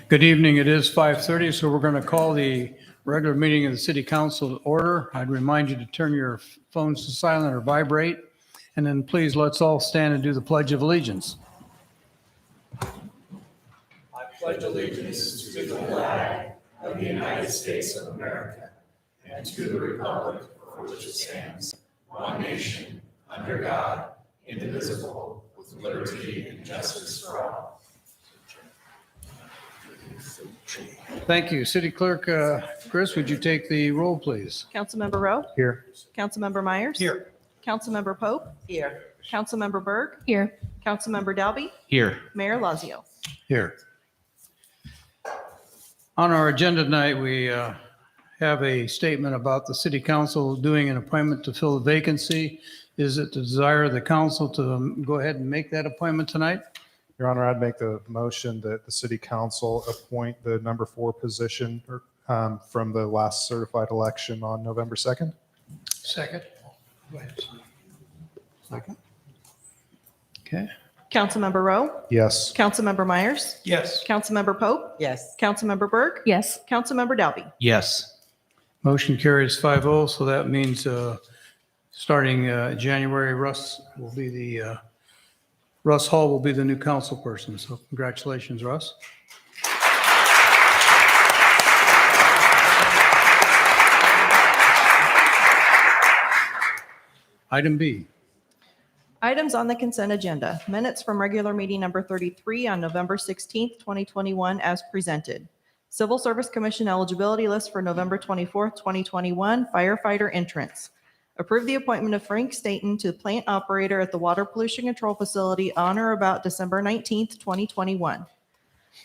Good evening. It is 5:30, so we're going to call the regular meeting of the City Council to order. I'd remind you to turn your phones to silent or vibrate. And then please, let's all stand and do the Pledge of Allegiance. I pledge allegiance to the flag of the United States of America and to the republic for which it stands, one nation, under God, indivisible, with liberty and justice for all. Thank you. City Clerk Chris, would you take the roll, please? Councilmember Rowe? Here. Councilmember Myers? Here. Councilmember Pope? Here. Councilmember Berg? Here. Councilmember Dalby? Here. Mayor Lazio? Here. On our agenda tonight, we have a statement about the City Council doing an appointment to fill a vacancy. Is it the desire of the council to go ahead and make that appointment tonight? Your Honor, I'd make the motion that the City Council appoint the number 4 position from the last certified election on November 2nd. Second. Go ahead. Second. Okay. Councilmember Rowe? Yes. Councilmember Myers? Yes. Councilmember Pope? Yes. Councilmember Berg? Yes. Councilmember Dalby? Yes. Motion carries 5-0, so that means starting January, Russ Hall will be the new council person. So congratulations, Russ. Item B. Items on the consent agenda. Minutes from regular meeting number 33 on November 16th, 2021 as presented. Civil Service Commission eligibility list for November 24th, 2021, firefighter entrance. Approve the appointment of Frank Staton to plant operator at the Water Pollution Control Facility on or about December 19th, 2021.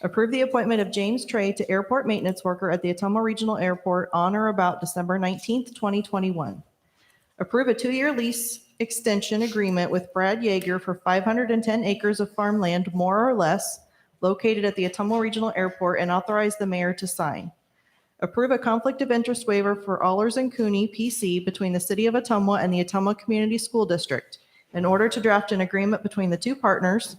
Approve the appointment of James Trey to airport maintenance worker at the Ottumwa Regional Airport on or about December 19th, 2021. Approve a 2-year lease extension agreement with Brad Yeager for 510 acres of farmland, more or less, located at the Ottumwa Regional Airport and authorize the mayor to sign. Approve a conflict of interest waiver for Allers and Cooney, PC, between the City of Ottumwa and the Ottumwa Community School District in order to draft an agreement between the two partners.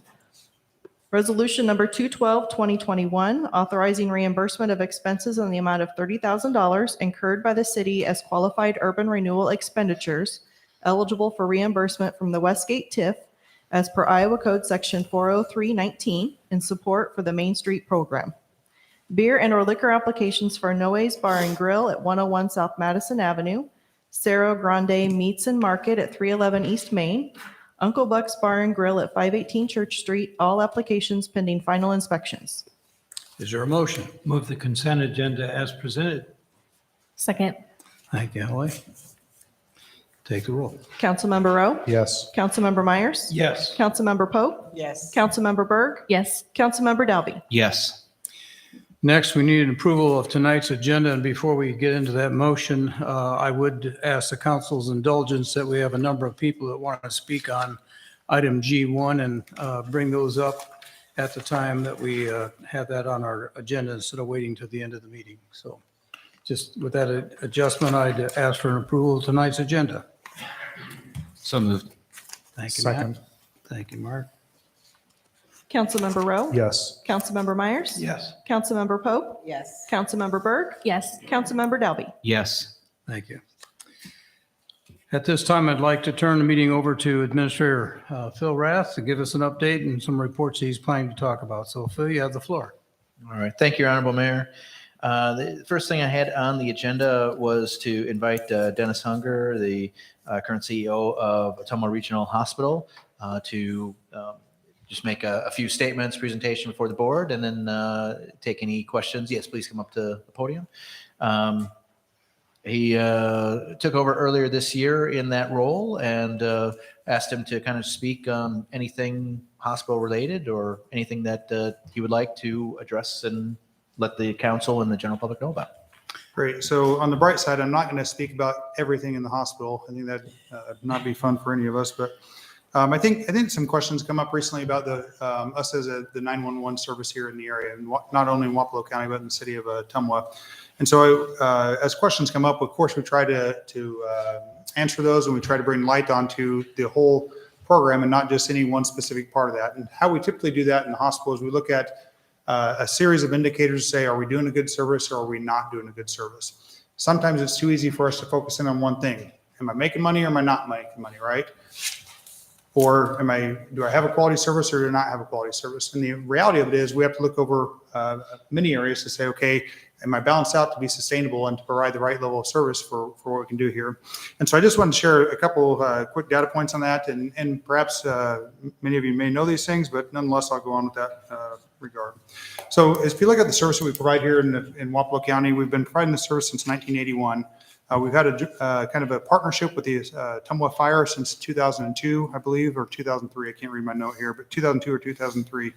Resolution number 212, 2021, authorizing reimbursement of expenses in the amount of $30,000 incurred by the city as qualified urban renewal expenditures eligible for reimbursement from the Westgate TIF as per Iowa Code Section 40319 in support for the Main Street program. Beer and or liquor applications for Noe's Bar and Grill at 101 South Madison Avenue, Cerro Grande Meats and Market at 311 East Main, Uncle Buck's Bar and Grill at 518 Church Street, all applications pending final inspections. Is there a motion? Move the consent agenda as presented. Second. Thank you, Holly. Take the roll. Councilmember Rowe? Yes. Councilmember Myers? Yes. Councilmember Pope? Yes. Councilmember Berg? Yes. Councilmember Dalby? Yes. Next, we need an approval of tonight's agenda, and before we get into that motion, I would ask the council's indulgence that we have a number of people that want to speak on item G1 and bring those up at the time that we have that on our agenda instead of waiting to the end of the meeting. So just with that adjustment, I'd ask for an approval of tonight's agenda. So moved. Thank you, Matt. Second. Thank you, Mark. Councilmember Rowe? Yes. Councilmember Myers? Yes. Councilmember Pope? Yes. Councilmember Berg? Yes. Councilmember Dalby? Yes. Thank you. At this time, I'd like to turn the meeting over to Administrator Phil Rath to give us an update and some reports he's planning to talk about. So Phil, you have the floor. All right. Thank you, Honorable Mayor. The first thing I had on the agenda was to invite Dennis Hunger, the current CEO of Ottumwa Regional Hospital, to just make a few statements, presentation before the board, and then take any questions. Yes, please come up to the podium. He took over earlier this year in that role, and asked him to kind of speak on anything hospital related or anything that he would like to address and let the council and the general public know about. Great. So on the bright side, I'm not going to speak about everything in the hospital. I think that would not be fun for any of us, but I think some questions come up recently about us as the 911 service here in the area, and not only in Wapello County, but in the city of Ottumwa. And so as questions come up, of course, we try to answer those, and we try to bring light onto the whole program and not just any one specific part of that. And how we typically do that in the hospital is we look at a series of indicators to say, are we doing a good service or are we not doing a good service? Sometimes it's too easy for us to focus in on one thing. Am I making money or am I not making money, right? Or do I have a quality service or do I not have a quality service? And the reality of it is we have to look over many areas to say, okay, am I balanced out to be sustainable and to provide the right level of service for what we can do here? And so I just wanted to share a couple of quick data points on that. And perhaps many of you may know these things, but nonetheless, I'll go on with that regard. So if you look at the service that we provide here in Wapello County, we've been providing the service since 1981. We've had a kind of a partnership with the Ottumwa Fire since 2002, I believe, or 2003. I can't read my note here, but 2002 or 2003.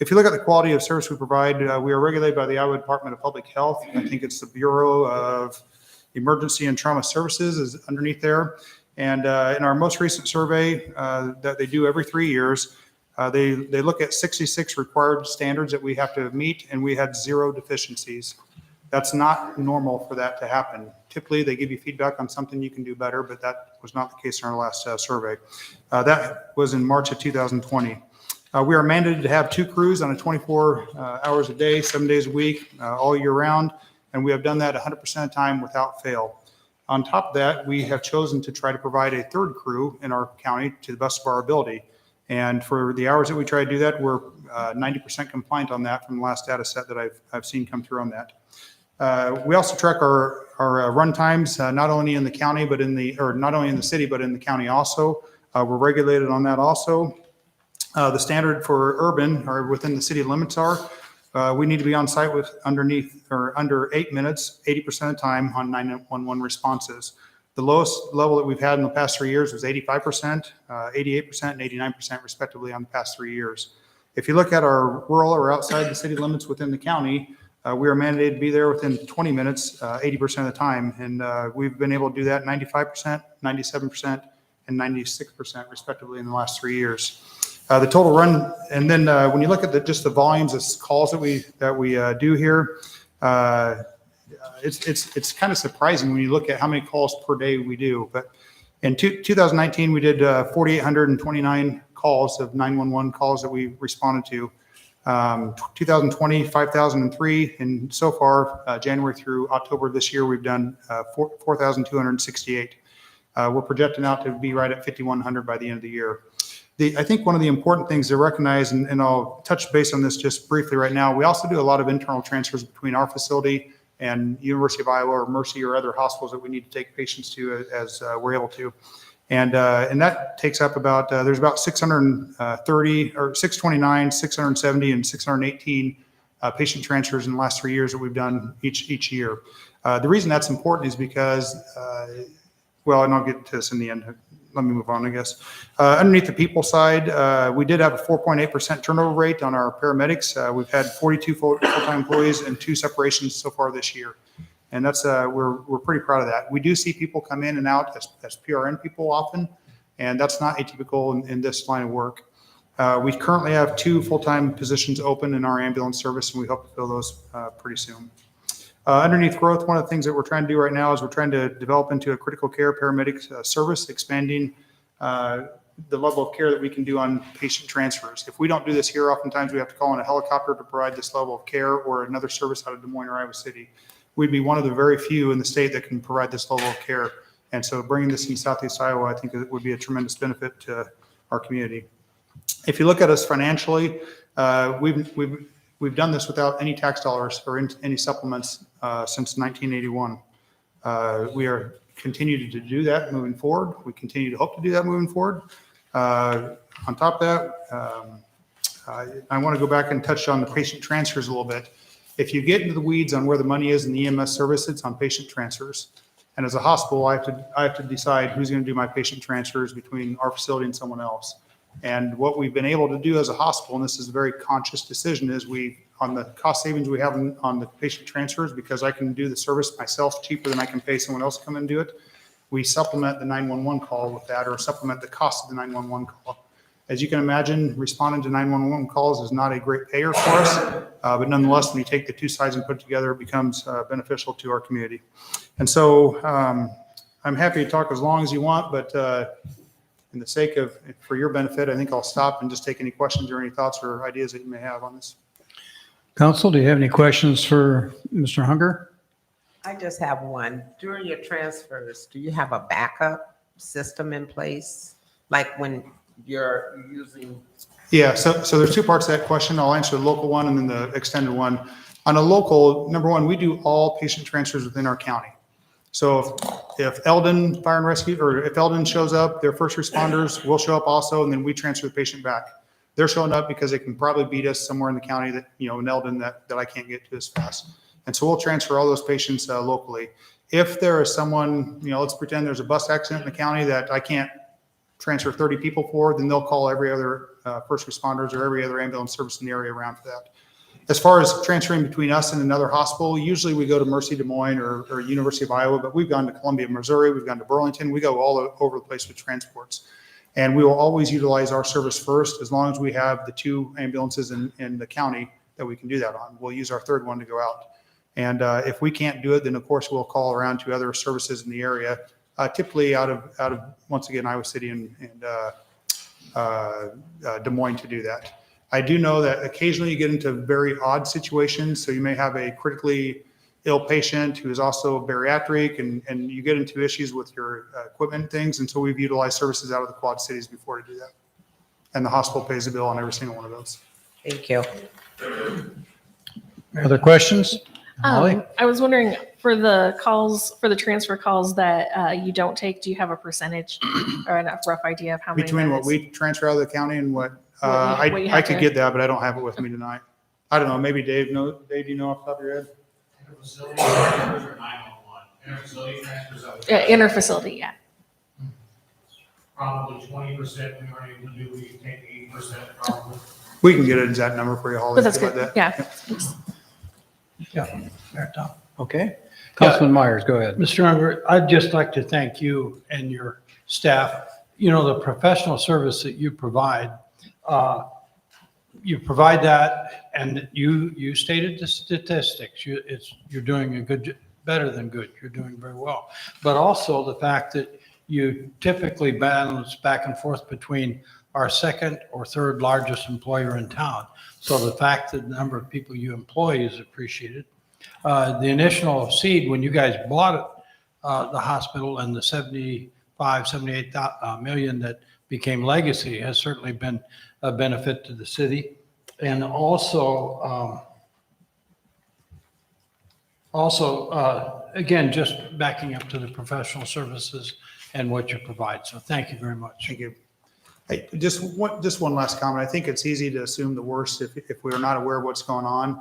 If you look at the quality of service we provide, we are regulated by the Iowa Department of Public Health. I think it's the Bureau of Emergency and Trauma Services is underneath there. And in our most recent survey that they do every 3 years, they look at 66 required standards that we have to meet, and we had 0 deficiencies. That's not normal for that to happen. Typically, they give you feedback on something you can do better, but that was not the case in our last survey. That was in March of 2020. We are mandated to have 2 crews on a 24 hours a day, 7 days a week, all year round, and we have done that 100% of the time without fail. On top of that, we have chosen to try to provide a 3rd crew in our county to the best of our ability. And for the hours that we try to do that, we're 90% compliant on that from the last data set that I've seen come through on that. We also track our run times, not only in the county, but not only in the city, but in the county also. We're regulated on that also. The standard for urban or within the city limits are, we need to be on site with under 8 minutes, 80% of the time on 911 responses. The lowest level that we've had in the past 3 years was 85%, 88%, and 89% respectively on the past 3 years. If you look at our rural or outside the city limits within the county, we are mandated to be there within 20 minutes, 80% of the time. And we've been able to do that 95%, 97%, and 96% respectively in the last 3 years. The total run, and then when you look at just the volumes of calls that we do here, it's kind of surprising when you look at how many calls per day we do. But in 2019, we did 4,829 calls of 911 calls that we responded to. 2020, 5,003, and so far, January through October this year, we've done 4,268. We're projecting out to be right at 5,100 by the end of the year. I think one of the important things to recognize, and I'll touch base on this just briefly right now, we also do a lot of internal transfers between our facility and University of Iowa or Mercy or other hospitals that we need to take patients to as we're able to. And that takes up about, there's about 630 or 629, 670, and 618 patient transfers in the last 3 years that we've done each year. The reason that's important is because, well, and I'll get to this in the end. Let me move on, I guess. Underneath the people side, we did have a 4.8% turnover rate on our paramedics. We've had 42 full-time employees and 2 separations so far this year. And that's we're pretty proud of that. We do see people come in and out as PRN people often, and that's not atypical in this line of work. We currently have 2 full-time positions open in our ambulance service, and we hope to fill those pretty soon. Underneath growth, one of the things that we're trying to do right now is we're trying to develop into a critical care paramedic service, expanding the level of care that we can do on patient transfers. If we don't do this here, oftentimes we have to call in a helicopter to provide this level of care or another service out of Des Moines or Iowa City. We'd be one of the very few in the state that can provide this level of care. And so bringing this in Southeast Iowa, I think it would be a tremendous benefit to our community. If you look at us financially, we've done this without any tax dollars or any supplements since 1981. We are continuing to do that moving forward. We continue to hope to do that moving forward. On top of that, I want to go back and touch on the patient transfers a little bit. If you get into the weeds on where the money is in the EMS service, it's on patient transfers. And as a hospital, I have to decide who's going to do my patient transfers between our facility and someone else. And what we've been able to do as a hospital, and this is a very conscious decision, is on the cost savings we have on the patient transfers, because I can do the service myself cheaper than I can pay someone else to come and do it. we supplement the 911 call with that, or supplement the cost of the 911 call. As you can imagine, responding to 911 calls is not a great payer for us, but nonetheless, when you take the two sides and put it together, it becomes beneficial to our community. And so I'm happy to talk as long as you want, but in the sake of, for your benefit, I think I'll stop and just take any questions or any thoughts or ideas that you may have on this. Council, do you have any questions for Mr. Hunger? I just have one. During your transfers, do you have a backup system in place? Like when you're using? Yeah, so there's two parts to that question. I'll answer the local one and then the extended one. On a local, number one, we do all patient transfers within our county. So if Eldon Fire and Rescue, or if Eldon shows up, their first responders will show up also, and then we transfer the patient back. They're showing up because they can probably beat us somewhere in the county that, in Eldon that I can't get to as fast. And so we'll transfer all those patients locally. If there is someone, let's pretend there's a bus accident in the county that I can't transfer 30 people for, then they'll call every other first responders or every other ambulance service in the area around for that. As far as transferring between us and another hospital, usually we go to Mercy Des Moines or University of Iowa, but we've gone to Columbia, Missouri, we've gone to Burlington, we go all over the place with transports. And we will always utilize our service first, as long as we have the two ambulances in the county that we can do that on. We'll use our third one to go out. And if we can't do it, then of course we'll call around to other services in the area, typically out of once again, Iowa City and Des Moines to do that. I do know that occasionally you get into very odd situations. So you may have a critically ill patient who is also bariatric, and you get into issues with your equipment and things. And so we've utilized services out of the Quad Cities before to do that. And the hospital pays the bill on every single one of those. Thank you. Other questions? Molly? I was wondering, for the calls, for the transfer calls that you don't take, do you have a percentage or a rough idea of how many? Between that what is? we transfer out of the county and what, What you I have could to- get that, but I don't have it with me tonight. I don't know, maybe Dave, Dave, do you know off the top of your head? Interfacility transfers or 911? Interfacility transfers, I would Interfacility, yeah. probably 20% we aren't able to do, we can take 80% probably. We can get an exact number for you, Holly. But that's if you like good, that. yeah. Fair, Tom. Okay. Councilman Myers, go ahead. Mr. Unger, I'd just like to thank you and your staff. The professional service that you provide that, and you stated the statistics. You're doing better than good. You're doing very well. But also the fact that you typically balance back and forth between our second or third largest employer in town. So the fact that the number of people you employ is appreciated. The initial seed, when you guys bought it, the hospital, and the 78 million that became legacy has certainly been a benefit to the city. And also, again, just backing up to the professional services and what you provide. So thank you very much. Thank you. Hey, just one last comment. I think it's easy to assume the worst if we're not aware of what's going on.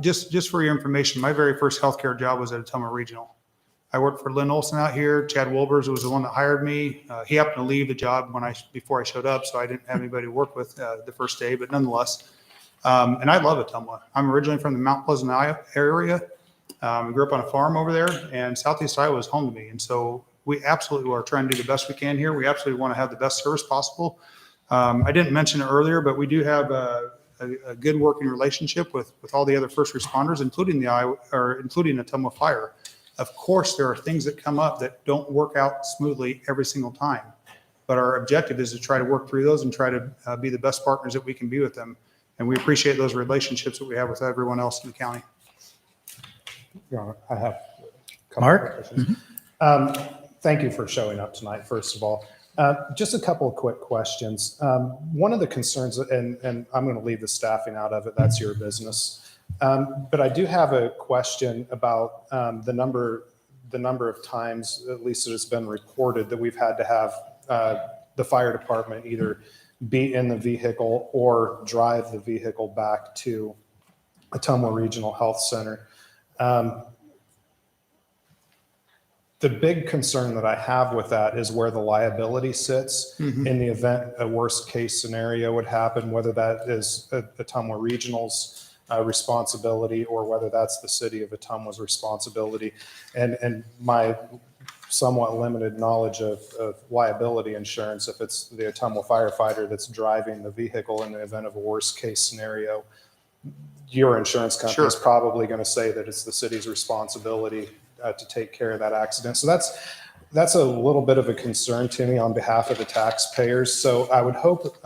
Just for your information, my very first healthcare job was at Ottumwa Regional. I worked for Lynn Olson out here. Chad Wilbers was the one that hired me. He happened to leave the job before I showed up, so I didn't have anybody to work with the first day, but nonetheless. And I love Ottumwa. I'm originally from the Mount Pleasant area. I grew up on a farm over there, and Southeast Iowa is home to me. And so we absolutely are trying to do the best we can here. We absolutely want to have the best service possible. I didn't mention it earlier, but we do have a good working relationship with all the other first responders, including Ottumwa Fire. Of course, there are things that come up that don't work out smoothly every single time, but our objective is to try to work through those and try to be the best partners that we can be with them. And we appreciate those relationships that we have with everyone else in the county. Your Honor, I have a couple Mark? of questions. Thank you for showing up tonight, first of all. Just a couple of quick questions. One of the concerns, and I'm going to leave the staffing out of it, that's your business. But I do have a question about the number of times, at least it has been reported, that we've had to have the fire department either be in the vehicle or drive the vehicle back to Ottumwa Regional Health Center. The big concern that I have with that is where the liability sits in the event a worst case scenario would happen, whether that is Ottumwa Regional's responsibility or whether that's the city of Ottumwa's responsibility. And my somewhat limited knowledge of liability insurance. If it's the Ottumwa firefighter that's driving the vehicle in the event of a worst case scenario, your insurance company is Sure. probably going to say that it's the city's responsibility to take care of that accident. So that's a little bit of a concern to me on behalf of the taxpayers. So I would hope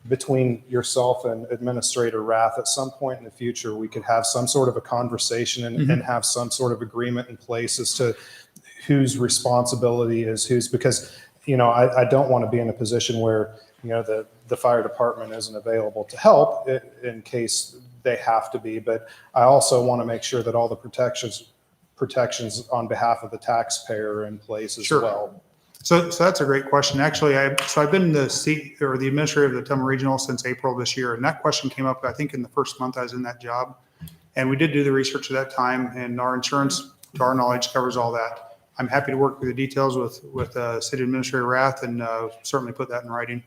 between yourself and Administrator Rath, at some point in the future, we could have some sort of a conversation and have some sort of agreement in place as to whose responsibility is whose, because, I don't want to be in a position where, the fire department isn't available to help in case they have to be. But I also want to make sure that all the protections on behalf of the taxpayer are in place as Sure. well. So that's a great question. Actually, I've been the administrator of the Ottumwa Regional since April this year, and that question came up, I think, in the first month I was in that job. And we did do the research at that time, and our insurance, to our knowledge, covers all that. I'm happy to work through the details with City Administrator Rath and certainly put that in writing.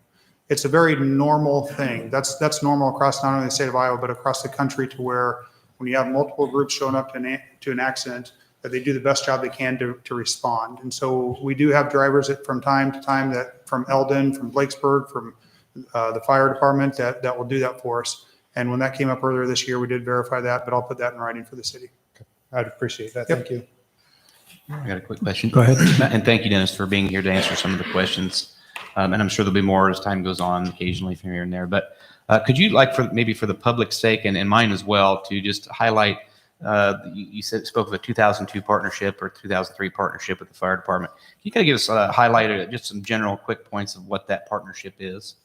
It's a very normal thing. That's normal across not only the state of Iowa, but across the country, to where when you have multiple groups showing up to an accident, that they do the best job they can to respond. And so we do have drivers that from time to time, that from Eldon, from Blakesburg, from the fire department, that will do that for us. And when that came up earlier this year, we did verify that, but I'll put that in writing for the city. I'd appreciate that. Yep. Thank you. I got a quick question. Go ahead. And thank you, Dennis, for being here to answer some of the questions. And I'm sure there'll be more as time goes on, occasionally from here and there. But could you, for the public's sake and mine as well, to just highlight, you spoke of a 2002 partnership or 2003 partnership with the fire department. Can you kind of give us a highlight, just some general quick points of what that partnership is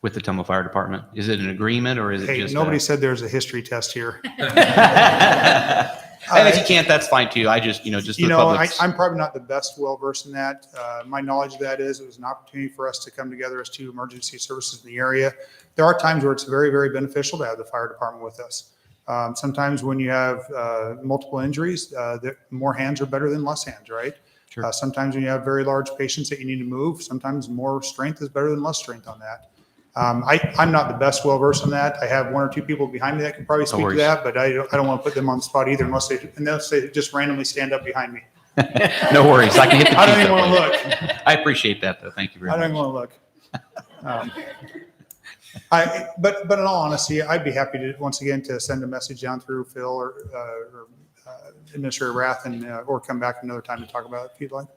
with the Ottumwa Fire Department? Is it an agreement, or is it Hey, just nobody said there's a history test here. And if you can't, that's fine too. I just, just for the public's. I'm probably not the best well-versed in that. My knowledge of that is it was an opportunity for us to come together as two emergency services in the area. There are times where it's very, very beneficial to have the fire department with us. Sometimes when you have multiple injuries, more hands are better than less hands, right? Sure. Sometimes when you have very large patients that you need to move, sometimes more strength is better than less strength on that. I'm not the best well-versed on that. I have one or two people behind me that can probably speak to worries. that, but I don't want to put them on the spot either unless they just randomly stand up behind me. No worries. I can hit the I don't keys even up want to later. look. I appreciate that, though. Thank you very I don't much. even want to look. But in all honesty, I'd be happy to, once again, to send a message down through Phil or Administrator Rath and, or come back another time to talk about it if you'd like.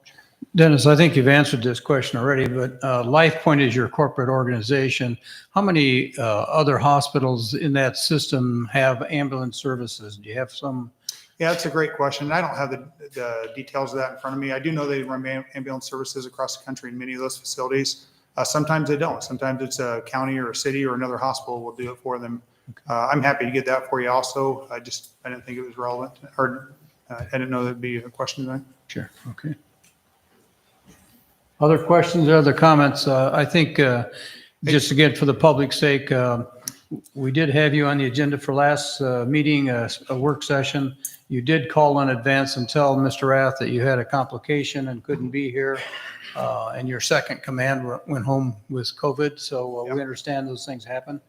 Dennis, I think you've answered this question already, but LifePoint is your corporate organization. How many other hospitals in that system have ambulance services? Do you have some? Yeah, that's a great question. I don't have the details of that in front of me. I do know they run ambulance services across the country in many of those facilities. Sometimes they don't. Sometimes it's a county or a city or another hospital will do it for them. I'm happy to get that for you also. I didn't think it was relevant, or I didn't know that'd be a question tonight. Sure. Okay. Other questions or other comments? I think just again, for the public's sake, we did have you on the agenda for last meeting, a work session. You did call in advance and tell Mr. Rath that you had a complication and couldn't be here. And your second command went home with COVID. So we understand those things happen.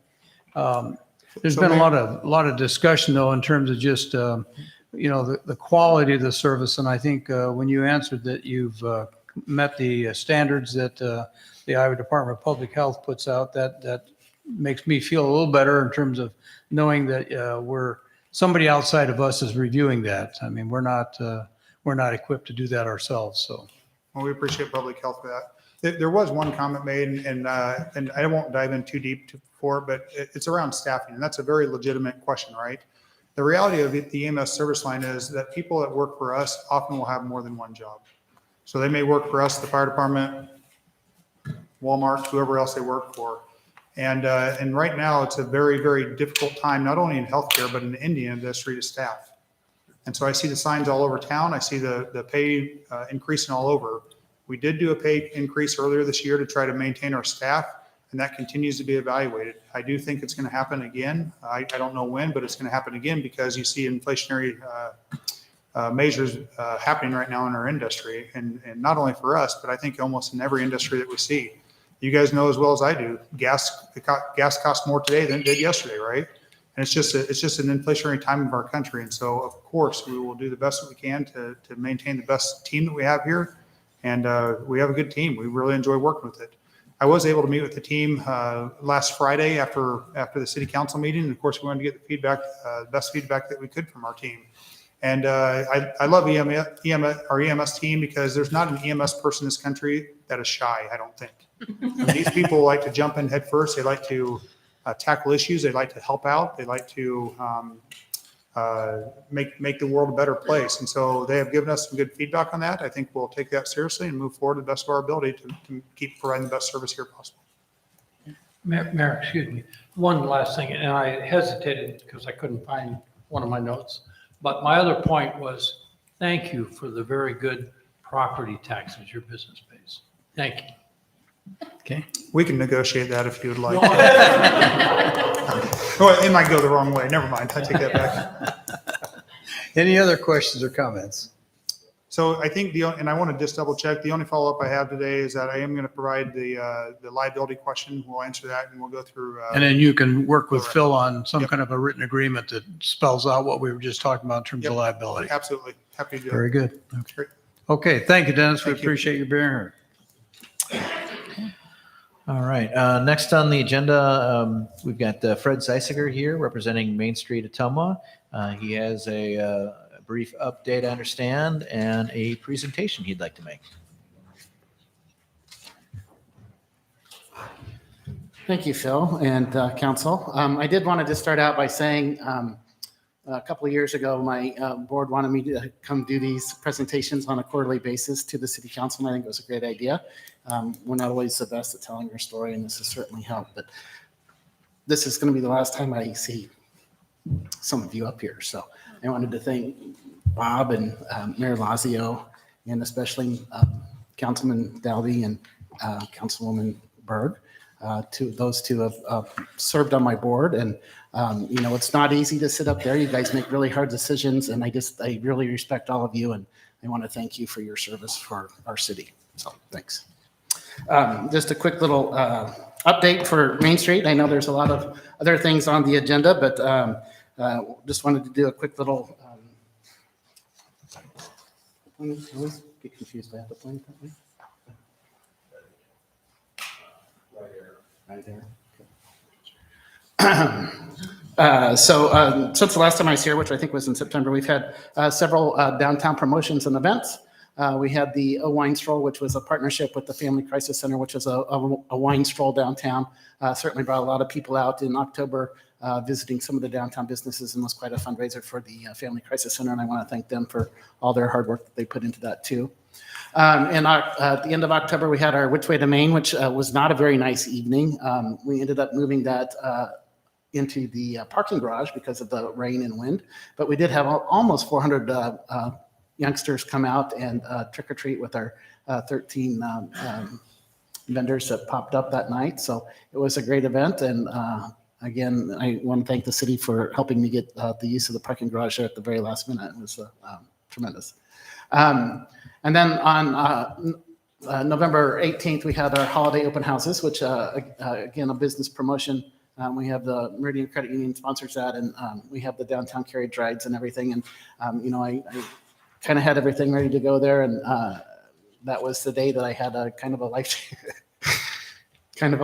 There's been a lot of discussion though, in terms of just, the quality of the service. And I think when you answered that you've met the standards that the Iowa Department of Public Health puts out, that makes me feel a little better in terms of knowing that somebody outside of us is reviewing that. I mean, we're not equipped to do that ourselves. So. Well, we appreciate public health for that. There was one comment made, and I won't dive in too deep for it, but it's around staffing, and that's a very legitimate question, right? The reality of the EMS service line is that people that work for us often will have more than one job. So they may work for us, the fire department, Walmart, whoever else they work for. And right now it's a very, very difficult time, not only in healthcare, but in the Indian industry to staff. And so I see the signs all over town. I see the pay increasing all over. We did do a pay increase earlier this year to try to maintain our staff, and that continues to be evaluated. I do think it's going to happen again. I don't know when, but it's going to happen again because you see inflationary measures happening right now in our industry, and not only for us, but I think almost in every industry that we see. You guys know as well as I do, gas costs more today than it did yesterday, right? And it's just an inflationary time of our country. And so, of course, we will do the best that we can to maintain the best team that we have here. And we have a good team. We really enjoy working with it. I was able to meet with the team last Friday after the city council meeting. And of course, we wanted to get the feedback, the best feedback that we could from our team. And I love our EMS team because there's not an EMS person in this country that is shy, I don't think. These people like to jump in head first. They like to tackle issues. They like to help out. They like to make the world a better place. And so they have given us some good feedback on that. I think we'll take that seriously and move forward to the best of our ability to keep providing the best service here possible. Mayor, excuse me, one last thing, and I hesitated because I couldn't find one of my notes. But my other point was, thank you for the very good property taxes your business pays. Thank you. Okay. We can negotiate that if you would like. Well, it might go the wrong way. Never mind. I take that back. Any other questions or comments? So I think and I want to just double check, the only follow-up I have today is that I am going to provide the liability question. We'll answer that and we'll go through. And then you can work with Correct. Phil on some Yep. kind of a written agreement that spells out what we were just talking about in terms of Yep. liability. Absolutely. Happy to do it. Very good. Okay. Great. Okay, thank you, Dennis. We Thank you. appreciate you being here. All right. Next on the agenda, we've got Fred Zeisiger here representing Main Street Ottumwa. He has a brief update, I understand, and a presentation he'd like to make. Thank you, Phil and council. I did want to just start out by saying a couple of years ago, my board wanted me to come do these presentations on a quarterly basis to the city council, and I think it was a great idea. We're not always the best at telling our story, and this has certainly helped, but this is going to be the last time I see some of you up here. So I wanted to thank Bob and Mayor Lazio, and especially Councilman Dalby and Councilwoman Berg. Those two have served on my board, and it's not easy to sit up there. You guys make really hard decisions, and I really respect all of you, and I want to thank you for your service for our city. So thanks. Just a quick little update for Main Street. I know there's a lot of other things on the agenda, but just wanted to do a quick little. I always get confused. I have to point that way. Right there. So since the last time I was here, which I think was in September, we've had several downtown promotions and events. We had the Wine Stroll, which was a partnership with the Family Crisis Center, which is a wine stroll downtown. Certainly brought a lot of people out in October, visiting some of the downtown businesses, and was quite a fundraiser for the Family Crisis Center. And I want to thank them for all their hard work that they put into that too. And at the end of October, we had our Which Way to Main, which was not a very nice evening. We ended up moving that into the parking garage because of the rain and wind. But we did have almost 400 youngsters come out and trick or treat with our 13 vendors that popped up that night. So it was a great event. And again, I want to thank the city for helping me get the use of the parking garage there at the very last minute. It was tremendous. And then on November 18th, we had our holiday open houses, which again, a business promotion. We have the Meridian Credit Union sponsors that, and we have the downtown carriage rides and everything. And, I kind of had everything ready to go there. And that was the day that I had a kind of a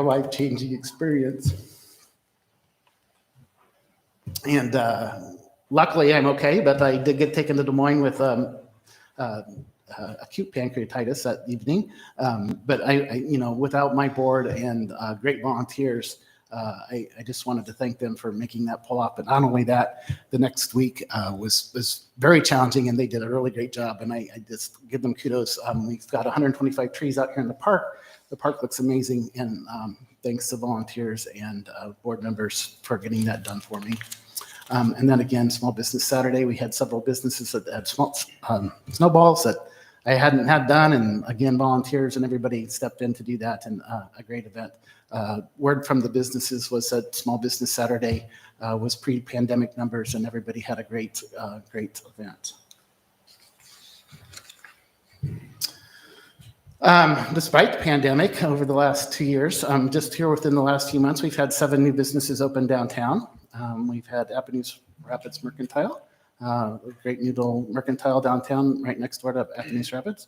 life-changing experience. And luckily I'm okay, but I did get taken to Des Moines with acute pancreatitis that evening. But I without my board and great volunteers, I just wanted to thank them for making that pull off. But not only that, the next week was very challenging, and they did a really great job. And I just give them kudos. We've got 125 trees out here in the park. The park looks amazing, and thanks to volunteers and board members for getting that done for me. And then again, Small Business Saturday, we had several businesses that had small snowballs that I hadn't had done. And again, volunteers and everybody stepped in to do that, and a great event. Word from the businesses was that Small Business Saturday was pre-pandemic numbers, and everybody had a great event. Despite the pandemic over the last 2 years, just here within the last few months, we've had 7 new businesses open downtown. We've had Appaloosa Rapids Mercantile, a great new little mercantile downtown right next door to Appaloosa Rapids.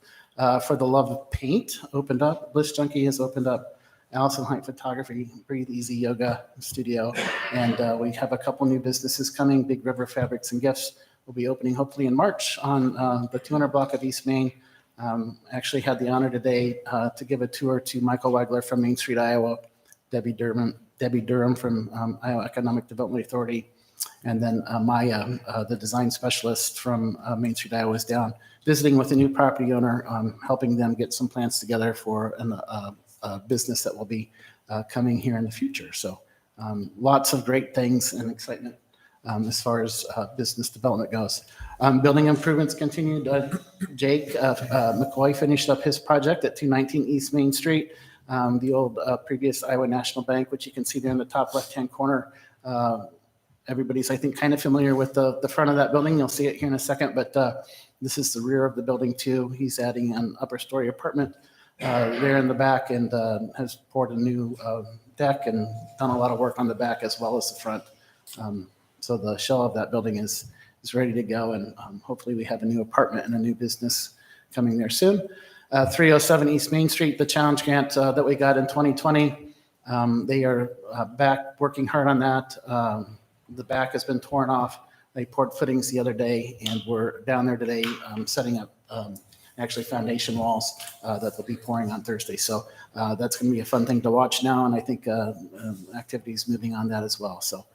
For the Love of Paint opened up. Bliss Junkie has opened up. Allison Height Photography, Breathe Easy Yoga Studio. And we have a couple new businesses coming. Big River Fabrics and Gifts will be opening hopefully in March on the 200 block of East Main. Actually had the honor today to give a tour to Michael Wagler from Main Street, Iowa, Debbie Durham from Iowa Economic Development Authority, and then Maya, the design specialist from Main Street, Iowa, is down visiting with a new property owner, helping them get some plans together for a business that will be coming here in the future. So lots of great things and excitement as far as business development goes. Building improvements continued. Jake McCoy finished up his project at 219 East Main Street, the old previous Iowa National Bank, which you can see there in the top left-hand corner. Everybody's, I think, kind of familiar with the front of that building. You'll see it here in a second, but this is the rear of the building too. He's adding an upper story apartment there in the back, and has poured a new deck and done a lot of work on the back as well as the front. So the shell of that building is ready to go, and hopefully we have a new apartment and a new business coming there soon. 307 East Main Street, the challenge grant that we got in 2020. They are back working hard on that. The back has been torn off. They poured footings the other day, and we're down there today setting up actually foundation walls that they'll be pouring on Thursday. So that's going to be a fun thing to watch now, and I think activities moving on that as well. So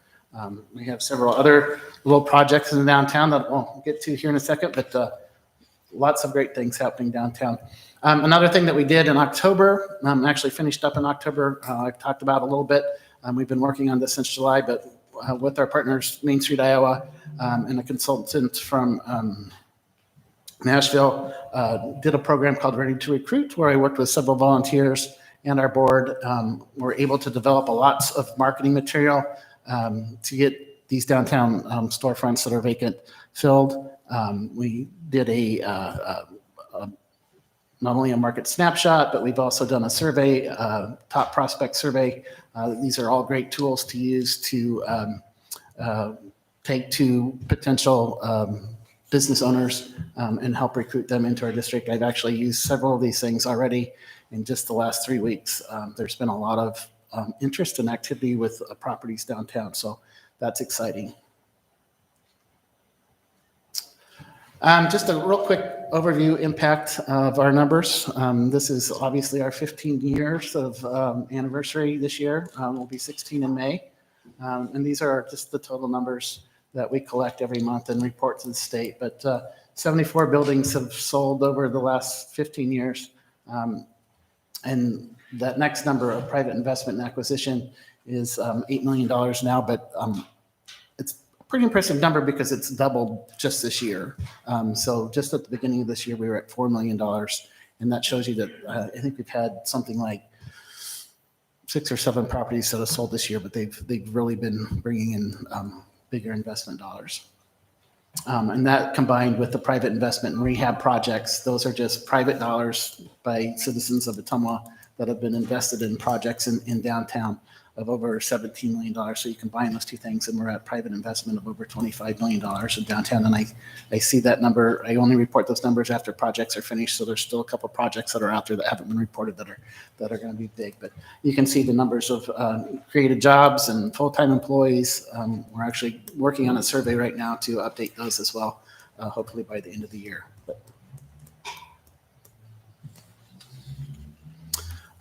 we have several other little projects in the downtown that we'll get to here in a second, but lots of great things happening downtown. Another thing that we did in October, actually finished up in October, I've talked about a little bit. We've been working on this since July, but with our partners, Main Street, Iowa, and a consultant from Nashville, did a program called Ready to Recruit, where I worked with several volunteers and our board. Were able to develop lots of marketing material to get these downtown storefronts that are vacant filled. We did not only a market snapshot, but we've also done a survey, top prospect survey. These are all great tools to use to take to potential business owners and help recruit them into our district. I've actually used several of these things already in just the last 3 weeks. There's been a lot of interest and activity with properties downtown, so that's exciting. Just a real quick overview impact of our numbers. This is obviously our 15 years of anniversary this year. We'll be 16 in May. And these are just the total numbers that we collect every month and report to the state. But 74 buildings have sold over the last 15 years. And that next number of private investment and acquisition is $8 million now, but it's a pretty impressive number because it's doubled just this year. So just at the beginning of this year, we were at $4 million. And that shows you that I think we've had something like 6 or 7 properties that have sold this year, but they've really been bringing in bigger investment dollars. And that combined with the private investment and rehab projects, those are just private dollars by citizens of Ottumwa that have been invested in projects in downtown of over $17 million. So you combine those two things, and we're at private investment of over $25 million in downtown. And I see that number. I only report those numbers after projects are finished. So there's still a couple of projects that are out there that haven't been reported that are going to be big. But you can see the numbers of created jobs and full-time employees. We're actually working on a survey right now to update those as well, hopefully by the end of the year.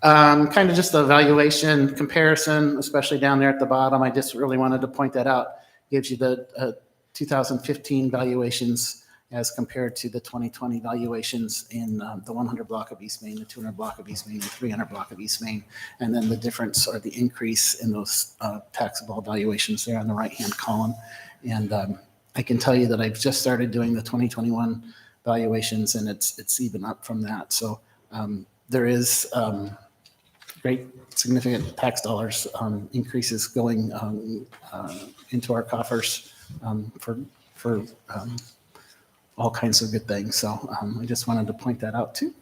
Kind of just a valuation comparison, especially down there at the bottom. I just really wanted to point that out. Gives you the 2015 valuations as compared to the 2020 valuations in the 100 block of East Main, the 200 block of East Main, the 300 block of East Main, and then the difference or the increase in those taxable valuations there on the right-hand column. And I can tell you that I've just started doing the 2021 valuations, and it's even up from that. So there is great significant tax dollars increases going into our coffers for all kinds of good things. So I just wanted to point that out too.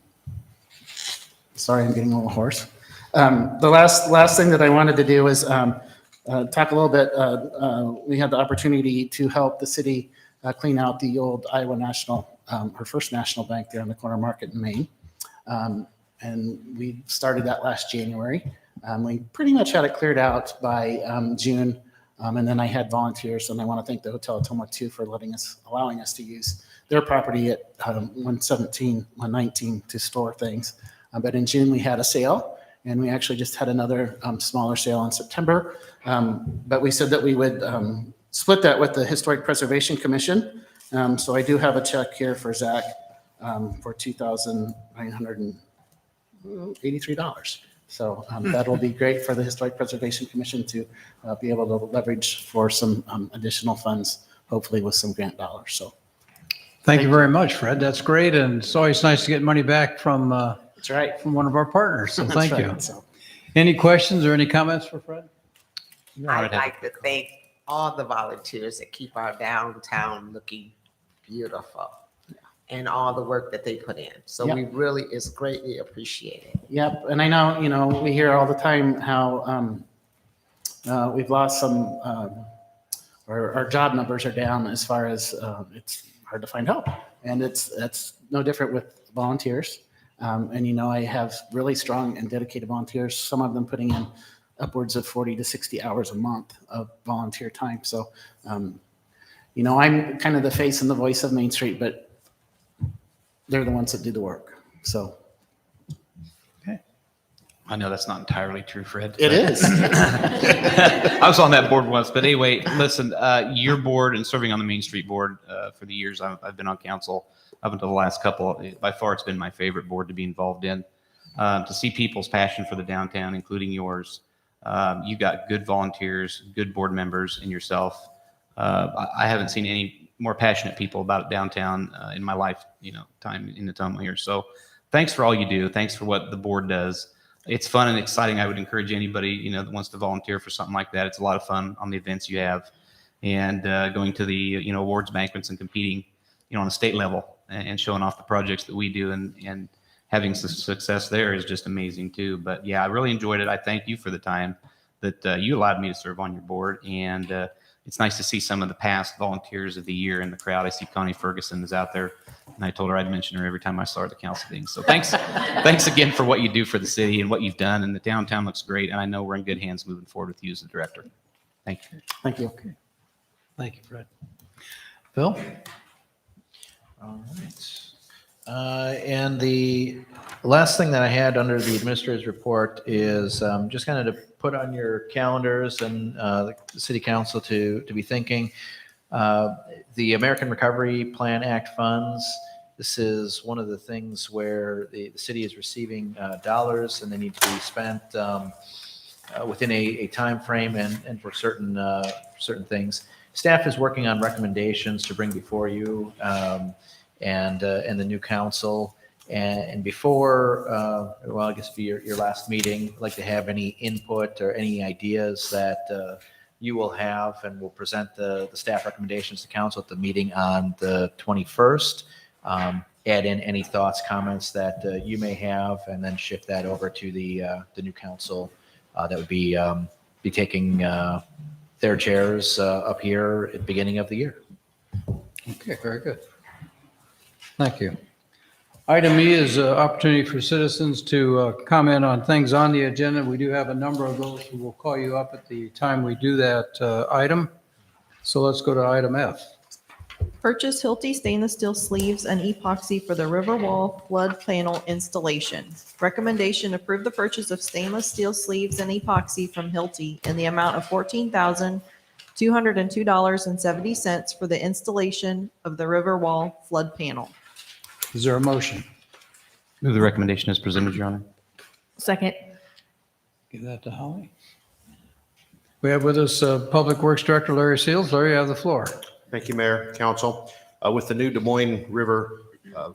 Sorry, I'm getting a little hoarse. The last thing that I wanted to do is talk a little bit. We had the opportunity to help the city clean out the old Iowa National, her First National Bank there on the corner market in Maine. And we started that last January. We pretty much had it cleared out by June. And then I had volunteers, and I want to thank the Hotel Ottumwa too for allowing us to use their property at 117, 119 to store things. But in June, we had a sale, and we actually just had another smaller sale in September. But we said that we would split that with the Historic Preservation Commission. So I do have a check here for Zach for $2,983. So that'll be great for the Historic Preservation Commission to be able to leverage for some additional funds, hopefully with some grant dollars. So Thank you very much, Fred. That's great. And it's always nice to get money back from that's right. from one of our partners. So That's thank right. you. So, Any questions or any comments for Fred? I'd like to thank all the volunteers that keep our downtown looking beautiful and all the work that they put in. So Yep. we really is greatly appreciated. yep. And I know, we hear all the time how we've lost some, our job numbers are down as far as it's hard to find help. And that's no different with volunteers. And, I have really strong and dedicated volunteers, some of them putting in upwards of 40 to 60 hours a month of volunteer time. So, I'm kind of the face and the voice of Main Street, but they're the ones that do the work. So I know that's not entirely true, Fred. it is. I was on that board once, but anyway, listen, your board and serving on the Main Street board for the years I've been on council up until the last couple, by far it's been my favorite board to be involved in. To see people's passion for the downtown, including yours. You got good volunteers, good board members, and yourself. I haven't seen any more passionate people about downtown in my life, time in the Ottumwa here. So thanks for all you do. Thanks for what the board does. It's fun and exciting. I would encourage anybody, that wants to volunteer for something like that. It's a lot of fun on the events you have, and going to the, awards banquets and competing, on a state level and showing off the projects that we do and having success there is just amazing too. But yeah, I really enjoyed it. I thank you for the time that you allowed me to serve on your board. And it's nice to see some of the past volunteers of the year in the crowd. I see Connie Ferguson is out there, and I told her I'd mention her every time I saw her at the council meeting. So thanks again for what you do for the city and what you've done. And the downtown looks great. And I know we're in good hands moving forward with you as the director. Thank you. Thank you. Thank you, Fred. Phil? All right. And the last thing that I had under the administrator's report is just kind of to put on your calendars and the city council to be thinking. The American Recovery Plan Act funds, this is one of the things where the city is receiving dollars, and they need to be spent within a time frame and for certain things. Staff is working on recommendations to bring before you and the new council. And before, I guess for your last meeting, I'd like to have any input or any ideas that you will have, and we'll present the staff recommendations to council at the meeting on the 21st. Add in any thoughts, comments that you may have, and then shift that over to the new council that would be taking their chairs up here at the beginning of the year. Okay, very good. Thank you. Item E is opportunity for citizens to comment on things on the agenda. We do have a number of those. We will call you up at the time we do that item. So let's go to item F. Purchase Hilti stainless steel sleeves and epoxy for the Riverwall flood panel installation. Recommendation: approve the purchase of stainless steel sleeves and epoxy from Hilti in the amount of $14,202.70 for the installation of the Riverwall flood panel. Is there a motion? Move the recommendation as presented, Your Honor. Second. Give that to Holly. We have with us Public Works Director Larry Seals. Larry, you have the floor. Thank you, Mayor, Council. With the new Des Moines River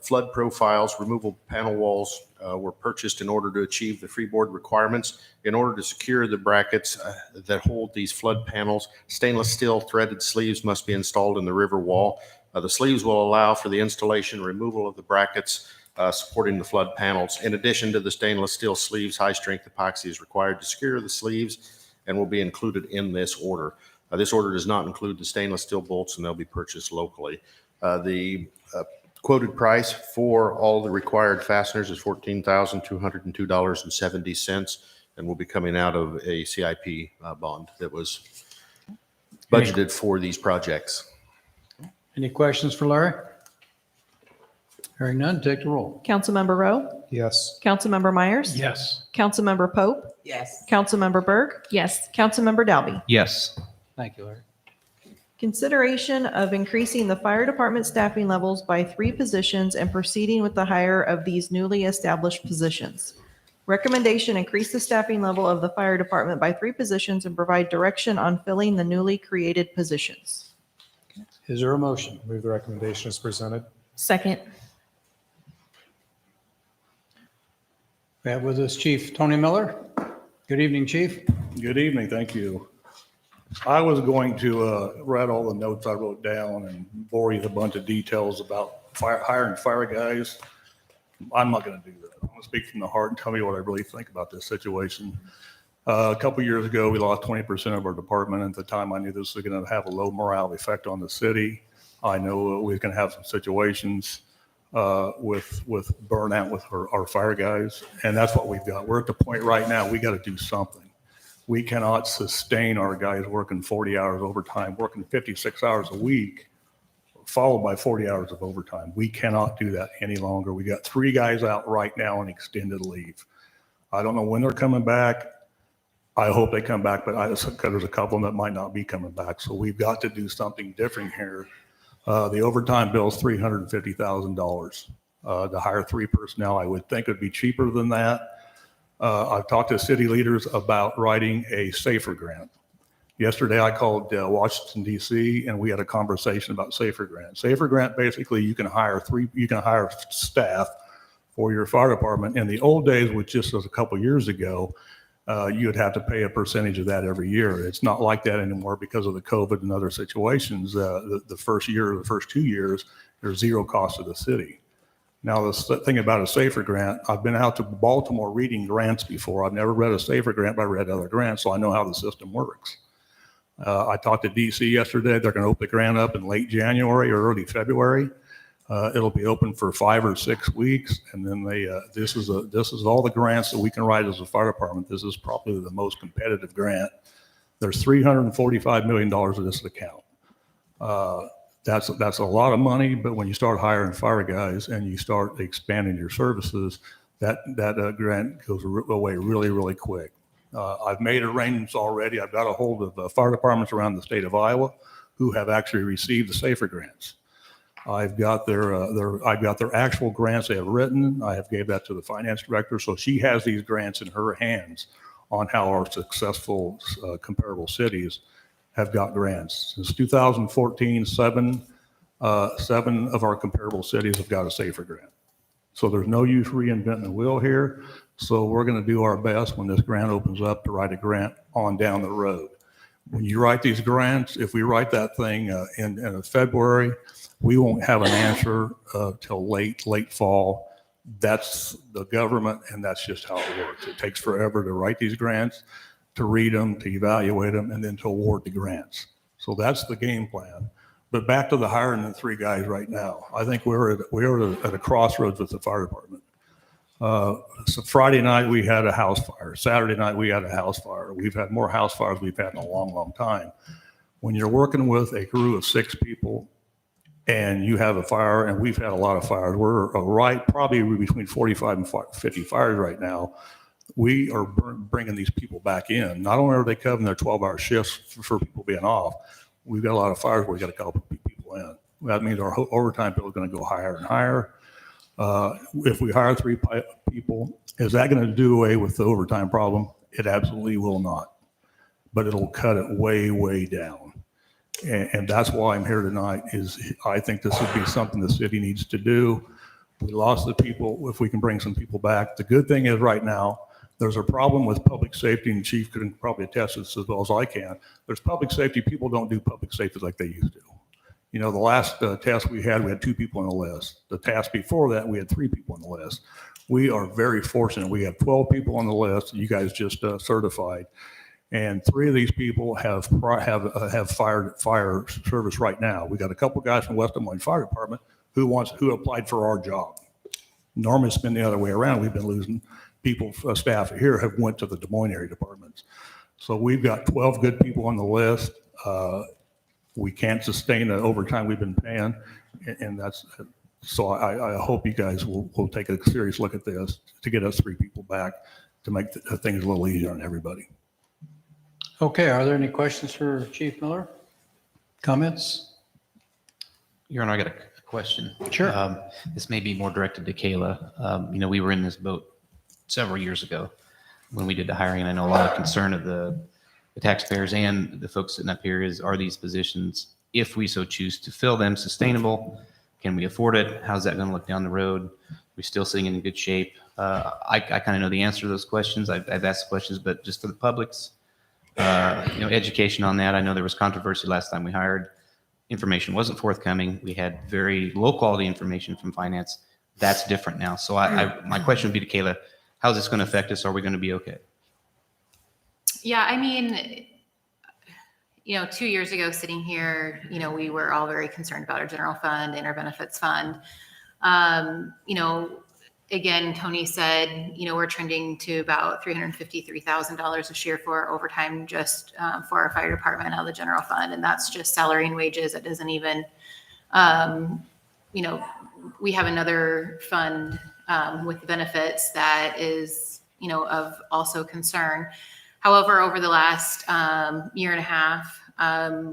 flood profiles, removable panel walls were purchased in order to achieve the freeboard requirements. In order to secure the brackets that hold these flood panels, stainless steel threaded sleeves must be installed in the river wall. The sleeves will allow for the installation and removal of the brackets supporting the flood panels. In addition to the stainless steel sleeves, high-strength epoxy is required to secure the sleeves and will be included in this order. This order does not include the stainless steel bolts, and they'll be purchased locally. The quoted price for all the required fasteners is $14,202.70, and will be coming out of a CIP bond that was budgeted for these projects. Any questions for Larry? Hearing none, take the roll. Councilmember Rowe? Yes. Councilmember Myers? Yes. Councilmember Pope? Yes. Councilmember Berg? Yes. Councilmember Dalby? Yes. Thank you, Larry. Consideration of increasing the fire department staffing levels by 3 positions and proceeding with the hire of these newly established positions. Recommendation, increase the staffing level of the fire department by 3 positions and provide direction on filling the newly created positions. Is there a motion? Move the recommendation as presented. Second. We have with us Chief Tony Miller. Good evening, Chief. Good evening, thank you. I was going to write all the notes I wrote down and bore you with a bunch of details about hiring fire guys. I'm not going to do that. I'm going to speak from the heart and tell you what I really think about this situation. A couple years ago, we lost 20% of our department. At the time, I knew this was going to have a low morale effect on the city. I know we were going to have some situations with burnout with our fire guys, and that's what we've got. We're at the point right now, we got to do something. We cannot sustain our guys working 40 hours overtime, working 56 hours a week, followed by 40 hours of overtime. We cannot do that any longer. We got 3 guys out right now on extended leave. I don't know when they're coming back. I hope they come back, but there's a couple that might not be coming back. So we've got to do something different here. The overtime bill is $350,000 to hire 3 personnel. I would think it'd be cheaper than that. I've talked to city leaders about writing a SAFER grant. Yesterday, I called Washington, D.C., and we had a conversation about SAFER grant. SAFER grant, basically, you can hire staff for your fire department. In the old days, which just was a couple years ago, you would have to pay a percentage of that every year. It's not like that anymore because of the COVID and other situations. The first year, the first 2 years, there's zero cost to the city. Now, the thing about a SAFER grant, I've been out to Baltimore reading grants before. I've never read a SAFER grant, but I read other grants, so I know how the system works. I talked to DC yesterday. They're going to open the grant up in late January or early February. It'll be open for 5 or 6 weeks, and then this is all the grants that we can write as a fire department. This is probably the most competitive grant. There's $345 million of this account. That's a lot of money, but when you start hiring fire guys and you start expanding your services, that grant goes away really, really quick. I've made arrangements already. I've got a hold of fire departments around the state of Iowa who have actually received the SAFER grants. I've got their actual grants they have written. I have gave that to the finance director, so she has these grants in her hands on how our successful comparable cities have got grants. Since 2014, seven of our comparable cities have got a SAFER grant. So there's no use reinventing the wheel here. So we're going to do our best when this grant opens up to write a grant on down the road. When you write these grants, if we write that thing in February, we won't have an answer till late fall. That's the government, and that's just how it works. It takes forever to write these grants, to read them, to evaluate them, and then to award the grants. So that's the game plan. But back to the hiring the 3 guys right now. I think we're at a crossroads with the fire department. So Friday night we had a house fire. Saturday night we had a house fire. We've had more house fires we've had in a long, long time. When you're working with a crew of 6 people and you have a fire, and we've had a lot of fires, we're probably between 45 and 50 fires right now. We are bringing these people back in. Not only are they covering their 12-hour shifts for people being off, we've got a lot of fires where we got to call people in. That means our overtime bill is going to go higher and higher. If we hire 3 people, is that going to do away with the overtime problem? It absolutely will not. But it'll cut it way, way down. And that's why I'm here tonight, is I think this would be something the city needs to do. We lost the people. If we can bring some people back. The good thing is right now, there's a problem with public safety, and Chief can probably attest to this as well as I can. There's public safety. People don't do public safety like they used to. You know, the last task we had 2 people on the list. The task before that, we had 3 people on the list. We are very fortunate. We have 12 people on the list. You guys just certified. And 3 of these people have fire service right now. We got a couple guys from West Des Moines Fire Department who applied for our job. Normally it's been the other way around. We've been losing people, staff here have went to the Des Moines area departments. So we've got 12 good people on the list. We can't sustain the overtime we've been paying, and that's, so I hope you guys will take a serious look at this to get us 3 people back to make things a little easier on everybody. Okay, are there any questions for Chief Miller? Comments? Your Honor, I got a question. Sure. This may be more directed to Kayla. We were in this boat several years ago when we did the hiring, and I know a lot of concern of the taxpayers and the folks sitting up here is, are these positions, if we so choose to fill them, sustainable? Can we afford it? How's that going to look down the road? We're still sitting in good shape. I kind of know the answer to those questions. I've asked questions, but just for the public's, education on that. I know there was controversy last time we hired. Information wasn't forthcoming. We had very low quality information from finance. That's different now. So my question would be to Kayla, how's this going to affect us? Are we going to be okay? Yeah, I mean, 2 years ago sitting here, we were all very concerned about our general fund and our benefits fund. Again, Tony said, we're trending to about $353,000 this year for overtime just for our fire department out of the general fund. And that's just salary and wages. It doesn't even, we have another fund with the benefits that is, of also concern. However, over the last year and a half,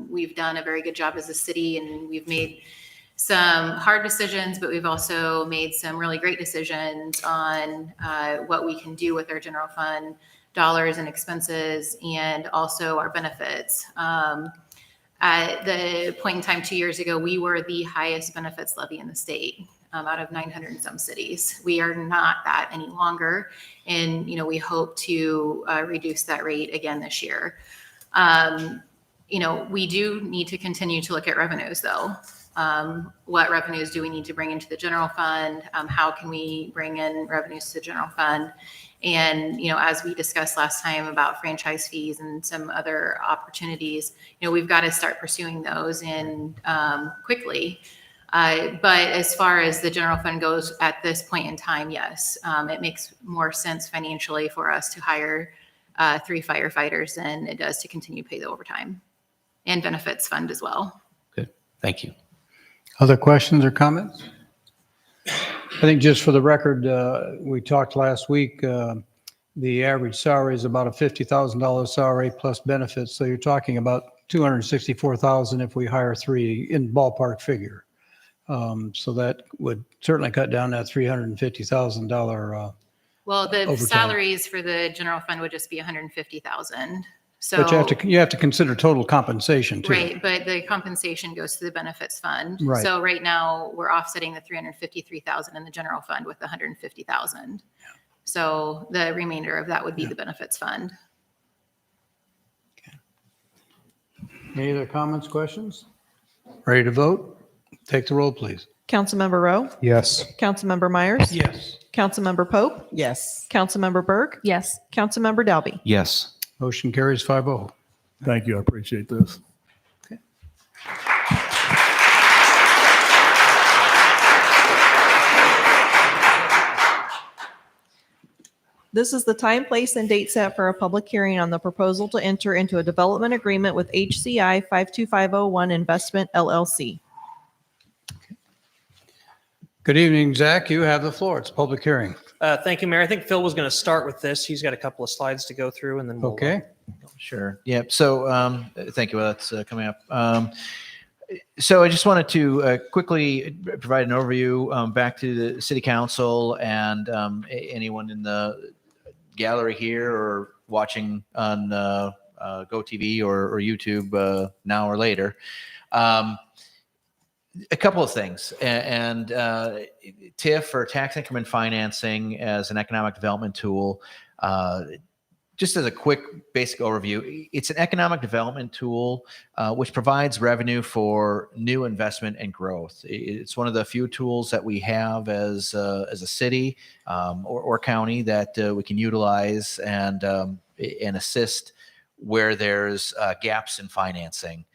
we've done a very good job as a city, and we've made some hard decisions, but we've also made some really great decisions on what we can do with our general fund dollars and expenses, and also our benefits. At the point in time 2 years ago, we were the highest benefits levy in the state. Out of 900 and some cities. We are not that any longer. And, we hope to reduce that rate again this year. We do need to continue to look at revenues though. What revenues do we need to bring into the general fund? How can we bring in revenues to the general fund? And, as we discussed last time about franchise fees and some other opportunities, we've got to start pursuing those in quickly. But as far as the general fund goes at this point in time, yes, it makes more sense financially for us to hire 3 firefighters than it does to continue to pay the overtime and benefits fund as well. Good. Thank you. Other questions or comments? I think just for the record, we talked last week, the average salary is about a $50,000 salary plus benefits. So you're talking about $264,000 if we hire 3 in ballpark figure. So that would certainly cut down that $350,000. Well, the overtime. Salaries for the general fund would just be $150,000. So, But you have to consider total compensation too. right, but the compensation goes to the benefits fund. Right. So right now we're offsetting the $353,000 in the general fund with the $150,000. So the remainder of that would be the benefits fund. Any other comments, questions? Ready to vote? Take the roll, please. Councilmember Rowe, Yes. Councilmember Myers, Yes. Councilmember Pope, Yes. Councilmember Berg, Yes. Councilmember Dalby. Yes. Motion carries 5-0. Thank you. I appreciate this. This is the time, place, and date set for a public hearing on the proposal to enter into a development agreement with HCI 52501 Investment LLC. Good evening, Zach. You have the floor. It's a public hearing. Thank you, Mayor. I think Phil was going to start with this. He's got a couple of slides to go through, and then we'll. Okay. Sure. Yeah. So thank you. Well, that's coming up. So I just wanted to quickly provide an overview back to the city council and anyone in the gallery here or watching on GoTV or YouTube now or later. A couple of things, and TIF, or tax increment financing, as an economic development tool. Just as a quick basic overview, it's an economic development tool which provides revenue for new investment and growth. It's one of the few tools that we have as a city or county that we can utilize and assist where there's gaps in financing.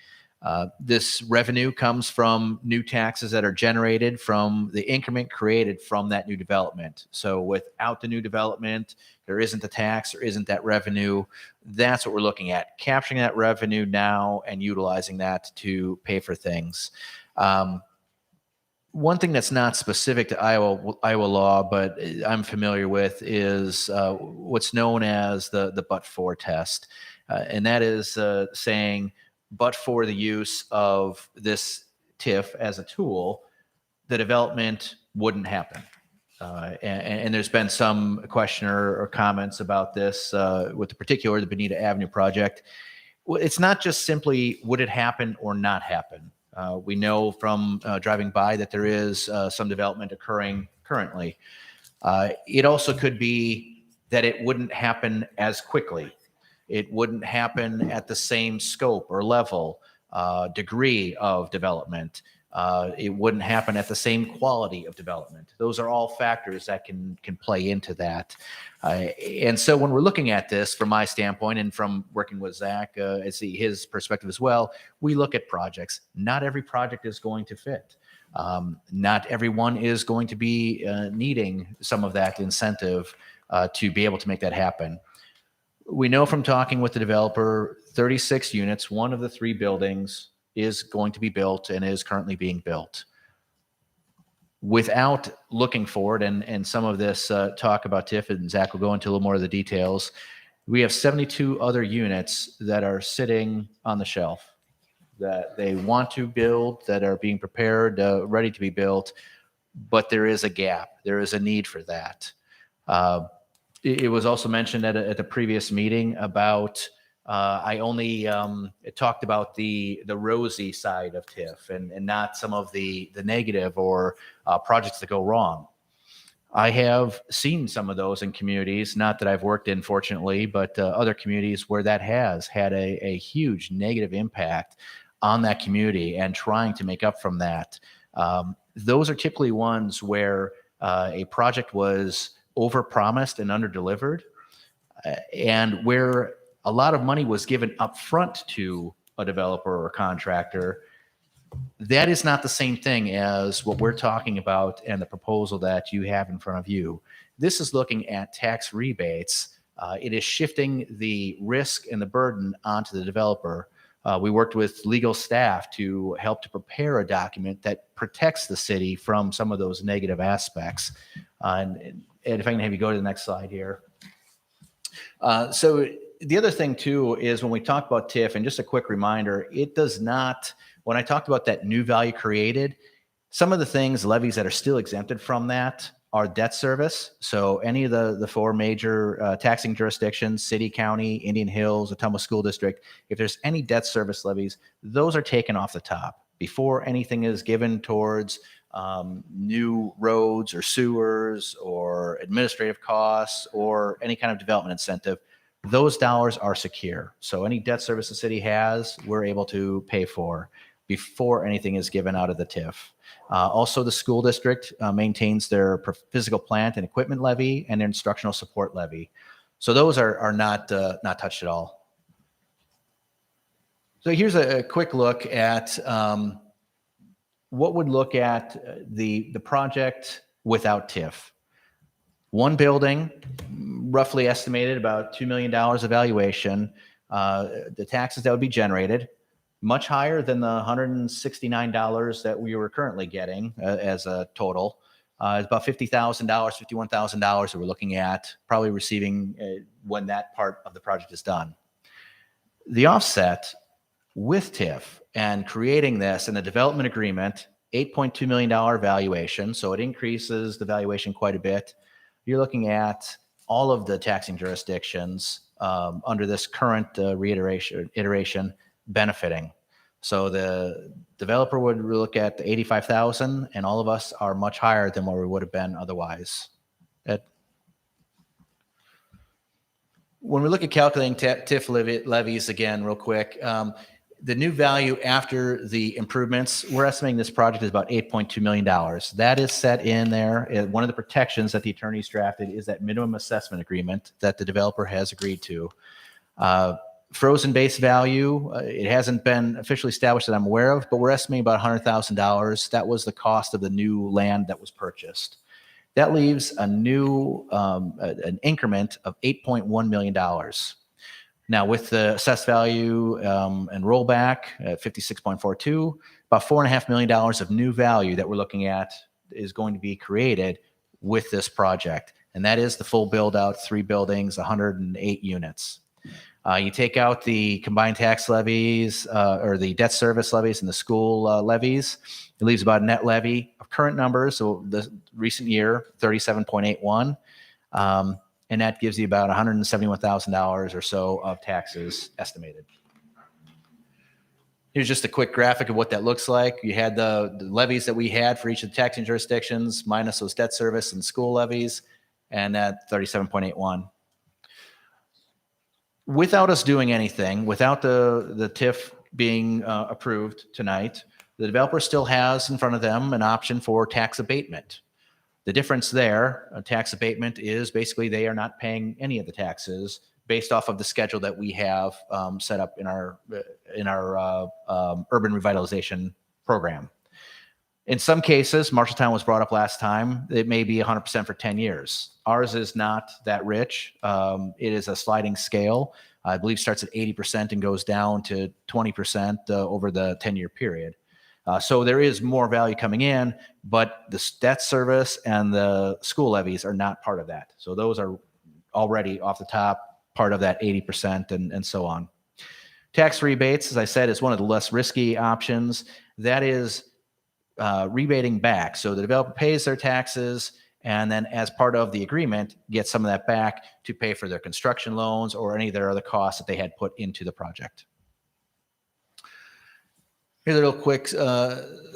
This revenue comes from new taxes that are generated from the increment created from that new development. So without the new development, there isn't the tax, there isn't that revenue. That's what we're looking at, capturing that revenue now and utilizing that to pay for things. One thing that's not specific to Iowa law, but I'm familiar with, is what's known as the but-for test. And that is saying, but for the use of this TIF as a tool, the development wouldn't happen. And there's been some question or comments about this with the particular, the Bonita Avenue project. Well, it's not just simply would it happen or not happen. We know from driving by that there is some development occurring currently. It also could be that it wouldn't happen as quickly. It wouldn't happen at the same scope or level, degree of development. It wouldn't happen at the same quality of development. Those are all factors that can play into that. And so when we're looking at this from my standpoint and from working with Zach, I see his perspective as well, we look at projects. Not every project is going to fit. Not everyone is going to be needing some of that incentive to be able to make that happen. We know from talking with the developer, 36 units, one of the 3 buildings is going to be built and is currently being built. Without looking forward, and some of this talk about TIF, and Zach will go into a little more of the details, we have 72 other units that are sitting on the shelf that they want to build, that are being prepared, ready to be built, but there is a gap. There is a need for that. It was also mentioned at the previous meeting about I only talked about the rosy side of TIF and not some of the negative or projects that go wrong. I have seen some of those in communities, not that I've worked in, fortunately, but other communities where that has had a huge negative impact on that community and trying to make up from that. Those are typically ones where a project was overpromised and underdelivered, and where a lot of money was given upfront to a developer or a contractor. That is not the same thing as what we're talking about and the proposal that you have in front of you. This is looking at tax rebates. It is shifting the risk and the burden onto the developer. We worked with legal staff to help to prepare a document that protects the city from some of those negative aspects. And if I can have you go to the next slide here. So the other thing too is when we talk about TIF, and just a quick reminder, it does not, when I talked about that new value created, some of the things, levies that are still exempted from that are debt service. So any of the 4 major taxing jurisdictions, city, county, Indian Hills, Ottumwa School District, if there's any debt service levies, those are taken off the top before anything is given towards new roads or sewers or administrative costs or any kind of development incentive. Those dollars are secure. So any debt service the city has, we're able to pay for before anything is given out of the TIF. Also, the school district maintains their physical plant and equipment levy and their instructional support levy. So those are not touched at all. So here's a quick look at what would look at the project without TIF. One building, roughly estimated about $2 million of valuation. The taxes that would be generated, much higher than the $169 that we were currently getting as a total. It's about $50,000, $51,000 that we're looking at, probably receiving when that part of the project is done. The offset with TIF and creating this in the development agreement, $8.2 million valuation, so it increases the valuation quite a bit. You're looking at all of the taxing jurisdictions under this current iteration benefiting. So the developer would look at the 85,000, and all of us are much higher than what we would have been otherwise. When we look at calculating TIF levies again, real quick, the new value after the improvements, we're estimating this project is about $8.2 million. That is set in there. One of the protections that the attorneys drafted is that minimum assessment agreement that the developer has agreed to. frozen base value, it hasn't been officially established that I'm aware of, but we're estimating about $100,000. That was the cost of the new land that was purchased. That leaves a new, an increment of $8.1 million. Now, with the assessed value and rollback at 56.42, about $4.5 million of new value that we're looking at is going to be created with this project. And that is the full build out, 3 buildings, 108 units. You take out the combined tax levies or the debt service levies and the school levies, it leaves about a net levy of current numbers. So the recent year, 37.81. And that gives you about $171,000 or so of taxes estimated. Here's just a quick graphic of what that looks like. You had the levies that we had for each of the taxing jurisdictions, minus those debt service and school levies, and that 37.81. Without us doing anything, without the TIF being approved tonight, the developer still has in front of them an option for tax abatement. The difference there, tax abatement, is basically they are not paying any of the taxes based off of the schedule that we have set up in our urban revitalization program. In some cases, Marshalltown was brought up last time, it may be 100% for 10 years. Ours is not that rich. It is a sliding scale. I believe starts at 80% and goes down to 20% over the 10-year period. So there is more value coming in, but the debt service and the school levies are not part of that. So those are already off the top, part of that 80% and so on. Tax rebates, as I said, is one of the less risky options. That is rebating back. So the developer pays their taxes and then as part of the agreement, gets some of that back to pay for their construction loans or any of their other costs that they had put into the project. Here's a real quick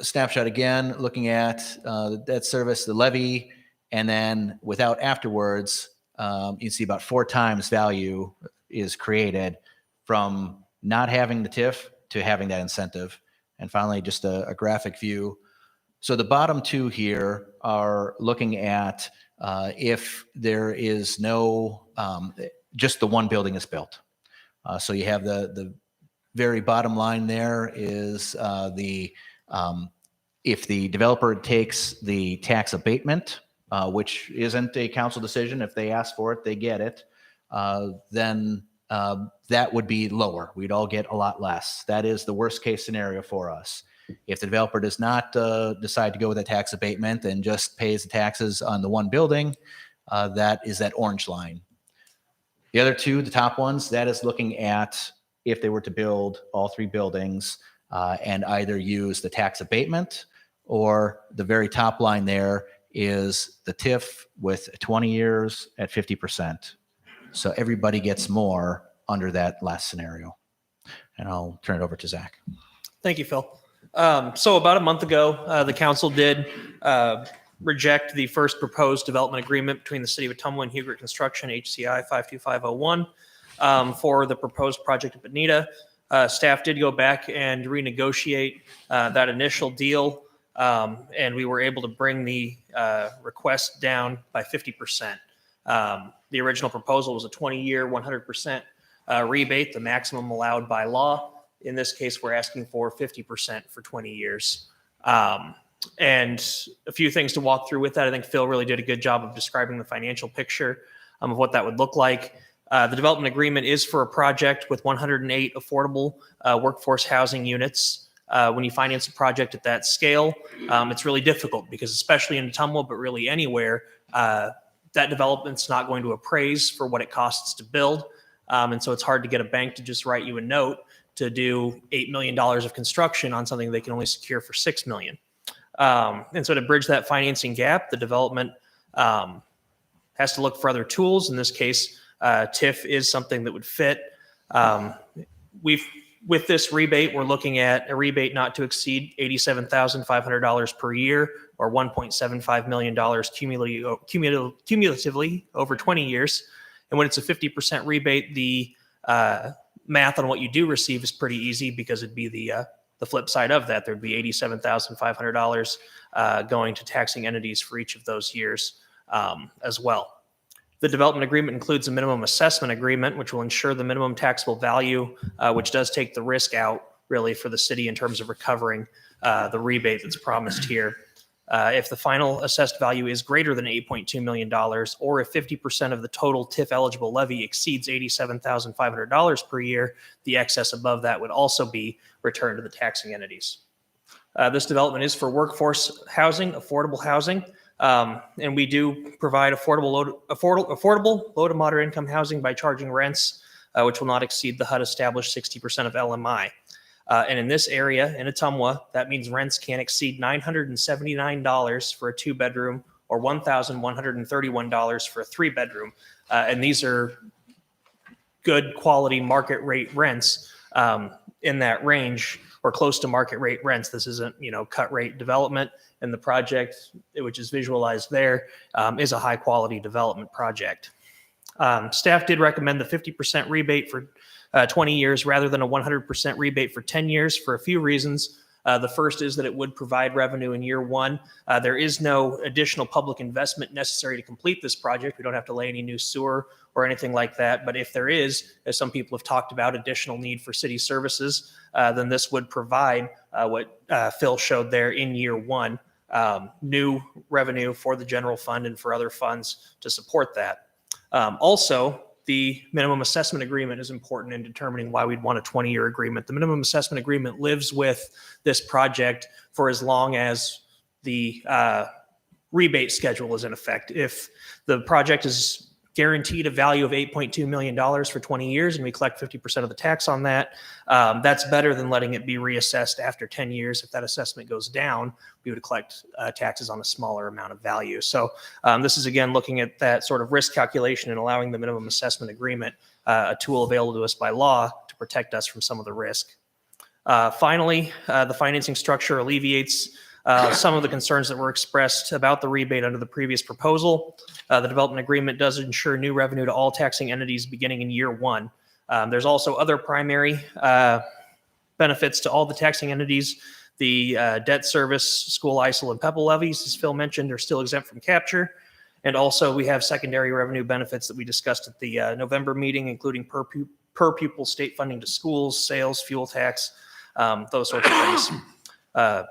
snapshot again, looking at the debt service, the levy, and then without afterwards, you can see about 4 times value is created from not having the TIF to having that incentive. And finally, just a graphic view. So the bottom 2 here are looking at if there is no, just the one building is built. So you have the very bottom line there is if the developer takes the tax abatement, which isn't a council decision, if they ask for it, they get it, then that would be lower. We'd all get a lot less. That is the worst case scenario for us. If the developer does not decide to go with a tax abatement and just pays the taxes on the one building, that is that orange line. The other 2, the top ones, that is looking at if they were to build all 3 buildings and either use the tax abatement, or the very top line there is the TIF with 20 years at 50%. So everybody gets more under that last scenario. And I'll turn it over to Zach. Thank you, Phil. So about a month ago, the council did reject the first proposed development agreement between the City of Ottumwa and Hugert Construction, HCI 52501, for the proposed project at Bonita. Staff did go back and renegotiate that initial deal, and we were able to bring the request down by 50%. The original proposal was a 20-year, 100% rebate, the maximum allowed by law. In this case, we're asking for 50% for 20 years. And a few things to walk through with that. I think Phil really did a good job of describing the financial picture of what that would look like. The development agreement is for a project with 108 affordable workforce housing units. When you finance a project at that scale, it's really difficult because especially in Ottumwa, but really anywhere, that development's not going to appraise for what it costs to build. And so it's hard to get a bank to just write you a note to do $8 million of construction on something they can only secure for $6 million. And so to bridge that financing gap, the development has to look for other tools. In this case, TIF is something that would fit. With this rebate, we're looking at a rebate not to exceed $87,500 per year, or $1.75 million cumulatively over 20 years. And when it's a 50% rebate, the math on what you do receive is pretty easy because it'd be the flip side of that. There'd be $87,500 going to taxing entities for each of those years as well. The development agreement includes a minimum assessment agreement, which will ensure the minimum taxable value, which does take the risk out really for the city in terms of recovering the rebate that's promised here. If the final assessed value is greater than $8.2 million, or if 50% of the total TIF eligible levy exceeds $87,500 per year, the excess above that would also be returned to the taxing entities. This development is for workforce housing, affordable housing, and we do provide affordable low to moderate income housing by charging rents, which will not exceed the HUD established 60% of LMI. And in this area, in Ottumwa, that means rents can't exceed $979 for a 2-bedroom or $1,131 for a 3-bedroom. And these are good quality market rate rents in that range, or close to market rate rents. This isn't, cut rate development, and the project, which is visualized there, is a high quality development project. Staff did recommend the 50% rebate for 20 years rather than a 100% rebate for 10 years for a few reasons. The first is that it would provide revenue in year one. There is no additional public investment necessary to complete this project. We don't have to lay any new sewer or anything like that. But if there is, as some people have talked about, additional need for city services, then this would provide what Phil showed there in year one, new revenue for the general fund and for other funds to support that. Also, the minimum assessment agreement is important in determining why we'd want a 20-year agreement. The minimum assessment agreement lives with this project for as long as the rebate schedule is in effect. If the project is guaranteed a value of $8.2 million for 20 years and we collect 50% of the tax on that, that's better than letting it be reassessed after 10 years. If that assessment goes down, we would collect taxes on a smaller amount of value. So this is, again, looking at that sort of risk calculation and allowing the minimum assessment agreement, a tool available to us by law to protect us from some of the risk. Finally, the financing structure alleviates some of the concerns that were expressed about the rebate under the previous proposal. The development agreement does ensure new revenue to all taxing entities beginning in year one. There's also other primary benefits to all the taxing entities. The debt service, school ISIL, and PEPAL levies, as Phil mentioned, are still exempt from capture. And also we have secondary revenue benefits that we discussed at the November meeting, including per pupil state funding to schools, sales, fuel tax, those sorts of things.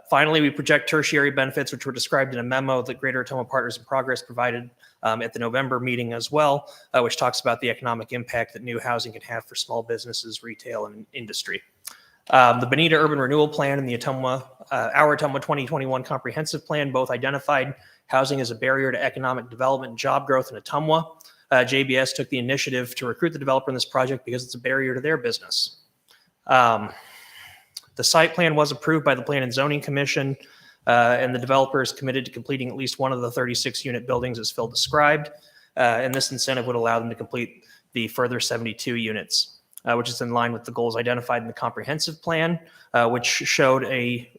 Finally, we project tertiary benefits, which were described in a memo that Greater Ottumwa Partners in Progress provided at the November meeting as well, which talks about the economic impact that new housing can have for small businesses, retail, and industry. The Bonita Urban Renewal Plan and the our Ottumwa 2021 Comprehensive Plan both identified housing as a barrier to economic development and job growth in Ottumwa. JBS took the initiative to recruit the developer in this project because it's a barrier to their business. The site plan was approved by the Plan and Zoning Commission, and the developer is committed to completing at least one of the 36-unit buildings as Phil described. And this incentive would allow them to complete the further 72 units, which is in line with the goals identified in the comprehensive plan, which showed a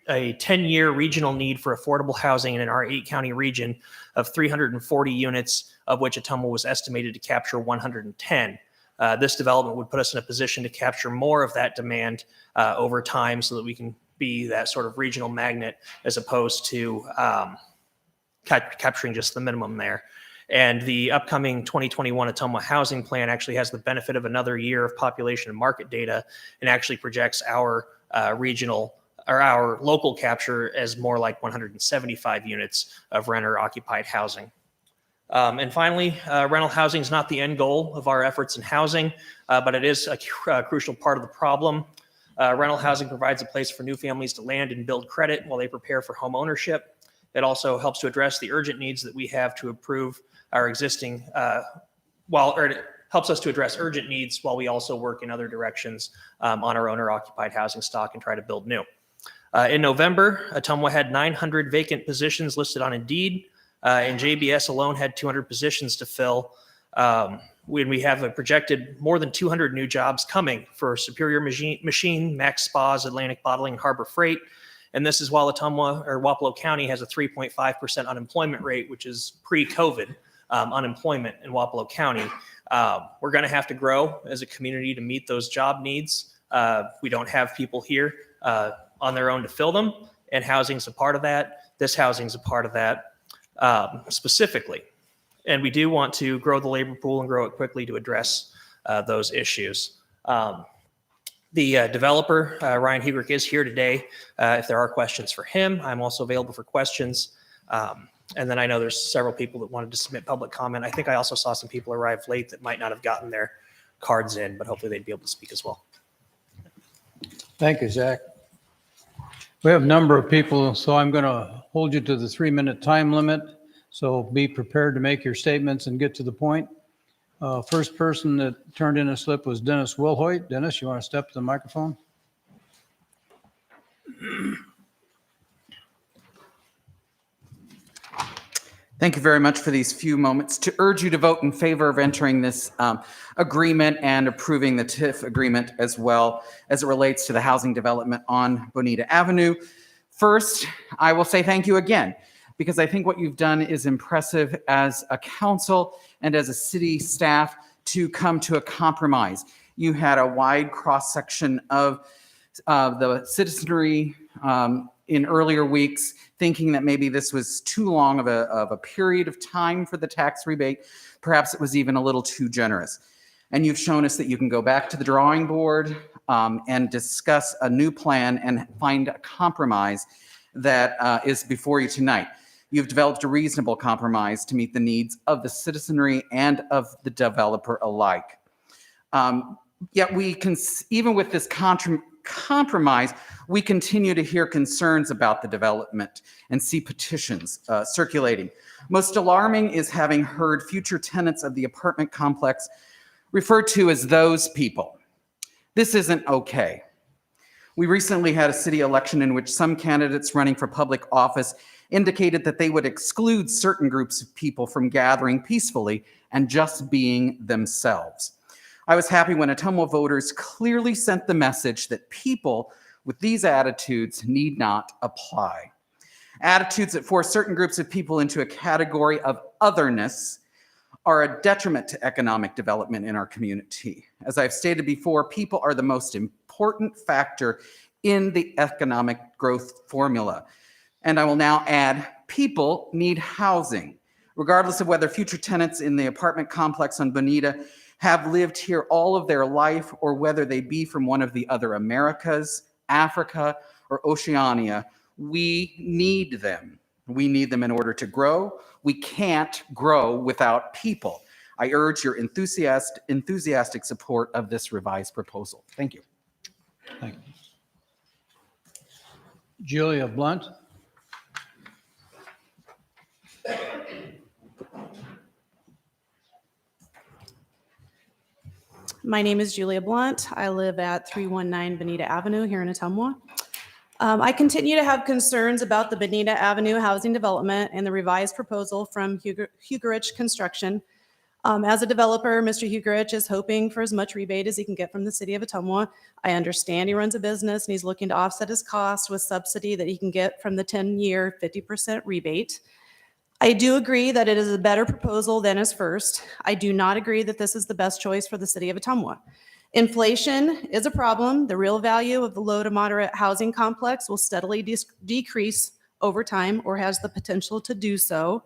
10-year regional need for affordable housing in our 8-county region of 340 units, of which Ottumwa was estimated to capture 110. This development would put us in a position to capture more of that demand over time so that we can be that sort of regional magnet as opposed to capturing just the minimum there. And the upcoming 2021 Ottumwa Housing Plan actually has the benefit of another year of population and market data and actually projects our regional or our local capture as more like 175 units of renter occupied housing. And finally, rental housing is not the end goal of our efforts in housing, but it is a crucial part of the problem. Rental housing provides a place for new families to land and build credit while they prepare for home ownership. It also helps to address the urgent needs that we have to improve our existing, it helps us to address urgent needs while we also work in other directions on our owner-occupied housing stock and try to build new. In November, Ottumwa had 900 vacant positions listed on Indeed. And JBS alone had 200 positions to fill. We have a projected more than 200 new jobs coming for Superior Machine, Max Spas, Atlantic Bottling, and Harbor Freight. And this is while Ottumwa or Wapello County has a 3.5% unemployment rate, which is pre-COVID unemployment in Wapello County. We're going to have to grow as a community to meet those job needs. We don't have people here on their own to fill them, and housing's a part of that. This housing's a part of that. Specifically, And we do want to grow the labor pool and grow it quickly to address those issues. The developer, Ryan Hugrick, is here today. If there are questions for him, I'm also available for questions. And then I know there's several people that wanted to submit public comment. I think I also saw some people arrive late that might not have gotten their cards in, but hopefully they'd be able to speak as well. Thank you, Zach. We have a number of people, so I'm going to hold you to the 3-minute time limit. So be prepared to make your statements and get to the point. First person that turned in a slip was Dennis Wilhoit. Dennis, you want to step to the microphone? Thank you very much for these few moments to urge you to vote in favor of entering this agreement and approving the TIF agreement as well as it relates to the housing development on Bonita Avenue. First, I will say thank you again, because I think what you've done is impressive as a council and as a city staff to come to a compromise. You had a wide cross-section of the citizenry in earlier weeks, thinking that maybe this was too long of a period of time for the tax rebate. Perhaps it was even a little too generous. And you've shown us that you can go back to the drawing board and discuss a new plan and find a compromise that is before you tonight. You've developed a reasonable compromise to meet the needs of the citizenry and of the developer alike. Yet we can, even with this compromise, we continue to hear concerns about the development and see petitions circulating. Most alarming is having heard future tenants of the apartment complex referred to as those people. This isn't okay. We recently had a city election in which some candidates running for public office indicated that they would exclude certain groups of people from gathering peacefully and just being themselves. I was happy when Ottumwa voters clearly sent the message that people with these attitudes need not apply. Attitudes that force certain groups of people into a category of otherness are a detriment to economic development in our community. As I've stated before, people are the most important factor in the economic growth formula. And I will now add, people need housing. Regardless of whether future tenants in the apartment complex on Bonita have lived here all of their life or whether they be from one of the other Americas, Africa, or Oceania, we need them. We need them in order to grow. We can't grow without people. I urge your enthusiastic support of this revised proposal. Thank you. Thank you. Julia Blunt. My name is Julia Blunt. I live at 319 Bonita Avenue here in Ottumwa. I continue to have concerns about the Bonita Avenue housing development and the revised proposal from Hugerich Construction. As a developer, Mr. Hugerich is hoping for as much rebate as he can get from the city of Ottumwa. I understand he runs a business and he's looking to offset his costs with subsidy that he can get from the 10-year 50% rebate. I do agree that it is a better proposal than his first. I do not agree that this is the best choice for the city of Ottumwa. Inflation is a problem. The real value of the low to moderate housing complex will steadily decrease over time or has the potential to do so.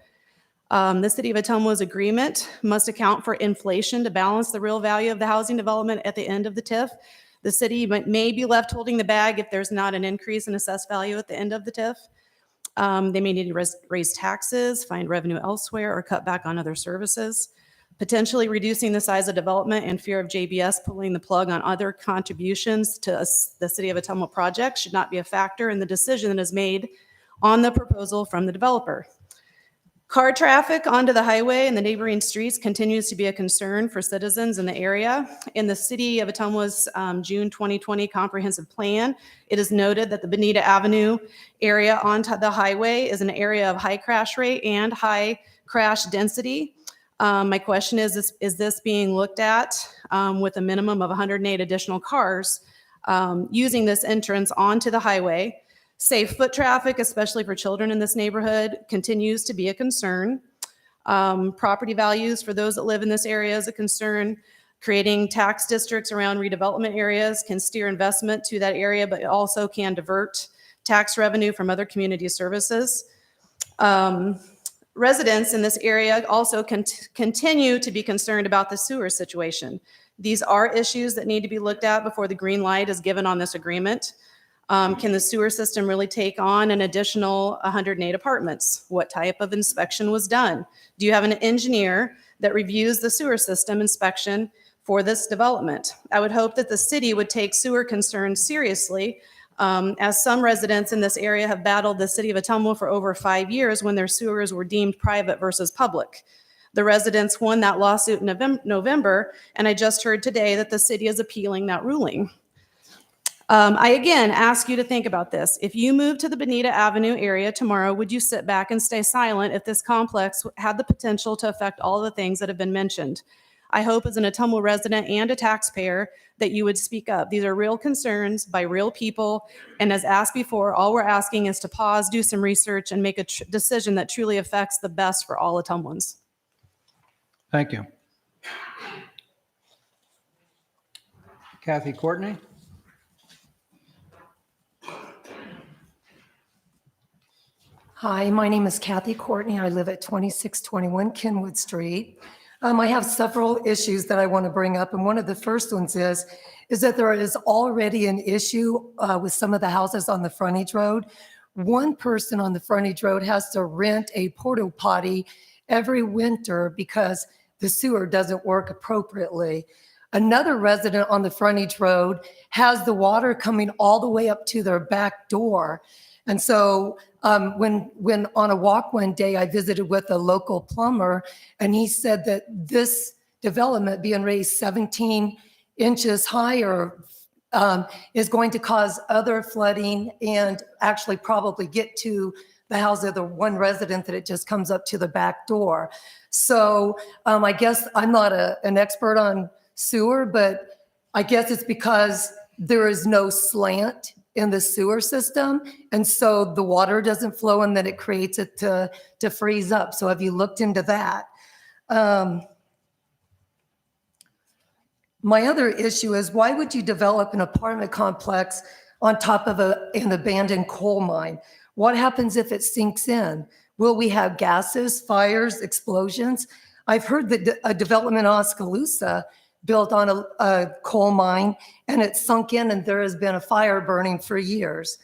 The city of Ottumwa's agreement must account for inflation to balance the real value of the housing development at the end of the TIF. The city may be left holding the bag if there's not an increase in assessed value at the end of the TIF. They may need to raise taxes, find revenue elsewhere, or cut back on other services. Potentially reducing the size of development and fear of JBS pulling the plug on other contributions to the City of Ottumwa project should not be a factor in the decision that is made on the proposal from the developer. Car traffic onto the highway and the neighboring streets continues to be a concern for citizens in the area. In the City of Ottumwa's June 2020 comprehensive plan, it is noted that the Bonita Avenue area onto the highway is an area of high crash rate and high crash density. My question is this being looked at with a minimum of 108 additional cars using this entrance onto the highway? Safe foot traffic, especially for children in this neighborhood, continues to be a concern. Property values for those that live in this area is a concern. Creating tax districts around redevelopment areas can steer investment to that area, but it also can divert tax revenue from other community services. Residents in this area also continue to be concerned about the sewer situation. These are issues that need to be looked at before the green light is given on this agreement. Can the sewer system really take on an additional 108 apartments? What type of inspection was done? Do you have an engineer that reviews the sewer system inspection for this development? I would hope that the city would take sewer concerns seriously, as some residents in this area have battled the city of Ottumwa for over 5 years when their sewers were deemed private versus public. The residents won that lawsuit in November, and I just heard today that the city is appealing that ruling. I again ask you to think about this. If you move to the Bonita Avenue area tomorrow, would you sit back and stay silent if this complex had the potential to affect all the things that have been mentioned? I hope as an Ottumwa resident and a taxpayer that you would speak up. These are real concerns by real people. And as asked before, all we're asking is to pause, do some research, and make a decision that truly affects the best for all Ottumwans. Thank you. Kathy Courtney? Hi, my name is Kathy Courtney. I live at 2621 Kenwood Street. I have several issues that I want to bring up, and one of the first ones is that there is already an issue with some of the houses on the frontage road. One person on the frontage road has to rent a porta potty every winter because the sewer doesn't work appropriately. Another resident on the frontage road has the water coming all the way up to their back door. And so when on a walk one day, I visited with a local plumber, and he said that this development being raised 17 inches higher is going to cause other flooding and actually probably get to the house of the one resident that it just comes up to the back door. So I guess I'm not an expert on sewer, but I guess it's because there is no slant in the sewer system, and so the water doesn't flow, and then it creates it to freeze up. So have you looked into that? My other issue is, why would you develop an apartment complex on top of an abandoned coal mine? What happens if it sinks in? Will we have gases, fires, explosions? I've heard that a development in Oskaloosa built on a coal mine, and it sunk in, and there has been a fire burning for years.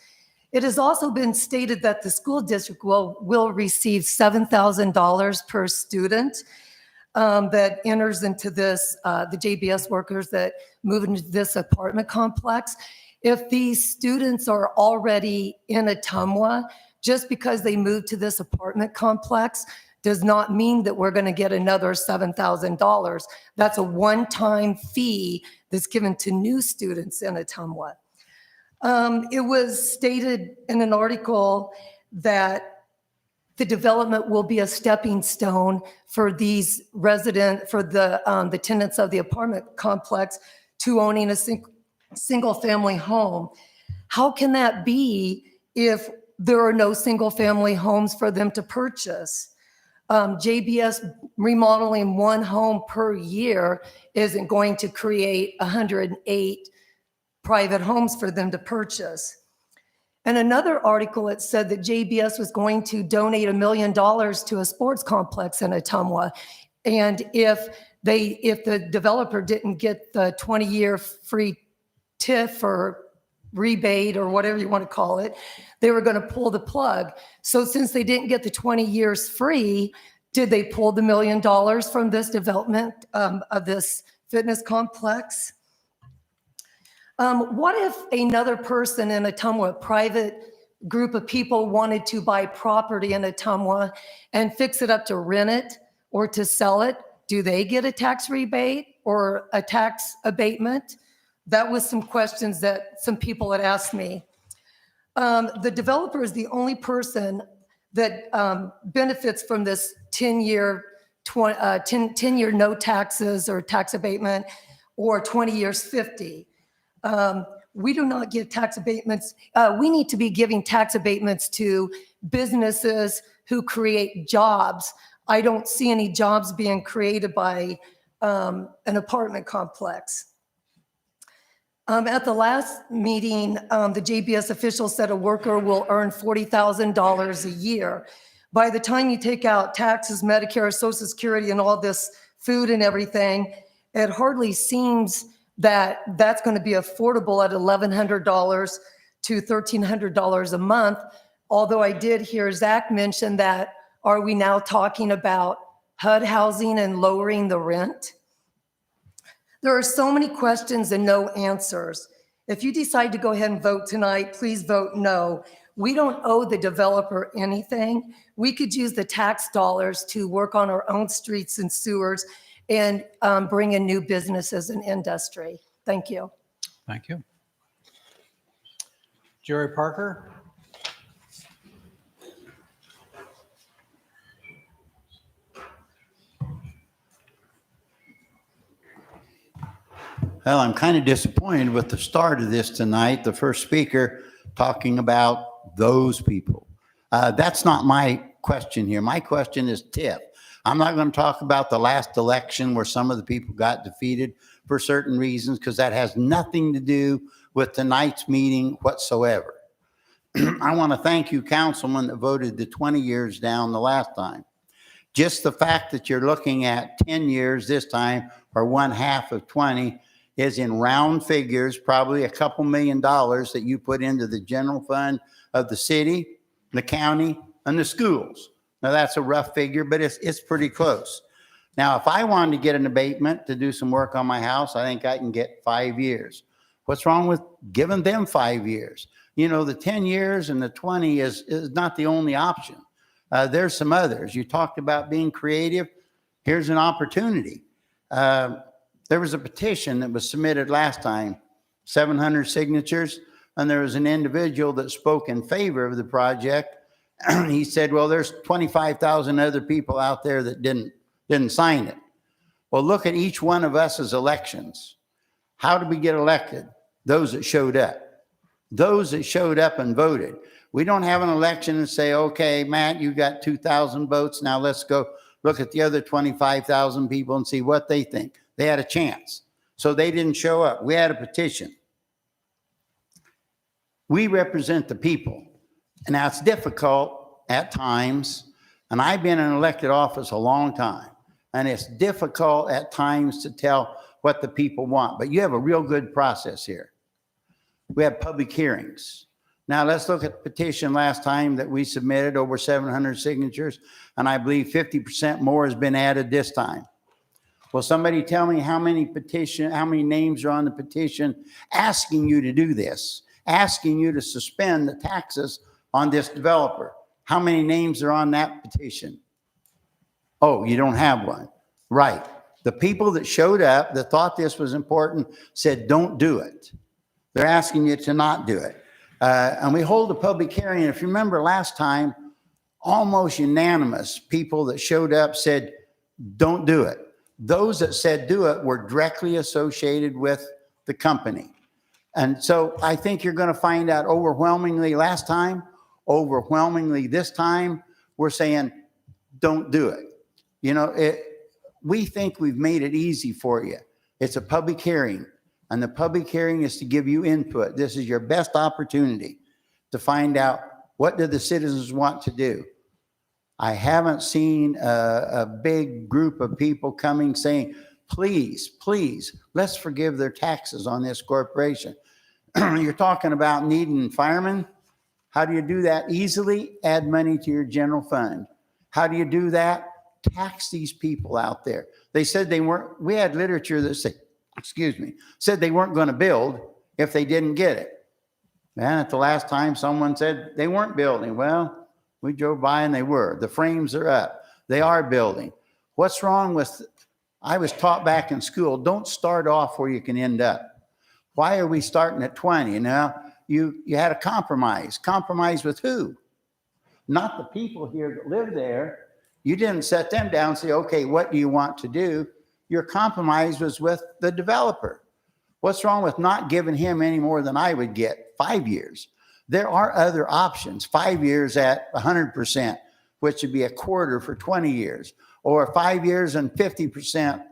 It has also been stated that the school district will receive $7,000 per student that enters into this, the JBS workers that move into this apartment complex. If these students are already in Ottumwa, just because they moved to this apartment complex does not mean that we're going to get another $7,000. That's a one-time fee that's given to new students in Ottumwa. It was stated in an article that the development will be a stepping stone for these for the tenants of the apartment complex to owning a single-family home. How can that be if there are no single-family homes for them to purchase? JBS remodeling one home per year isn't going to create 108 private homes for them to purchase. And another article, it said that JBS was going to donate $1 million to a sports complex in Ottumwa. And if the developer didn't get the 20-year free TIF or rebate or whatever you want to call it, they were going to pull the plug. So since they didn't get the 20 years free, did they pull the $1 million from this development of this fitness complex? What if another person in Ottumwa, a private group of people, wanted to buy property in Ottumwa and fix it up to rent it or to sell it? Do they get a tax rebate or a tax abatement? That was some questions that some people had asked me. The developer is the only person that benefits from this 10-year no taxes or tax abatement, or 20 years 50. We do not give tax abatements. We need to be giving tax abatements to businesses who create jobs. I don't see any jobs being created by an apartment complex. At the last meeting, the JBS official said a worker will earn $40,000 a year. By the time you take out taxes, Medicare, Social Security, and all this food and everything, it hardly seems that that's going to be affordable at $1,100 to $1,300 a month. Although I did hear Zach mention that, are we now talking about HUD housing and lowering the rent? There are so many questions and no answers. If you decide to go ahead and vote tonight, please vote no. We don't owe the developer anything. We could use the tax dollars to work on our own streets and sewers and bring in new businesses and industry. Thank you. Thank you. Jerry Parker? Well, I'm kind of disappointed with the start of this tonight, the first speaker talking about those people. That's not my question here. My question is TIF. I'm not going to talk about the last election where some of the people got defeated for certain reasons, because that has nothing to do with tonight's meeting whatsoever. I want to thank you, councilman, that voted the 20 years down the last time. Just the fact that you're looking at 10 years this time, or 1/2 of 20, is in round figures, probably a couple $1 million that you put into the general fund of the city, the county, and the schools. Now, that's a rough figure, but it's pretty close. Now, if I wanted to get an abatement to do some work on my house, I think I can get 5 years. What's wrong with giving them 5 years? You know, the 10 years and the 20 is not the only option. There's some others. You talked about being creative. Here's an opportunity. There was a petition that was submitted last time, 700 signatures, and there was an individual that spoke in favor of the project. He said, well, there's 25,000 other people out there that didn't sign it. Well, look at each one of us as elections. How did we get elected? Those that showed up. Those that showed up and voted. We don't have an election and say, okay, Matt, you got 2,000 votes. Now let's go look at the other 25,000 people and see what they think. They had a chance. So they didn't show up. We had a petition. We represent the people. And now it's difficult at times, and I've been in elected office a long time, and it's difficult at times to tell what the people want, but you have a real good process here. We have public hearings. Now let's look at the petition last time that we submitted, over 700 signatures, and I believe 50% more has been added this time. Will somebody tell me how many names are on the petition asking you to do this, asking you to suspend the taxes on this developer? How many names are on that petition? Oh, you don't have one. Right. The people that showed up that thought this was important said, don't do it. They're asking you to not do it. And we hold a public hearing. If you remember last time, almost unanimous people that showed up said, don't do it. Those that said do it were directly associated with the company. And so I think you're going to find out overwhelmingly last time, overwhelmingly this time, we're saying, don't do it. You know, we think we've made it easy for you. It's a public hearing, and the public hearing is to give you input. This is your best opportunity to find out, what do the citizens want to do? I haven't seen a big group of people coming saying, please, please, let's forgive their taxes on this corporation. You're talking about needing firemen. How do you do that easily? Add money to your general fund. How do you do that? Tax these people out there. They said they weren't, we had literature that said they weren't going to build if they didn't get it. And at the last time someone said they weren't building. Well, we drove by and they were. The frames are up. They are building. What's wrong with, I was taught back in school, don't start off where you can end up. Why are we starting at 20? Now, you had a compromise. Compromise with who? Not the people here that live there. You didn't set them down and say, okay, what do you want to do? Your compromise was with the developer. What's wrong with not giving him any more than I would get? 5 years. There are other options. 5 years at 100%, which would be a quarter for 20 years, or 5 years and 50%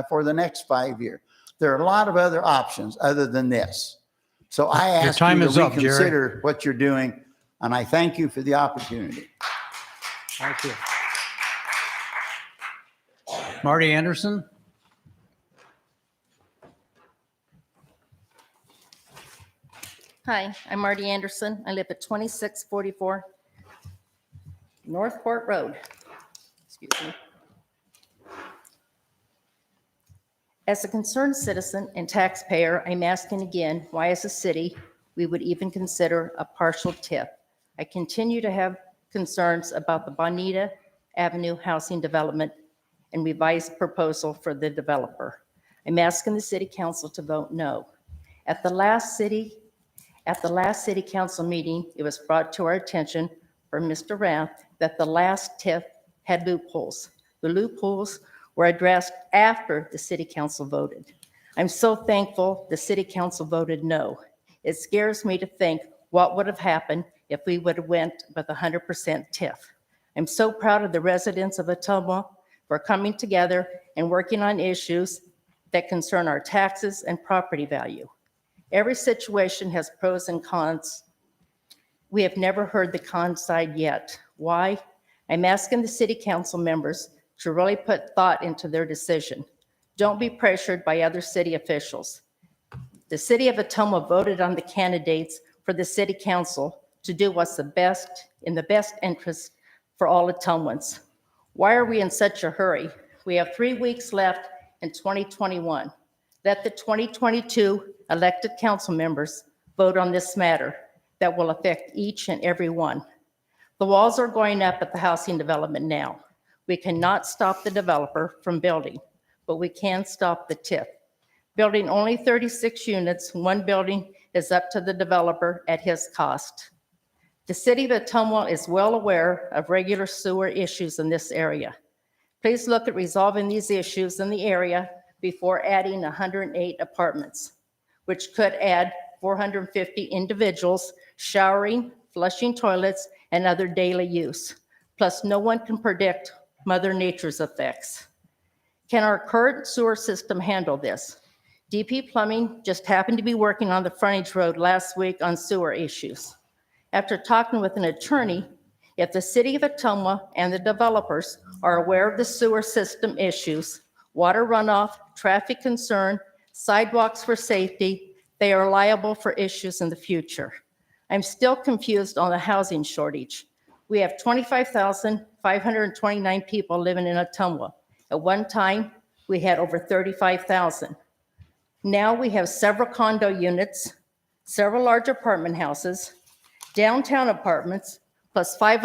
for the next 5 years. There are a lot of other options other than this. So I ask you to reconsider what you're doing, and I thank you for the opportunity. Thank you. Marty Anderson? Hi, I'm Marty Anderson. I live at 2644 North Court Road. Excuse me. As a concerned citizen and taxpayer, I'm asking again why as a city we would even consider a partial TIF. I continue to have concerns about the Bonita Avenue housing development and revised proposal for the developer. I'm asking the city council to vote no. At the last city council meeting, it was brought to our attention from Mr. Rath that the last TIF had loopholes. The loopholes were addressed after the city council voted. I'm so thankful the city council voted no. It scares me to think what would have happened if we would have went with 100% TIF. I'm so proud of the residents of Ottumwa for coming together and working on issues that concern our taxes and property value. Every situation has pros and cons. We have never heard the con side yet. Why? I'm asking the city council members to really put thought into their decision. Don't be pressured by other city officials. The city of Ottumwa voted on the candidates for the city council to do what's in the best interest for all Ottumwans. Why are we in such a hurry? We have 3 weeks left in 2021. Let the 2022 elected council members vote on this matter that will affect each and every one. The walls are going up at the housing development now. We cannot stop the developer from building, but we can stop the TIF. Building only 36 units, one building is up to the developer at his cost. The city of Ottumwa is well aware of regular sewer issues in this area. Please look at resolving these issues in the area before adding 108 apartments, which could add 450 individuals showering, flushing toilets, and other daily use. Plus, no one can predict Mother Nature's effects. Can our current sewer system handle this? DP Plumbing just happened to be working on the frontage road last week on sewer issues. After talking with an attorney, if the city of Ottumwa and the developers are aware of the sewer system issues, water runoff, traffic concern, sidewalks for safety, they are liable for issues in the future. I'm still confused on the housing shortage. We have 25,529 people living in Ottumwa. At one time, we had over 35,000. Now we have several condo units, several large apartment houses, downtown apartments, plus five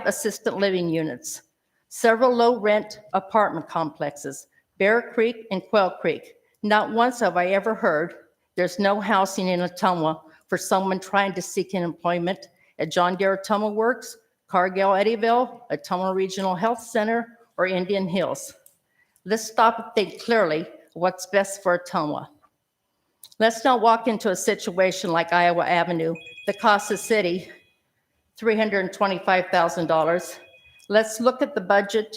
assisted living units, several low-rent apartment complexes, Bear Creek and Quail Creek. Not once have I ever heard there's no housing in Ottumwa for someone trying to seek an employment at John Deere Ottumwa Works, Cargill Eddyville, Ottumwa Regional Health Center, or Indian Hills. Let's stop and think clearly what's best for Ottumwa. Let's not walk into a situation like Iowa Avenue that cost the city $325,000. Let's look at the budget.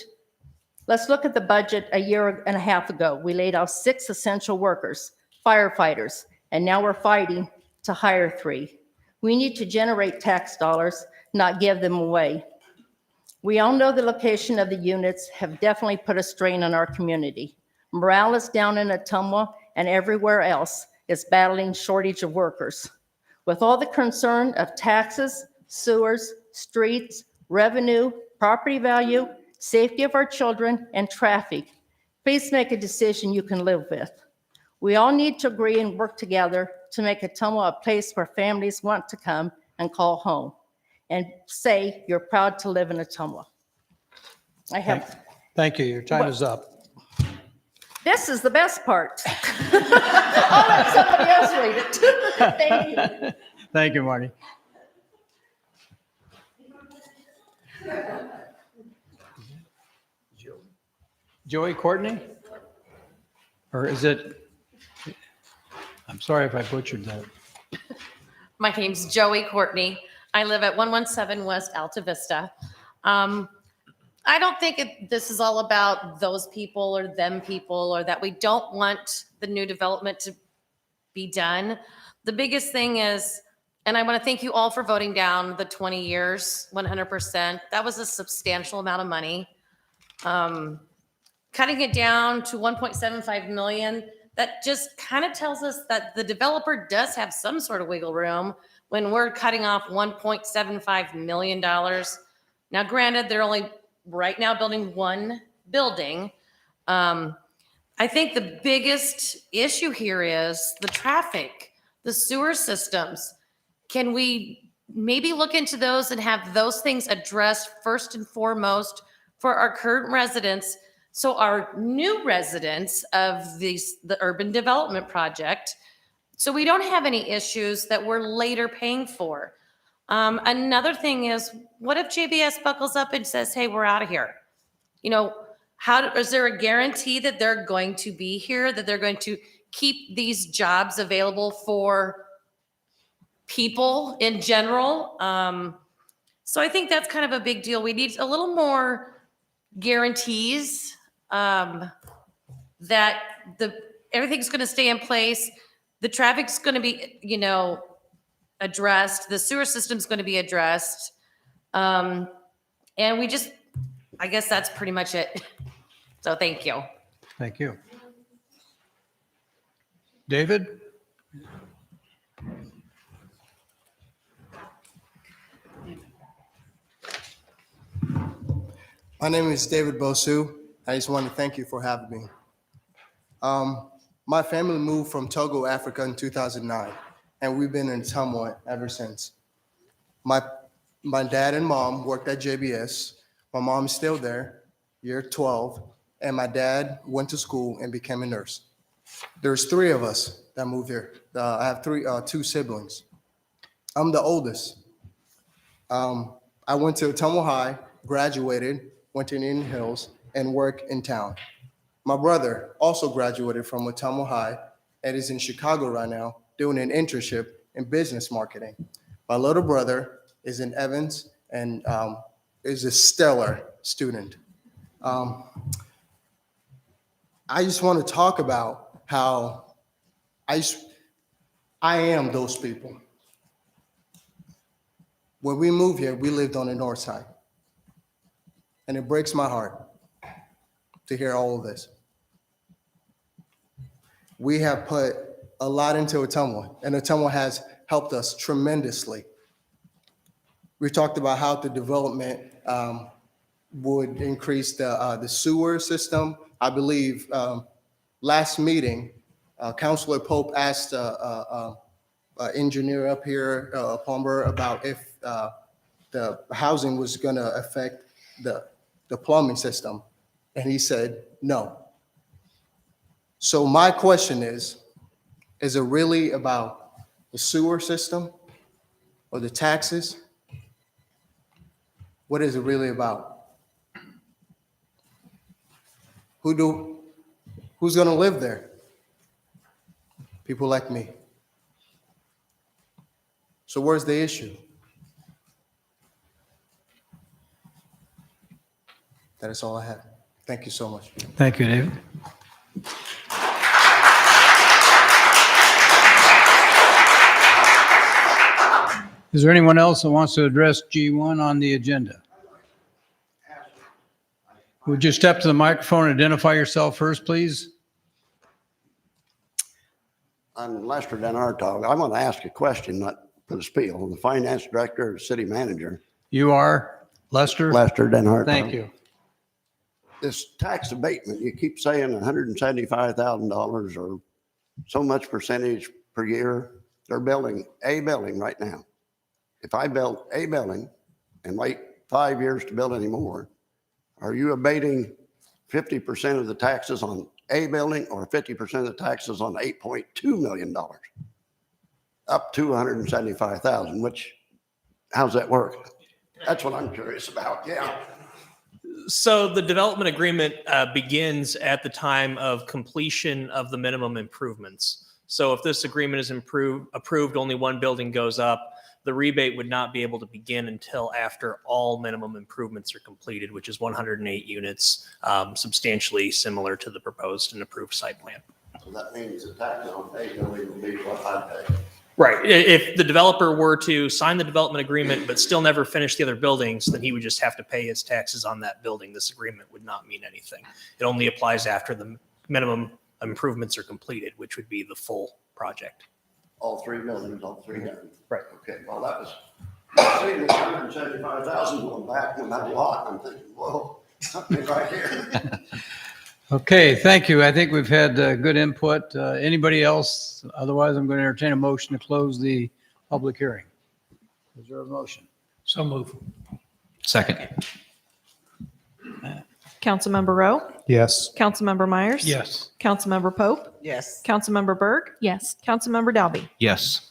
Let's look at the budget a year and a half ago. We laid off 6 essential workers, firefighters, and now we're fighting to hire 3. We need to generate tax dollars, not give them away. We all know the location of the units have definitely put a strain on our community. Morale is down in Ottumwa and everywhere else is battling shortage of workers. With all the concern of taxes, sewers, streets, revenue, property value, safety of our children, and traffic, please make a decision you can live with. We all need to agree and work together to make Ottumwa a place where families want to come and call home and say you're proud to live in Ottumwa. Thank you. Your time is up. This is the best part. I'll let somebody else read it. Thank you. Thank you, Marty. Joey Courtney? Or is it? I'm sorry if I butchered that. My name's Joey Courtney. I live at 117 West Alta Vista. I don't think this is all about those people or them people or that we don't want the new development to be done. The biggest thing is And I want to thank you all for voting down the 20 years, 100%. That was a substantial amount of money. Cutting it down to 1.75 million, that just kind of tells us that the developer does have some sort of wiggle room when we're cutting off $1.75 million. Now, granted, they're only right now building one building. I think the biggest issue here is the traffic, the sewer systems. Can we maybe look into those and have those things addressed first and foremost for our current residents, so our new residents of the urban development project, so we don't have any issues that we're later paying for. Another thing is, what if JBS buckles up and says, hey, we're out of here? You know, is there a guarantee that they're going to be here, that they're going to keep these jobs available for people in general? So I think that's kind of a big deal. We need a little more guarantees that everything's going to stay in place. The traffic's going to be, addressed. The sewer system's going to be addressed. And I guess that's pretty much it. So thank you. Thank you. David? My name is David Bosu. I just want to thank you for having me. My family moved from Togo, Africa in 2009, and we've been in Ottumwa ever since. My dad and mom worked at JBS. My mom's still there, year 12, and my dad went to school and became a nurse. There's 3 of us that moved here. I have 2 siblings. I'm the oldest. I went to Ottumwa High, graduated, went to Indian Hills, and worked in town. My brother also graduated from Ottumwa High and is in Chicago right now doing an internship in business marketing. My little brother is in Evans and is a stellar student. I just want to talk about how I am those people. When we moved here, we lived on the north side. And it breaks my heart to hear all of this. We have put a lot into Ottumwa, and Ottumwa has helped us tremendously. We talked about how the development would increase the sewer system. I believe last meeting, Councilor Pope asked an engineer up here, a plumber, about if the housing was going to affect the plumbing system, and he said no. So my question is it really about the sewer system or the taxes? What is it really about? Who's going to live there? People like me. So where's the issue? That is all I have. Thank you so much. Thank you, David. Is there anyone else that wants to address G1 on the agenda? Would you step to the microphone and identify yourself first, please? I'm Lester Denartog. I want to ask a question, not for the spiel. The finance director or city manager. You are Lester? Lester Denartog. Thank you. This tax abatement, you keep saying $175,000 or so much percentage per year. They're building a building right now. If I built a building and wait 5 years to build any more, are you abating 50% of the taxes on a building or 50% of the taxes on $8.2 million? Up to $175,000, how's that work? That's what I'm curious about, yeah. So the development agreement begins at the time of completion of the minimum improvements. So if this agreement is approved, only one building goes up, the rebate would not be able to begin until after all minimum improvements are completed, which is 108 units, substantially similar to the proposed and approved site plan. So that means the tax on a building will be what I pay. Right. If the developer were to sign the development agreement but still never finish the other buildings, then he would just have to pay his taxes on that building. This agreement would not mean anything. It only applies after the minimum improvements are completed, which would be the full project. All three buildings, all three done. Right. Okay, well, that was, I see the 175,000 going back no matter what. I'm thinking, whoa, something right here. Okay, thank you. I think we've had good input. Anybody else? Otherwise, I'm going to entertain a motion to close the public hearing. Is there a motion? So move. Second. Councilmember Rowe? Yes. Councilmember Myers? Yes. Councilmember Pope? Yes. Councilmember Berg? Yes. Councilmember Dalby? Yes.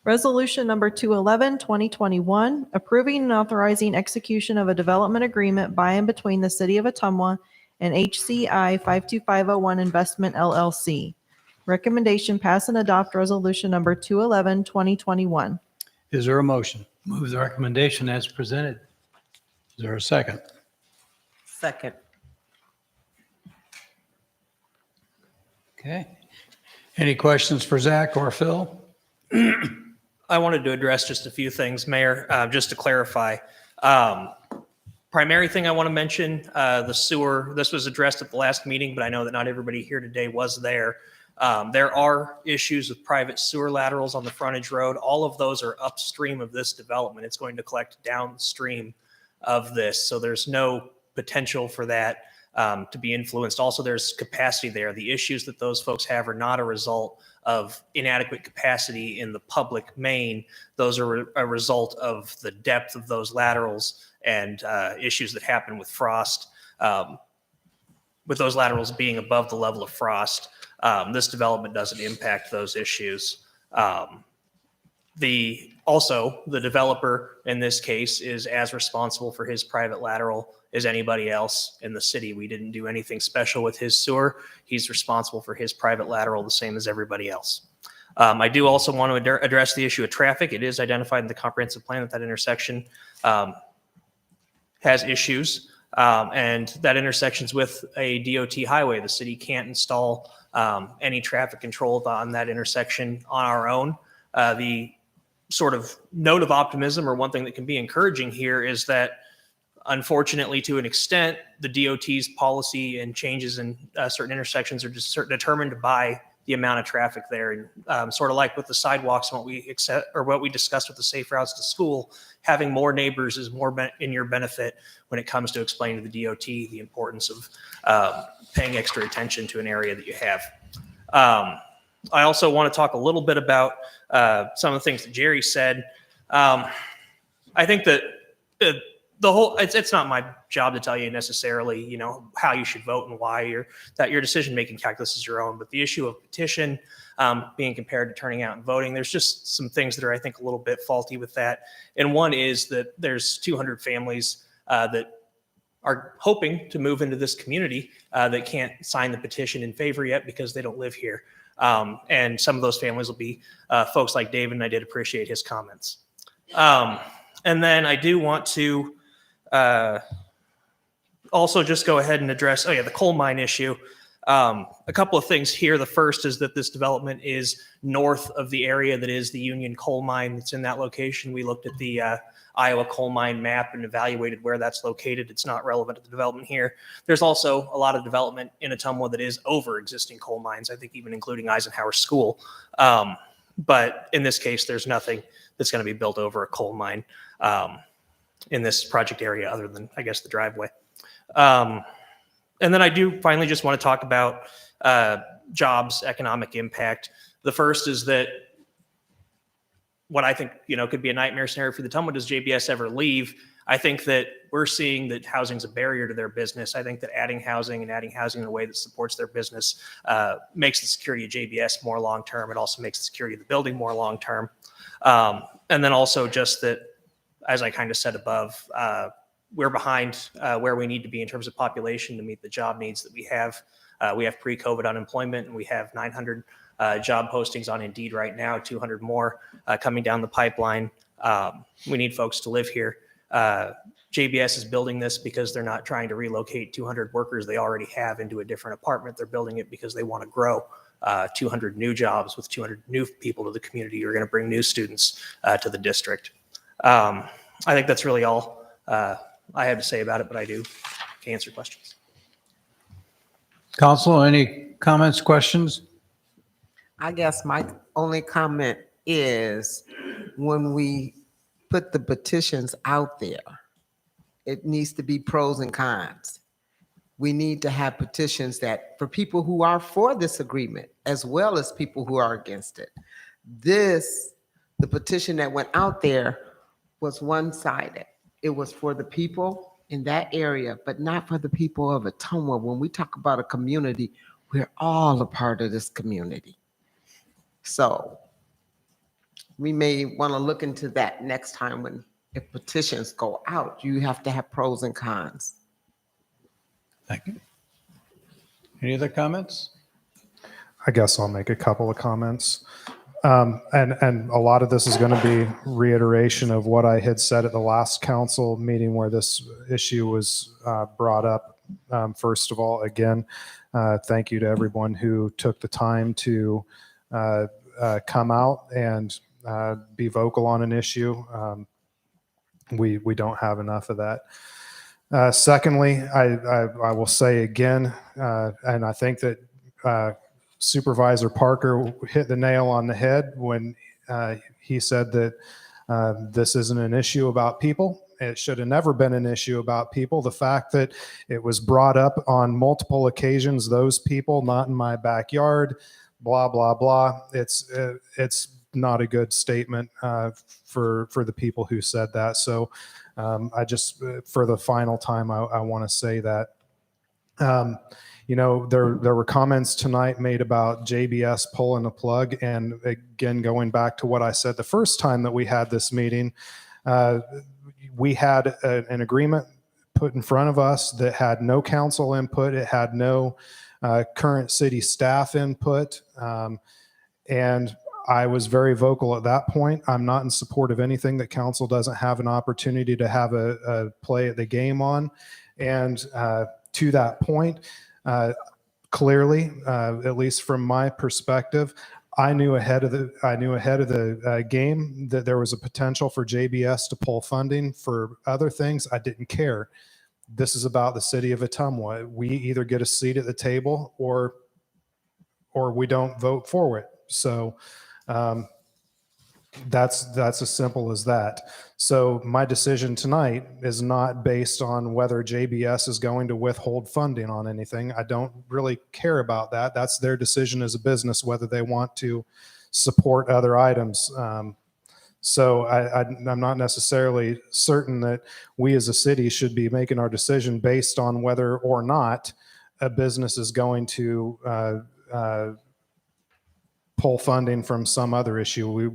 Resolution number 211, 2021, approving and authorizing execution of a development agreement by and between the City of Ottumwa and HCI 52501 Investment LLC. Recommendation: pass and adopt resolution number 211, 2021. Is there a motion? Move the recommendation as presented. Is there a second? Second. Okay. Any questions for Zach or Phil? I wanted to address just a few things, Mayor, just to clarify. Primary thing I want to mention, the sewer, this was addressed at the last meeting, but I know that not everybody here today was there. There are issues with private sewer laterals on the frontage road. All of those are upstream of this development. It's going to collect downstream of this. So there's no potential for that to be influenced. Also, there's capacity there. The issues that those folks have are not a result of inadequate capacity in the public main. Those are a result of the depth of those laterals and issues that happen with frost. With those laterals being above the level of frost, this development doesn't impact those issues. Also, the developer in this case is as responsible for his private lateral as anybody else in the city. We didn't do anything special with his sewer. He's responsible for his private lateral the same as everybody else. I do also want to address the issue of traffic. It is identified in the comprehensive plan that that intersection has issues, and that intersection's with a DOT highway. The city can't install any traffic control on that intersection on our own. The sort of note of optimism, or one thing that can be encouraging here, is that unfortunately, to an extent, the DOT's policy and changes in certain intersections are just determined by the amount of traffic there. And sort of like with the sidewalks and what we discussed with the safe routes to school, having more neighbors is more in your benefit when it comes to explaining to the DOT the importance of paying extra attention to an area that you have. I also want to talk a little bit about some of the things that Jerry said. I think that the whole, it's not my job to tell you necessarily, you know, how you should vote and why, that your decision-making calculus is your own. But the issue of petition being compared to turning out and voting, there's just some things that are, I think, a little bit faulty with that. And one is that there's 200 families that are hoping to move into this community that can't sign the petition in favor yet because they don't live here. And some of those families will be folks like David, and I did appreciate his comments. And then I do want to also just go ahead and address, the coal mine issue. A couple of things here. The first is that this development is north of the area that is the Union coal mine that's in that location. We looked at the Iowa coal mine map and evaluated where that's located. It's not relevant to the development here. There's also a lot of development in Ottumwa that is over existing coal mines, I think even including Eisenhower School. But in this case, there's nothing that's going to be built over a coal mine in this project area other than, I guess, the driveway. And then I do finally just want to talk about jobs, economic impact. The first is that what I think, could be a nightmare scenario for the Ottumwa, does JBS ever leave? I think that we're seeing that housing is a barrier to their business. I think that adding housing in a way that supports their business makes the security of JBS more long-term. It also makes the security of the building more long-term. And then also just that, as I kind of said above, we're behind where we need to be in terms of population to meet the job needs that we have. We have pre-COVID unemployment, and we have 900 job postings on Indeed right now, 200 more coming down the pipeline. We need folks to live here. JBS is building this because they're not trying to relocate 200 workers they already have into a different apartment. They're building it because they want to grow 200 new jobs with 200 new people to the community. You're going to bring new students to the district. I think that's really all I have to say about it, but I do can answer questions. Council, any comments, questions? I guess my only comment is when we put the petitions out there, it needs to be pros and cons. We need to have petitions that for people who are for this agreement as well as people who are against it. The petition that went out there was one-sided. It was for the people in that area, but not for the people of Ottumwa. When we talk about a community, we're all a part of this community. So we may want to look into that next time if petitions go out, you have to have pros and cons. Thank you. Any other comments? I guess I'll make a couple of comments. And a lot of this is going to be reiteration of what I had said at the last council meeting where this issue was brought up. First of all, again, thank you to everyone who took the time to come out and be vocal on an issue. We don't have enough of that. Secondly, I will say again, and I think that Supervisor Parker hit the nail on the head when he said that this isn't an issue about people. It should have never been an issue about people. The fact that it was brought up on multiple occasions, those people not in my backyard, blah, blah, blah. It's not a good statement for the people who said that. So I just, for the final time, I want to say that, there were comments tonight made about JBS pulling the plug. And again, going back to what I said the first time that we had this meeting, we had an agreement put in front of us that had no council input. It had no current city staff input. And I was very vocal at that point. I'm not in support of anything that council doesn't have an opportunity to have a play at the game on. And to that point, clearly, at least from my perspective, I knew ahead of the game that there was a potential for JBS to pull funding for other things. I didn't care. This is about the city of Ottumwa. We either get a seat at the table or we don't vote for it. So that's as simple as that. So my decision tonight is not based on whether JBS is going to withhold funding on anything. I don't really care about that. That's their decision as a business, whether they want to support other items. So I'm not necessarily certain that we as a city should be making our decision based on whether or not a business is going to pull funding from some other issue.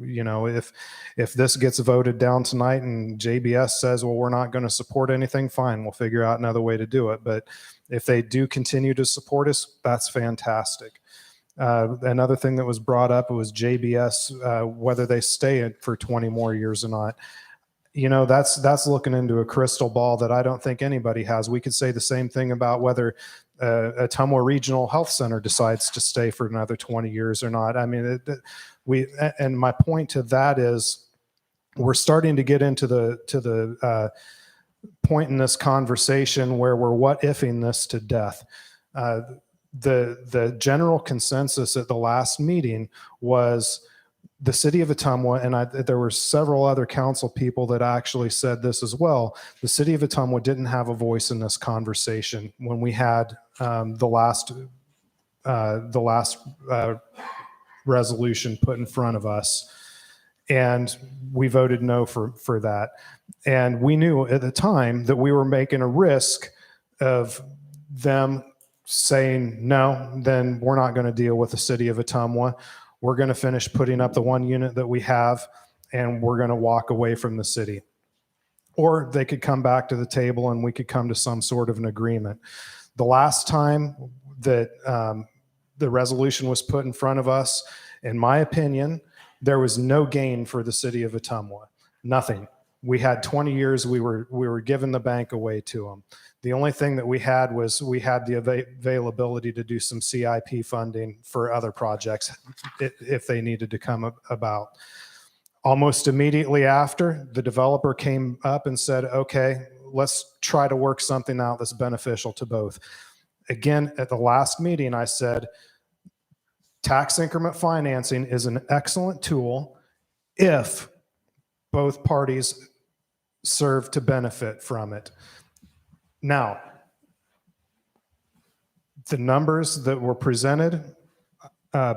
If this gets voted down tonight and JBS says, well, we're not going to support anything, fine, we'll figure out another way to do it. But if they do continue to support us, that's fantastic. Another thing that was brought up was JBS, whether they stay in for 20 more years or not. That's looking into a crystal ball that I don't think anybody has. We could say the same thing about whether Ottumwa Regional Health Center decides to stay for another 20 years or not. I mean, and my point to that is we're starting to get into the point in this conversation where we're what-ifing this to death. The general consensus at the last meeting was the city of Ottumwa, and there were several other council people that actually said this as well. The city of Ottumwa didn't have a voice in this conversation when we had the last resolution put in front of us, and we voted no for that. And we knew at the time that we were making a risk of them saying, no, then we're not going to deal with the city of Ottumwa. We're going to finish putting up the one unit that we have, and we're going to walk away from the city. Or they could come back to the table and we could come to some sort of an agreement. The last time that the resolution was put in front of us, in my opinion, there was no gain for the city of Ottumwa. Nothing. We had 20 years, we were giving the bank away to them. The only thing that we had was we had the availability to do some CIP funding for other projects if they needed to come about. Almost immediately after, the developer came up and said, okay, let's try to work something out that's beneficial to both. Again, at the last meeting, I said, tax increment financing is an excellent tool if both parties serve to benefit from it. Now, the numbers that were presented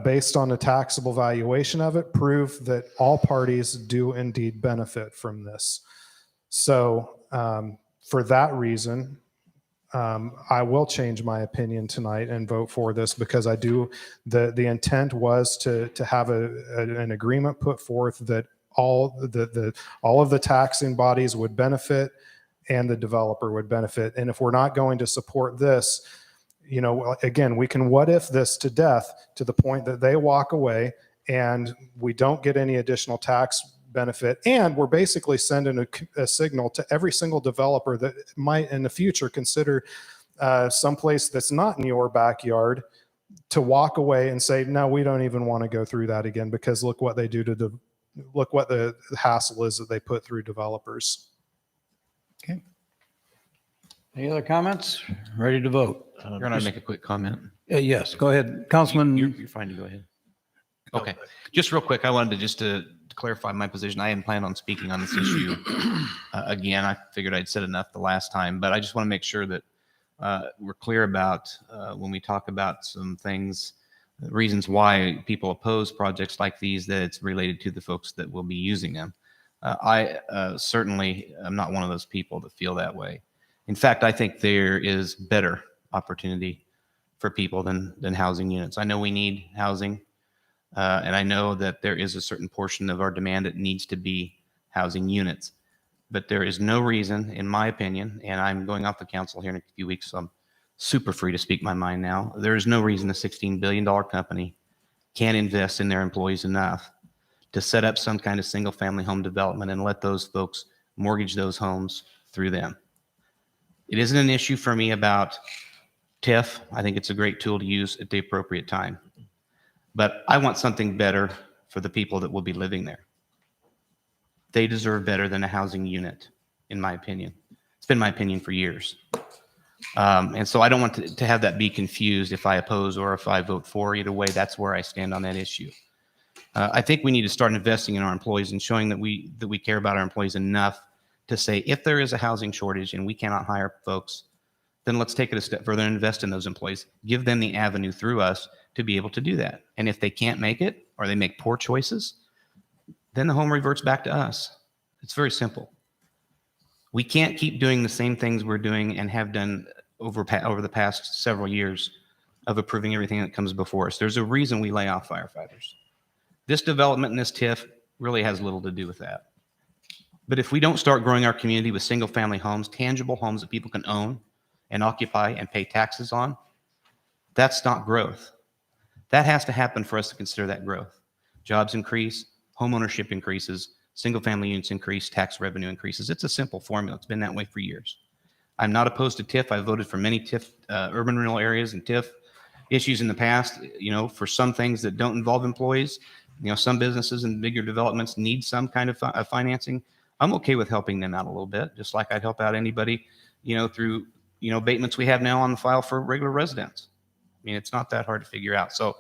based on the taxable valuation of it prove that all parties do indeed benefit from this. So for that reason, I will change my opinion tonight and vote for this because I do, the intent was to have an agreement put forth that all of the taxing bodies would benefit and the developer would benefit. And if we're not going to support this, you know, again, we can what if this to death to the point that they walk away and we don't get any additional tax benefit. And we're basically sending a signal to every single developer that might in the future consider someplace that's not in your backyard to walk away and say, no, we don't even want to go through that again because look what they do to look what the hassle is that they put through developers. Okay. Any other comments? Ready to vote? You're going to make a quick comment. Yes, go ahead. Councilman. You're fine to go ahead. Okay. Just real quick, I wanted to clarify my position. I hadn't planned on speaking on this issue again. I figured I'd said enough the last time, but I just want to make sure that we're clear about when we talk about some things, reasons why people oppose projects like these, that it's related to the folks that will be using them. I certainly am not one of those people that feel that way. In fact, I think there is better opportunity for people than housing units. I know we need housing, and I know that there is a certain portion of our demand that needs to be housing units. But there is no reason, in my opinion, and I'm going off the council here in a few weeks, so I'm super free to speak my mind now. There is no reason a $16 billion company can't invest in their employees enough to set up some kind of single family home development and let those folks mortgage those homes through them. It isn't an issue for me about TIF. I think it's a great tool to use at the appropriate time. But I want something better for the people that will be living there. They deserve better than a housing unit, in my opinion. It's been my opinion for years. And so I don't want to have that be confused if I oppose or if I vote for. Either way, that's where I stand on that issue. I think we need to start investing in our employees and showing that we care about our employees enough to say, if there is a housing shortage and we cannot hire folks, then let's take it a step further and invest in those employees. Give them the avenue through us to be able to do that. And if they can't make it or they make poor choices, then the home reverts back to us. It's very simple. We can't keep doing the same things we're doing and have done over the past several years of approving everything that comes before us. There's a reason we lay off firefighters. This development and this TIF really has little to do with that. But if we don't start growing our community with single family homes, tangible homes that people can own and occupy and pay taxes on, that's not growth. That has to happen for us to consider that growth. Jobs increase, home ownership increases, single family units increase, tax revenue increases. It's a simple formula. It's been that way for years. I'm not opposed to TIF. I've voted for many TIF, urban renewal areas and TIF issues in the past, you know, for some things that don't involve employees. You know, some businesses and bigger developments need some kind of financing. I'm okay with helping them out a little bit, just like I'd help out anybody, you know, through, you know, abatements we have now on the file for regular residents. I mean, it's not that hard to figure out. So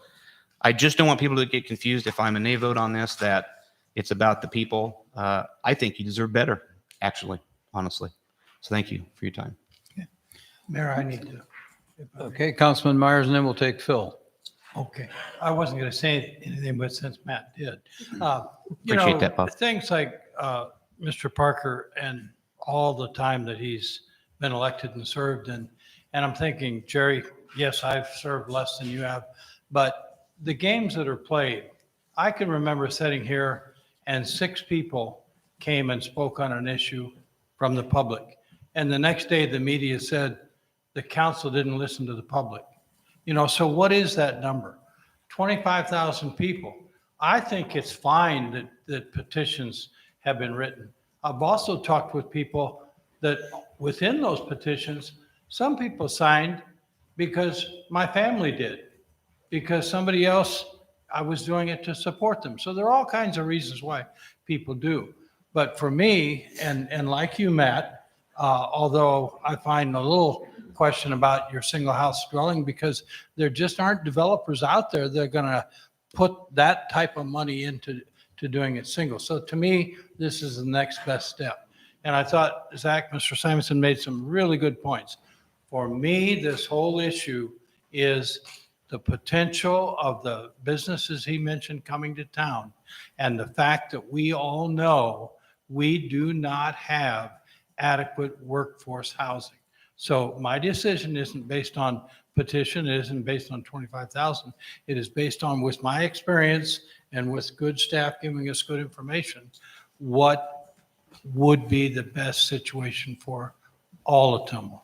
I just don't want people to get confused if I'm a nay vote on this, that it's about the people. I think you deserve better, actually, honestly. So thank you for your time. Mayor, I need to. Okay, Councilman Myers, and then we'll take Phil. Okay, I wasn't going to say anything, but since Matt did. Appreciate that, Bob. Things like Mr. Parker and all the time that he's been elected and served, and I'm thinking, Jerry, yes, I've served less than you have, but the games that are played, I can remember sitting here and 6 people came and spoke on an issue from the public. And the next day, the media said the council didn't listen to the public. You know, so what is that number? 25,000 people. I think it's fine that petitions have been written. I've also talked with people that within those petitions, some people signed because my family did, because somebody else, I was doing it to support them. So there are all kinds of reasons why people do. But for me, and like you, Matt, although I find a little question about your single house dwelling, because there just aren't developers out there that are going to put that type of money into doing it single. So to me, this is the next best step. And I thought Mr. Simonson made some really good points. For me, this whole issue is the potential of the businesses he mentioned coming to town, and the fact that we all know we do not have adequate workforce housing. So my decision isn't based on petition, it isn't based on 25,000. It is based on, with my experience and with good staff giving us good information, what would be the best situation for all of Ottumwa.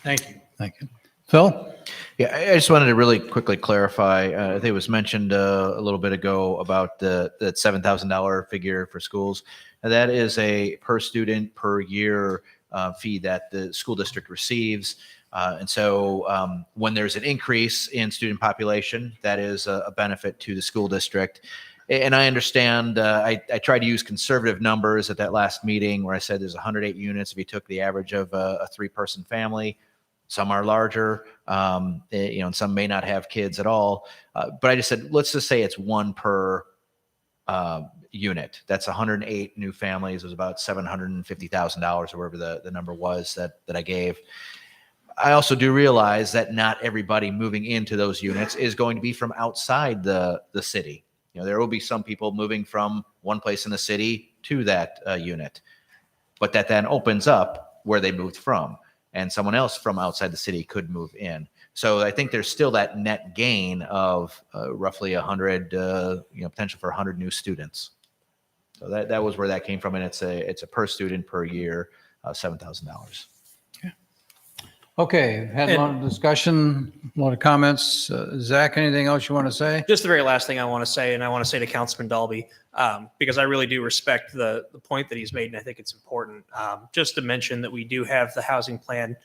Thank you. Thank you. Phil? Yeah, I just wanted to really quickly clarify. I think it was mentioned a little bit ago about that $7,000 figure for schools. And that is a per student per year fee that the school district receives. And so when there's an increase in student population, that is a benefit to the school district. And I understand, I tried to use conservative numbers at that last meeting where I said there's 108 units. If you took the average of a 3-person family, some are larger, and some may not have kids at all. But I just said, let's just say it's 1 per unit. That's 108 new families. It was about $750,000 or wherever the number was that I gave. I also do realize that not everybody moving into those units is going to be from outside the city. There will be some people moving from one place in the city to that unit, but that then opens up where they moved from, and someone else from outside the city could move in. So I think there's still that net gain of roughly 100, potential for 100 new students. So that was where that came from, and it's a per student per year, $7,000. Okay, had a lot of discussion, a lot of comments. Zach, anything else you want to say? Just the very last thing I want to say, and I want to say to Councilman Dalby, because I really do respect the point that he's made, and I think it's important, just to mention that we do have the housing plan.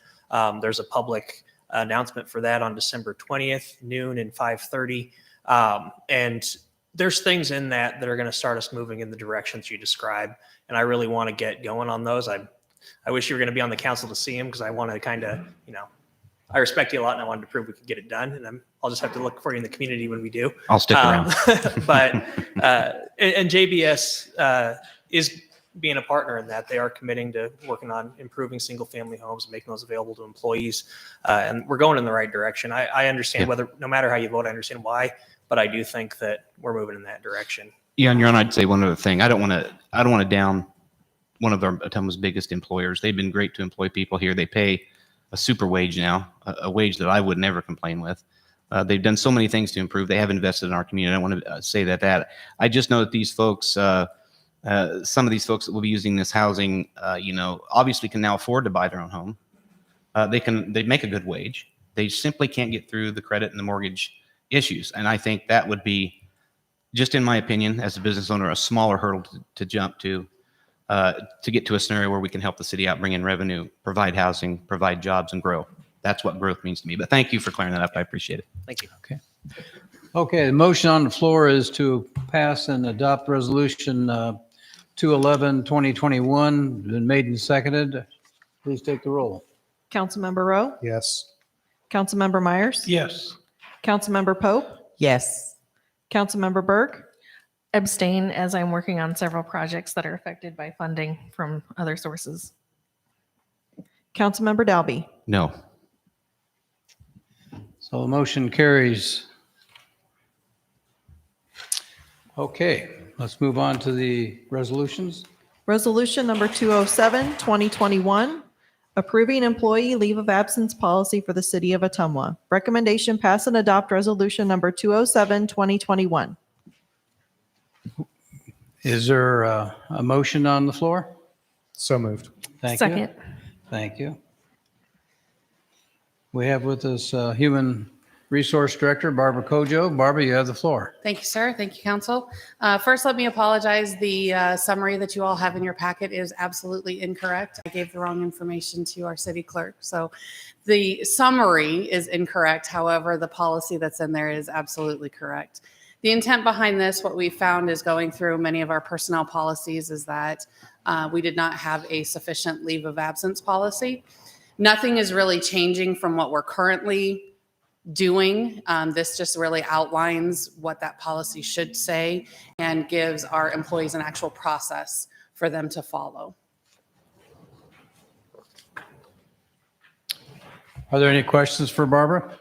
There's a public announcement for that on December 20th, noon and 5:30. And there's things in that are going to start us moving in the directions you describe, and I really want to get going on those. I wish you were going to be on the council to see him, because I want to kind of, I respect you a lot, and I wanted to prove we could get it done. And I'll just have to look for you in the community when we do. I'll stick around. But and JBS is being a partner in that. They are committing to working on improving single family homes and making those available to employees. And we're going in the right direction. I understand whether, no matter how you vote, I understand why, but I do think that we're moving in that direction. Yeah, and Your Honor, I'd say one other thing. I don't want to down one of Ottumwa's biggest employers. They've been great to employ people here. They pay a super wage now, a wage that I would never complain with. They've done so many things to improve. They have invested in our community. I want to say that. I just know that these folks, some of these folks that will be using this housing, obviously can now afford to buy their own home. They make a good wage. They simply can't get through the credit and the mortgage issues. And I think that would be, just in my opinion, as a business owner, a smaller hurdle to jump to get to a scenario where we can help the city out, bring in revenue, provide housing, provide jobs, and grow. That's what growth means to me. But thank you for clearing that up. I appreciate it. Thank you. Okay, the motion on the floor is to pass and adopt resolution 211-2021. Been made and seconded. Please take the roll. Councilmember Rowe? Yes. Councilmember Myers? Yes. Councilmember Pope? Yes. Councilmember Burke? Abstain, as I'm working on several projects that are affected by funding from other sources. Councilmember Dalby? No. So the motion carries. Okay, let's move on to the resolutions. Resolution number 207-2021, approving employee leave of absence policy for the city of Ottumwa. Recommendation, pass and adopt resolution number 207-2021. Is there a motion on the floor? So moved. Thank you. Second. Thank you. We have with us Human Resource Director, Barbara Kojo. Barbara, you have the floor. Thank you, sir. Thank you, council. First, let me apologize. The summary that you all have in your packet is absolutely incorrect. I gave the wrong information to our city clerk. So the summary is incorrect. However, the policy that's in there is absolutely correct. The intent behind this, what we found is going through many of our personnel policies is that we did not have a sufficient leave of absence policy. Nothing is really changing from what we're currently doing. This just really outlines what that policy should say and gives our employees an actual process for them to follow. Are there any questions for Barbara?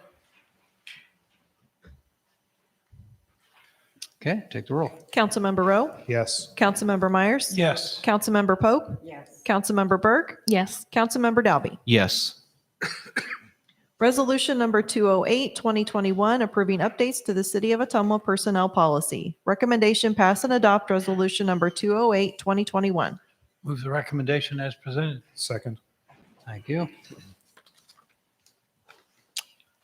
Okay, take the roll. Councilmember Rowe? Yes. Councilmember Myers? Yes. Councilmember Pope? Yes. Councilmember Burke? Yes. Councilmember Dalby? Yes. Resolution number 208, 2021, approving updates to the City of Ottumwa Personnel Policy. Recommendation pass and adopt resolution number 208, 2021. Move the recommendation as presented. Second. Thank you.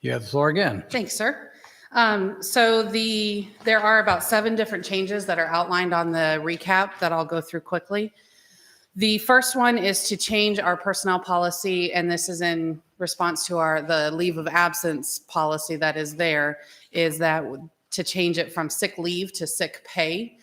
You have the floor again. Thanks, sir. There are about 7 different changes that are outlined on the recap that I'll go through quickly. The first one is to change our personnel policy, and this is in response to the leave of absence policy that is there, is that to change it from sick leave to sick pay.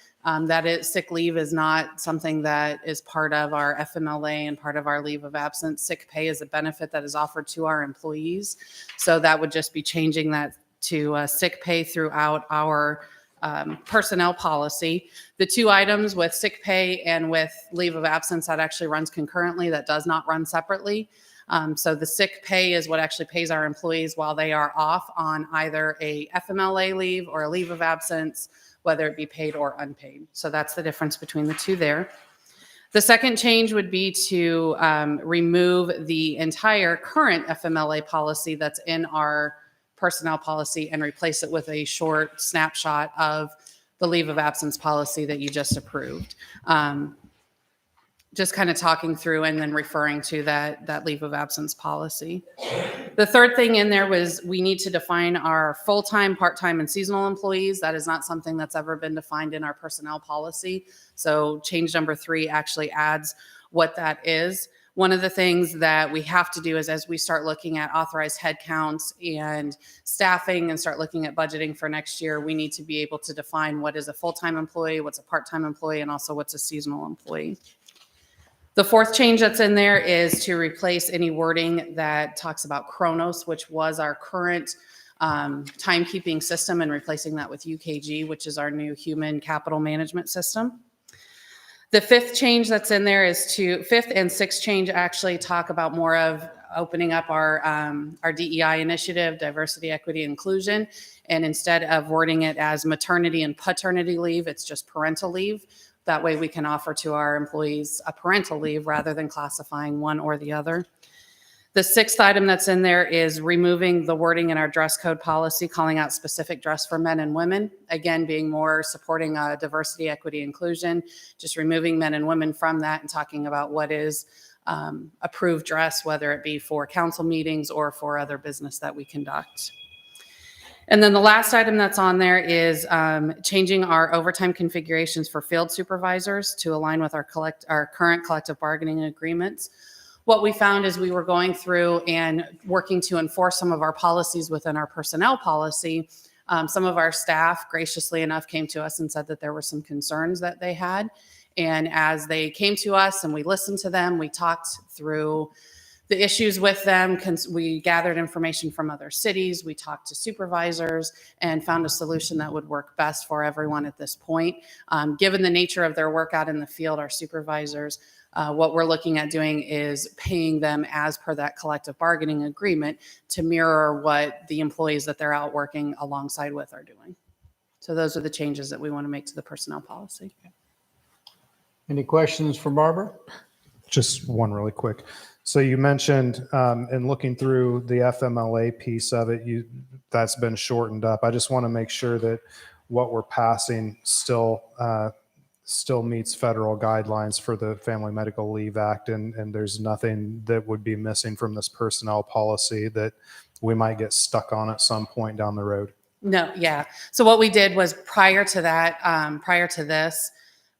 Sick leave is not something that is part of our FMLA and part of our leave of absence. Sick pay is a benefit that is offered to our employees. So that would just be changing that to sick pay throughout our personnel policy. The 2 items with sick pay and with leave of absence, that actually runs concurrently. That does not run separately. So the sick pay is what actually pays our employees while they are off on either a FMLA leave or a leave of absence, whether it be paid or unpaid. So that's the difference between the 2 there. The second change would be to remove the entire current FMLA policy that's in our personnel policy and replace it with a short snapshot of the leave of absence policy that you just approved. Just kind of talking through and then referring to that leave of absence policy. The third thing in there was we need to define our full-time, part-time, and seasonal employees. That is not something that's ever been defined in our personnel policy. So change number 3 actually adds what that is. One of the things that we have to do is as we start looking at authorized headcounts and staffing and start looking at budgeting for next year, we need to be able to define what is a full-time employee, what's a part-time employee, and also what's a seasonal employee. The fourth change that's in there is to replace any wording that talks about Kronos, which was our current timekeeping system, and replacing that with UKG, which is our new human capital management system. The fifth change that's in there is fifth and sixth change actually talk about more of opening up our DEI initiative, diversity, equity, inclusion. And instead of wording it as maternity and paternity leave, it's just parental leave. That way we can offer to our employees a parental leave rather than classifying one or the other. The sixth item that's in there is removing the wording in our dress code policy, calling out specific dress for men and women. Again, being more supporting diversity, equity, inclusion, just removing men and women from that and talking about what is approved dress, whether it be for council meetings or for other business that we conduct. And then the last item that's on there is changing our overtime configurations for field supervisors to align with our current collective bargaining agreements. What we found is we were going through and working to enforce some of our policies within our personnel policy. Some of our staff graciously enough came to us and said that there were some concerns that they had. And as they came to us and we listened to them, we talked through the issues with them. We gathered information from other cities. We talked to supervisors and found a solution that would work best for everyone at this point. Given the nature of their work out in the field, our supervisors, what we're looking at doing is paying them as per that collective bargaining agreement to mirror what the employees that they're out working alongside with are doing. So those are the changes that we want to make to the personnel policy. Any questions for Barbara? Just one really quick. So you mentioned in looking through the FMLA piece of it, that's been shortened up. I just want to make sure that what we're passing still meets federal guidelines for the Family Medical Leave Act, and there's nothing that would be missing from this personnel policy that we might get stuck on at some point down the road. No, yeah. So what we did was prior to that, prior to this,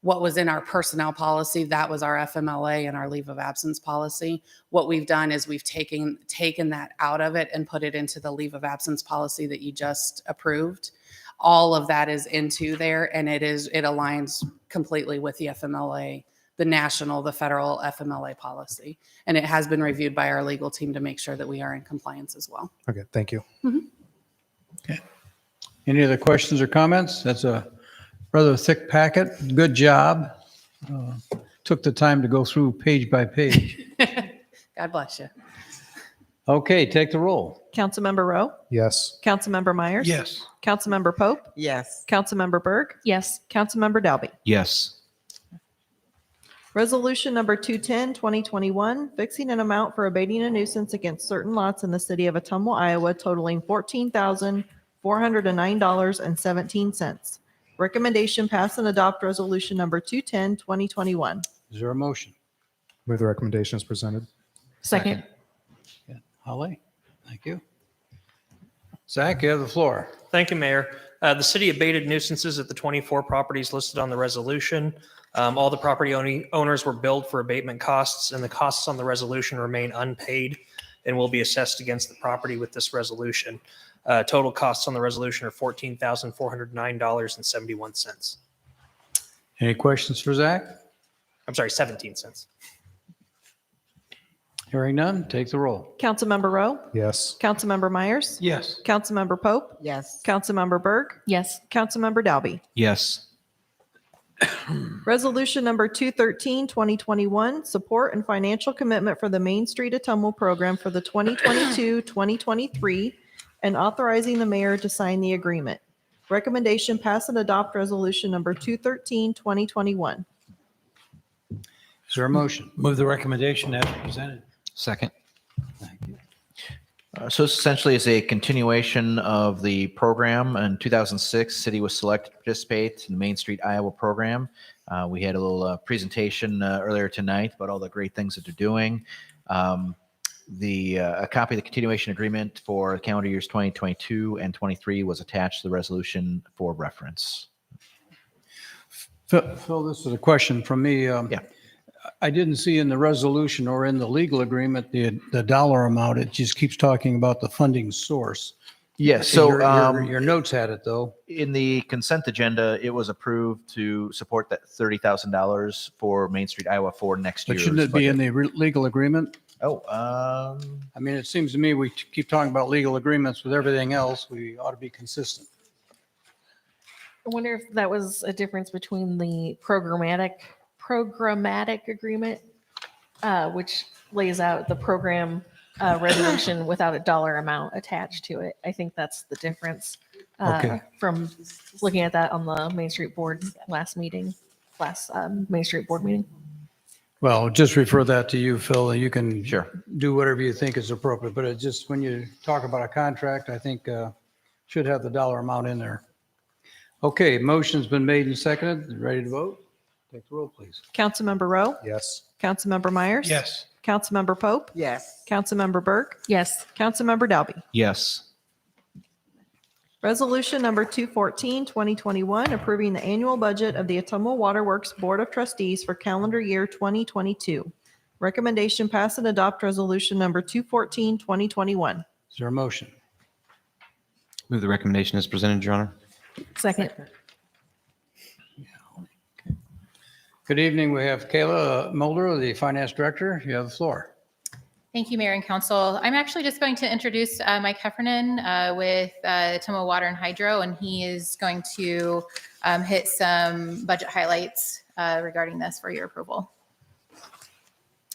what was in our personnel policy, that was our FMLA and our leave of absence policy. What we've done is we've taken that out of it and put it into the leave of absence policy that you just approved. All of that is into there, and it aligns completely with the FMLA, the federal FMLA policy. And it has been reviewed by our legal team to make sure that we are in compliance as well. Okay, thank you. Any other questions or comments? That's a rather thick packet. Good job. Took the time to go through page by page. God bless you. Okay, take the roll. Councilmember Rowe? Yes. Councilmember Myers? Yes. Councilmember Pope? Yes. Councilmember Berg? Yes. Councilmember Dalby? Yes. Resolution number 210, 2021, fixing an amount for abating a nuisance against certain lots in the city of Ottumwa, Iowa totaling $14,409.17. Recommendation pass and adopt resolution number 210, 2021. Is there a motion? Move the recommendation as presented. Second. Holly, thank you. Zach, you have the floor. Thank you, Mayor. The city abated nuisances at the 24 properties listed on the resolution. All the property owners were billed for abatement costs, and the costs on the resolution remain unpaid and will be assessed against the property with this resolution. Total costs on the resolution are $14,409.71. Any questions for Zach? I'm sorry, 17 cents. Hearing none, take the roll. Councilmember Rowe? Yes. Councilmember Myers? Yes. Councilmember Pope? Yes. Councilmember Berg? Yes. Councilmember Dalby? Yes. Resolution number 213, 2021, support and financial commitment for the Main Street Ottumwa program for the 2022-2023 and authorizing the mayor to sign the agreement. Recommendation pass and adopt resolution number 213, 2021. Is there a motion? Move the recommendation as presented. Second. Thank you. So this essentially is a continuation of the program. In 2006, city was selected to participate in the Main Street Iowa program. We had a little presentation earlier tonight about all the great things that they're doing. A copy of the continuation agreement for calendar years 2022 and 23 was attached to the resolution for reference. Phil, this is a question from me. Yeah. I didn't see in the resolution or in the legal agreement the dollar amount. It just keeps talking about the funding source. Yes. So your notes had it though. in the consent agenda, it was approved to support that $30,000 for Main Street Iowa for next year. But shouldn't it be in the legal agreement? Oh, I mean, it seems to me we keep talking about legal agreements with everything else. We ought to be consistent. I wonder if that was a difference between the programmatic agreement, which lays out the program resolution without a dollar amount attached to it. I think that's the difference from looking at that on the Main Street Board Main Street Board meeting. Well, just refer that to you, Phil. You can Sure. do whatever you think is appropriate, but it just, when you talk about a contract, I think should have the dollar amount in there. Okay, motion's been made and seconded. Ready to vote? Take the roll, please. Councilmember Rowe? Yes. Councilmember Myers? Yes. Councilmember Pope? Yes. Councilmember Berg? Yes. Councilmember Dalby? Yes. Resolution number 214, 2021, approving the annual budget of the Ottumwa Waterworks Board of Trustees for calendar year 2022. Recommendation pass and adopt resolution number 214, 2021. Is there a motion? Move the recommendation as presented, Your Honor. Second. Good evening. We have Kayla Mulder, the Finance Director. You have the floor. Thank you, Mayor and Council. I'm actually just going to introduce Mike Heffernan with Ottumwa Water and Hydro, and he is going to hit some budget highlights regarding this for your approval.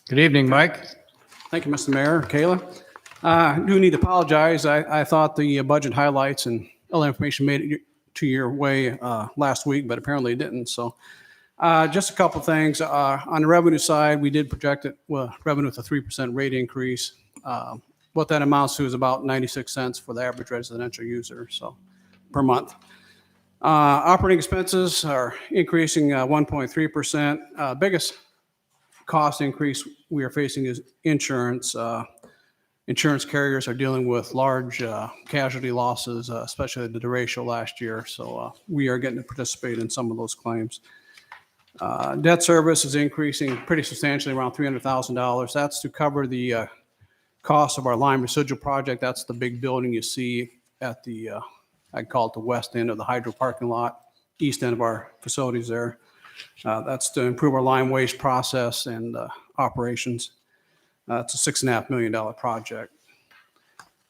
Good evening, Mike. Thank you, Mr. Mayor. Kayla. I do need to apologize. I thought the budget highlights and all the information made it to your way last week, but apparently it didn't. So just a couple things. On the revenue side, we did project it revenue with a 3% rate increase. What that amounts to is about 96 cents for the average residential user, so per month. Operating expenses are increasing 1.3%. Biggest cost increase we are facing is insurance. insurance carriers are dealing with large casualty losses, especially the derecho last year. So we are getting to participate in some of those claims. Debt service is increasing pretty substantially, around $300,000. That's to cover the cost of our lime residual project. That's the big building you see at the, I'd call it the west end of the hydro parking lot, east end of our facilities there. That's to improve our lime waste process and operations. It's a $6.5 million project.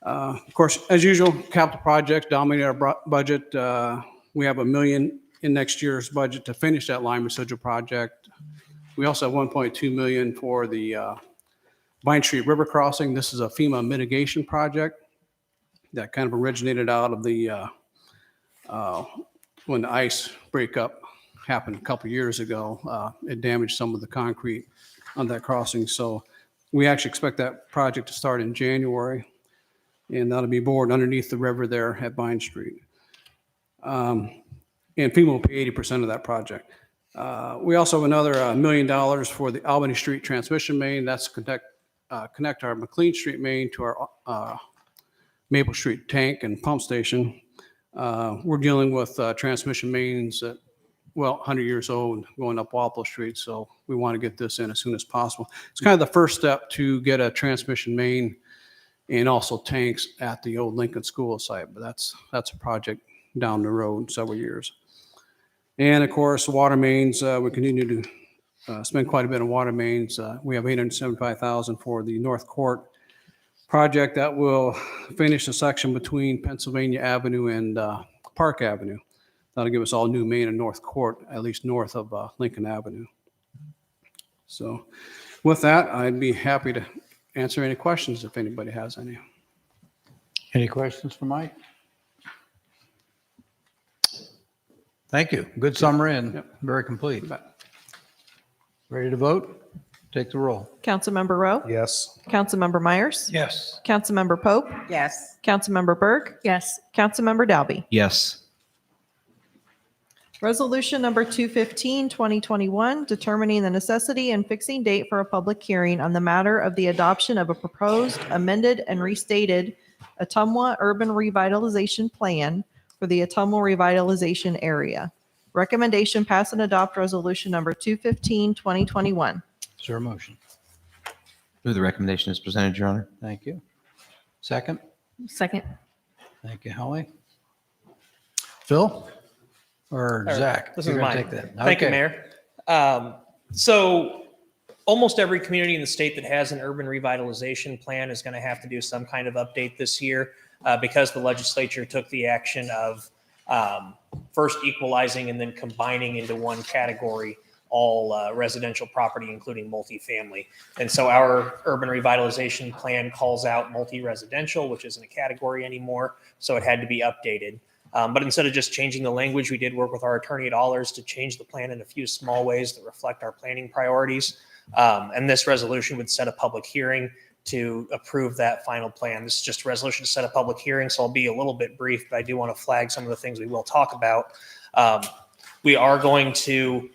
Of course, as usual, capital projects dominate our budget. We have $1 million in next year's budget to finish that lime residual project. We also have $1.2 million for the Vine Street River Crossing. This is a FEMA mitigation project that kind of originated out of the when the ice breakup happened a couple years ago. It damaged some of the concrete on that crossing. So we actually expect that project to start in January, and that'll be bored underneath the river there at Vine Street. And FEMA will pay 80% of that project. We also have another $1 million for the Albany Street transmission main. That's connect our McLean Street main to our Maple Street tank and pump station. We're dealing with transmission mains that, well, 100 years old going up Walpole Street. So we want to get this in as soon as possible. It's kind of the first step to get a transmission main and also tanks at the old Lincoln School site. But that's a project down the road several years. And of course, water mains, we continue to spend quite a bit on water mains. We have $875,000 for the North Court project that will finish the section between Pennsylvania Avenue and Park Avenue. That'll give us all new main in North Court, at least north of Lincoln Avenue. So with that, I'd be happy to answer any questions if anybody has any. Any questions for Mike? Thank you. Good summary and very complete. Ready to vote? Take the roll. Councilmember Rowe? Yes. Councilmember Myers? Yes. Councilmember Pope? Yes. Councilmember Berg? Yes. Councilmember Dalby? Yes. Resolution number 215, 2021, determining the necessity and fixing date for a public hearing on the matter of the adoption of a proposed amended and restated Ottumwa Urban Revitalization Plan for the Ottumwa Revitalization Area. Recommendation: pass and adopt resolution number 215, 2021. Is there a motion? Move the recommendation as presented, Your Honor. Thank you. Second? Second. Thank you, Holly. Phil? Or Zach? This You're is gonna mine. take that. Thank you, Okay. Mayor. So almost every community in the state that has an urban revitalization plan is going to have to do some kind of update this year because the legislature took the action of first equalizing and then combining into one category all residential property, including multifamily. And so our urban revitalization plan calls out multi-residential, which isn't a category anymore. So it had to be updated. But instead of just changing the language, we did work with our attorney at Allers to change the plan in a few small ways that reflect our planning priorities. And this resolution would set a public hearing to approve that final plan. This is just a resolution to set a public hearing, so I'll be a little bit brief, but I do want to flag some of the things we will talk about. We are going to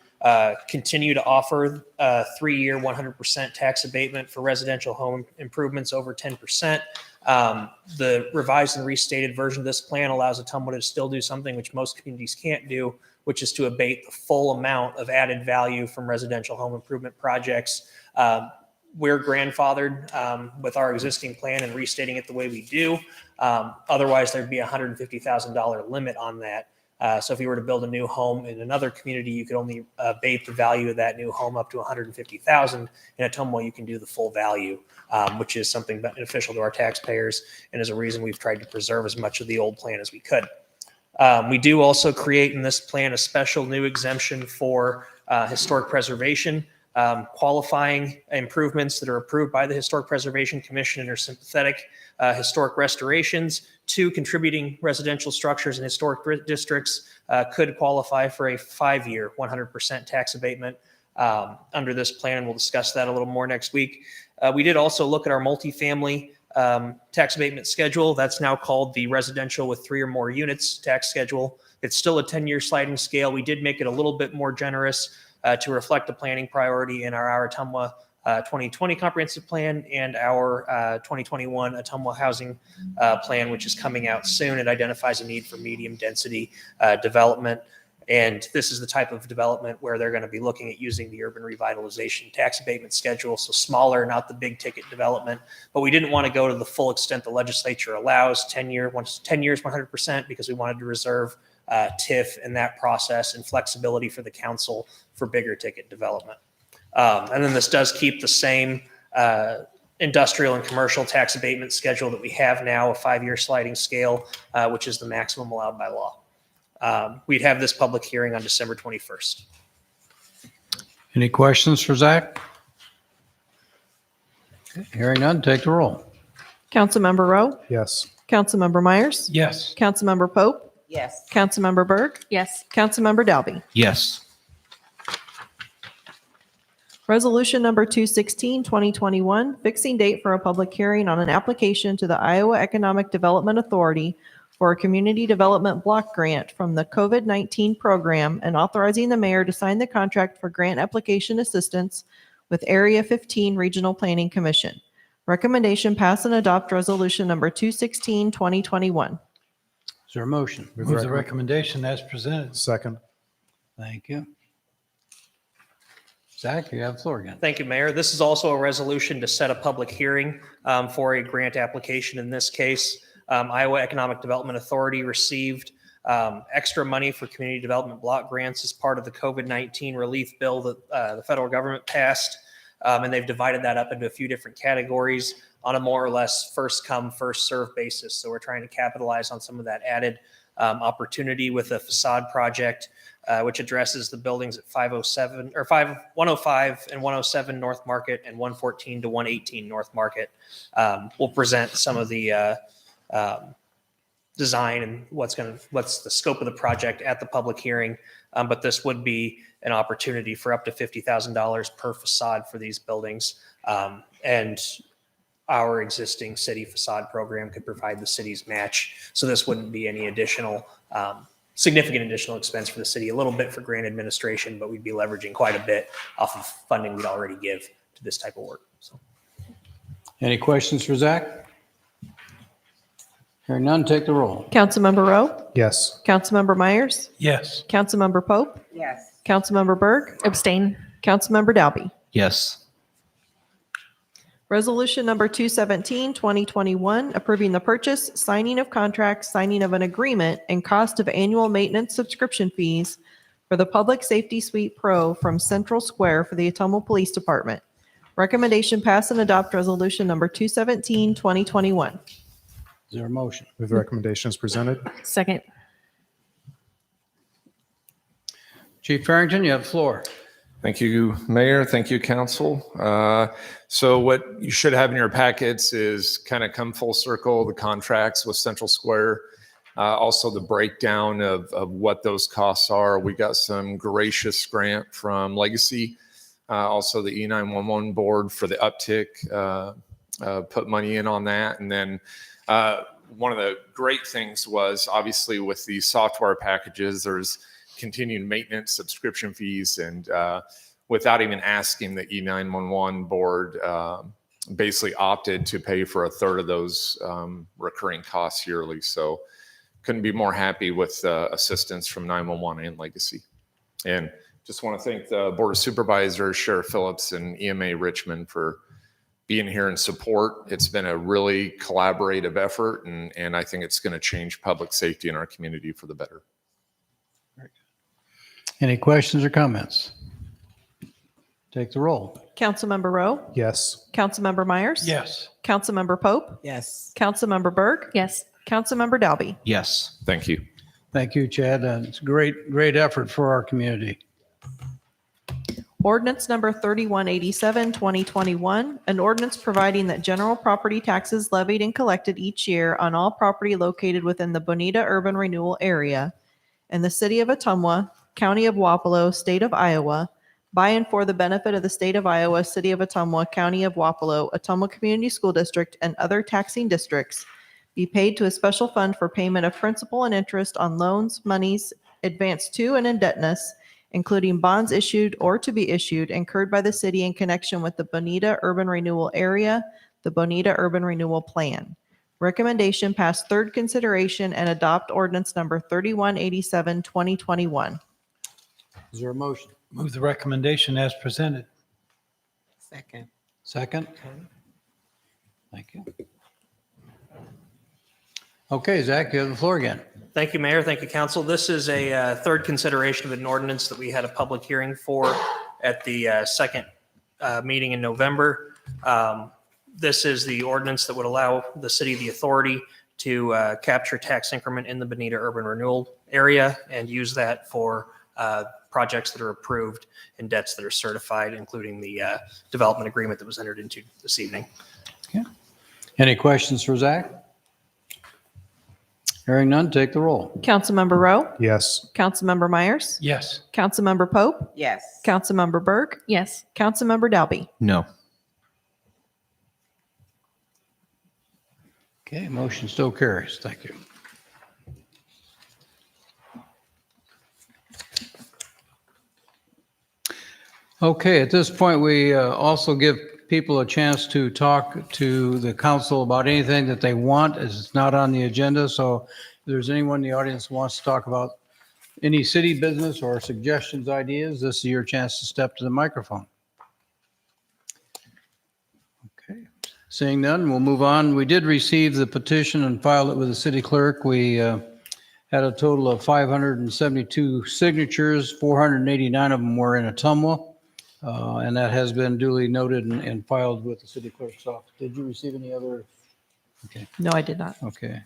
continue to offer a 3-year 100% tax abatement for residential home improvements over 10%. The revised and restated version of this plan allows Ottumwa to still do something which most communities can't do, which is to abate the full amount of added value from residential home improvement projects. We're grandfathered with our existing plan and restating it the way we do. Otherwise, there'd be a $150,000 limit on that. So if you were to build a new home in another community, you could only abate the value of that new home up to $150,000. In Ottumwa, you can do the full value, which is something beneficial to our taxpayers and is a reason we've tried to preserve as much of the old plan as we could. We do also create in this plan a special new exemption for historic preservation, qualifying improvements that are approved by the Historic Preservation Commission and are sympathetic historic restorations to contributing residential structures in historic districts could qualify for a 5-year 100% tax abatement under this plan. We'll discuss that a little more next week. We did also look at our multifamily tax abatement schedule. That's now called the residential with 3 or more units tax schedule. It's still a 10-year sliding scale. We did make it a little bit more generous to reflect the planning priority in our Ottumwa 2020 comprehensive plan and our 2021 Ottumwa housing plan, which is coming out soon. It identifies a need for medium density development. And this is the type of development where they're going to be looking at using the urban revitalization tax abatement schedule. So smaller, not the big ticket development. But we didn't want to go to the full extent the legislature allows, 10 years, 100%, because we wanted to reserve TIF in that process and flexibility for the council for bigger ticket development. And then this does keep the same industrial and commercial tax abatement schedule that we have now, a 5-year sliding scale, which is the maximum allowed by law. We'd have this public hearing on December 21st. Any questions for Zach? Okay, hearing none, take the roll. Councilmember Rowe? Yes. Councilmember Myers? Yes. Councilmember Pope? Yes. Councilmember Berg? Yes. Councilmember Dalby? Yes. Resolution number 216, 2021, fixing date for a public hearing on an application to the Iowa Economic Development Authority for a community development block grant from the COVID-19 program and authorizing the mayor to sign the contract for grant application assistance with Area 15 Regional Planning Commission. Recommendation: pass and adopt resolution number 216, 2021. Is there a motion? Move the recommendation as presented. Second. Thank you. Zach, you have the floor again. Thank you, Mayor. This is also a resolution to set a public hearing for a grant application. In this case, Iowa Economic Development Authority received extra money for community development block grants as part of the COVID-19 relief bill that the federal government passed. And they've divided that up into a few different categories on a more or less first come, first serve basis. So we're trying to capitalize on some of that added opportunity with a facade project, which addresses the buildings at 105 and 107 North Market and 114 to 118 North Market. We'll present some of the design and what's the scope of the project at the public hearing. But this would be an opportunity for up to $50,000 per facade for these buildings. And our existing city facade program could provide the city's match. So this wouldn't be any additional, significant additional expense for the city, a little bit for grant administration, but we'd be leveraging quite a bit off of funding we'd already give to this type of work. So. Any questions for Zach? Hearing none, take the roll. Councilmember Rowe? Yes. Councilmember Myers? Yes. Councilmember Pope? Yes. Councilmember Berg? Abstain. Councilmember Dalby? Yes. Resolution number 217, 2021, approving the purchase, signing of contracts, signing of an agreement, and cost of annual maintenance subscription fees for the Public Safety Suite Pro from Central Square for the Ottumwa Police Department. Recommendation: pass and adopt resolution number 217, 2021. Is there a motion? Move the recommendation as presented. Second. Chief Farrington, you have the floor. Thank you, Mayor. Thank you, Council. So what you should have in your packets is kind of come full circle, the contracts with Central Square, also the breakdown of what those costs are. We got some gracious grant from Legacy, also the E911 board for the uptick, put money in on that. And then one of the great things was obviously with these software packages, there's continued maintenance subscription fees, and without even asking, the E911 board basically opted to pay for a third of those recurring costs yearly. So couldn't be more happy with assistance from 911 and Legacy. And just want to thank the Board of Supervisors, Sheriff Phillips, and EMA Richmond for being here in support. It's been a really collaborative effort, and I think it's going to change public safety in our community for the better. Any questions or comments? Take the roll. Councilmember Rowe? Yes. Councilmember Myers? Yes. Councilmember Pope? Yes. Councilmember Berg? Yes. Councilmember Dalby? Yes. Thank you. Thank you, Chad. It's a great effort for our community. Ordinance number 3187, 2021, an ordinance providing that general property taxes levied and collected each year on all property located within the Bonita urban renewal area in the city of Ottumwa, county of Wapello, state of Iowa, by and for the benefit of the state of Iowa, city of Ottumwa, county of Wapello, Ottumwa Community School District, and other taxing districts, be paid to a special fund for payment of principal and interest on loans, monies advanced to and indebtedness including bonds issued or to be issued incurred by the city in connection with the Bonita Urban Renewal Area, the Bonita Urban Renewal Plan. Recommendation pass third consideration and adopt ordinance number 3187, 2021. Is there a motion? Move the recommendation as presented. Second. Second? Thank you. Okay, Zach, you have the floor again. Thank you, Mayor. Thank you, Council. This is a third consideration of an ordinance that we had a public hearing for at the second meeting in November. This is the ordinance that would allow the city the authority to capture tax increment in the Bonita Urban Renewal Area and use that for projects that are approved and debts that are certified, including the development agreement that was entered into this evening. Okay. Any questions for Zach? Hearing none, take the roll. Councilmember Rowe? Yes. Councilmember Myers? Yes. Councilmember Pope? Yes. Councilmember Berg? Yes. Councilmember Dalby? No. Okay, motion still carries. Thank you. Okay, at this point, we also give people a chance to talk to the council about anything that they want. It's not on the agenda, so if there's anyone in the audience who wants to talk about any city business or suggestions, ideas, this is your chance to step to the microphone. Okay, seeing none, we'll move on. We did receive the petition and filed it with the city clerk. We had a total of 572 signatures, 489 of them were in Ottumwa. And that has been duly noted and filed with the city clerk's office. Did you receive any other? Okay. No, I did not. Okay.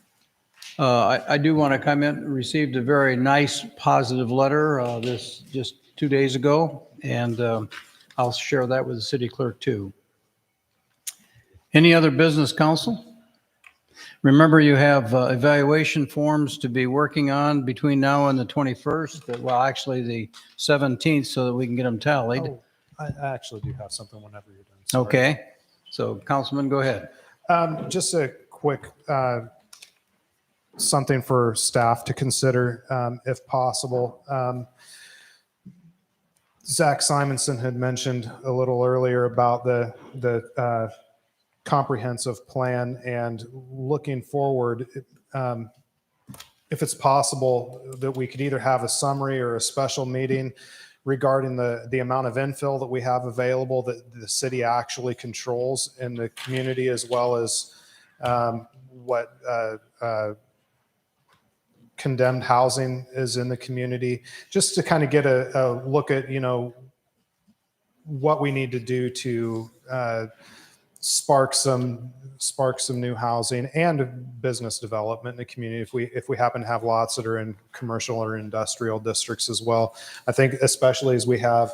I do want to comment, received a very nice, positive letter this just 2 days ago, and I'll share that with the city clerk too. Any other business, council? Remember, you have evaluation forms to be working on between now and the 21st, well, actually the 17th, so that we can get them tallied. Oh, I actually do have something whenever you're done. Sorry. Okay, so Councilman, go ahead. Just a quick something for staff to consider, if possible. Zach Simonson had mentioned a little earlier about the comprehensive plan and looking forward. If it's possible that we could either have a summary or a special meeting regarding the amount of infill that we have available that the city actually controls in the community, as well as what condemned housing is in the community, just to kind of get a look at, what we need to do to spark some new housing and business development in the community if we happen to have lots that are in commercial or industrial districts as well. I think especially as we have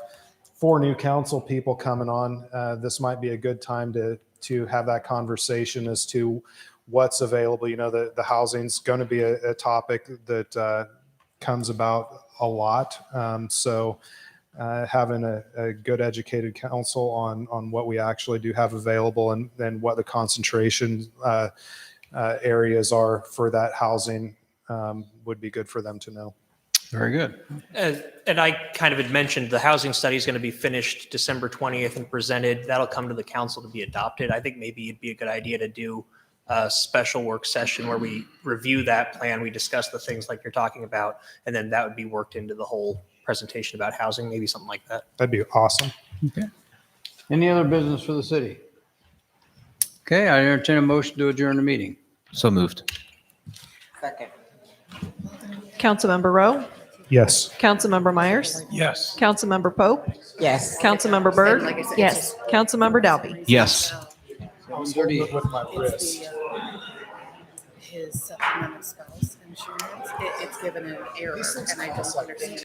4 new council people coming on, this might be a good time to have that conversation as to what's available. The housing's going to be a topic that comes about a lot. So having a good educated council on what we actually do have available and what the concentration areas are for that housing would be good for them to know. Very good. And I kind of had mentioned the housing study is going to be finished December 20th and presented. That'll come to the council to be adopted. I think maybe it'd be a good idea to do a special work session where we review that plan. We discuss the things like you're talking about, and then that would be worked into the whole presentation about housing, maybe something like that. That'd be awesome. Okay. Any other business for the city? Okay, I entertain a motion to adjourn the meeting. So moved. Second. Councilmember Rowe? Yes. Councilmember Myers? Yes. Councilmember Pope? Yes. Councilmember Berg? Yes. Councilmember Dalby? Yes. With my wrist. His supplemental spouse insurance, it's given an error, and I don't understand.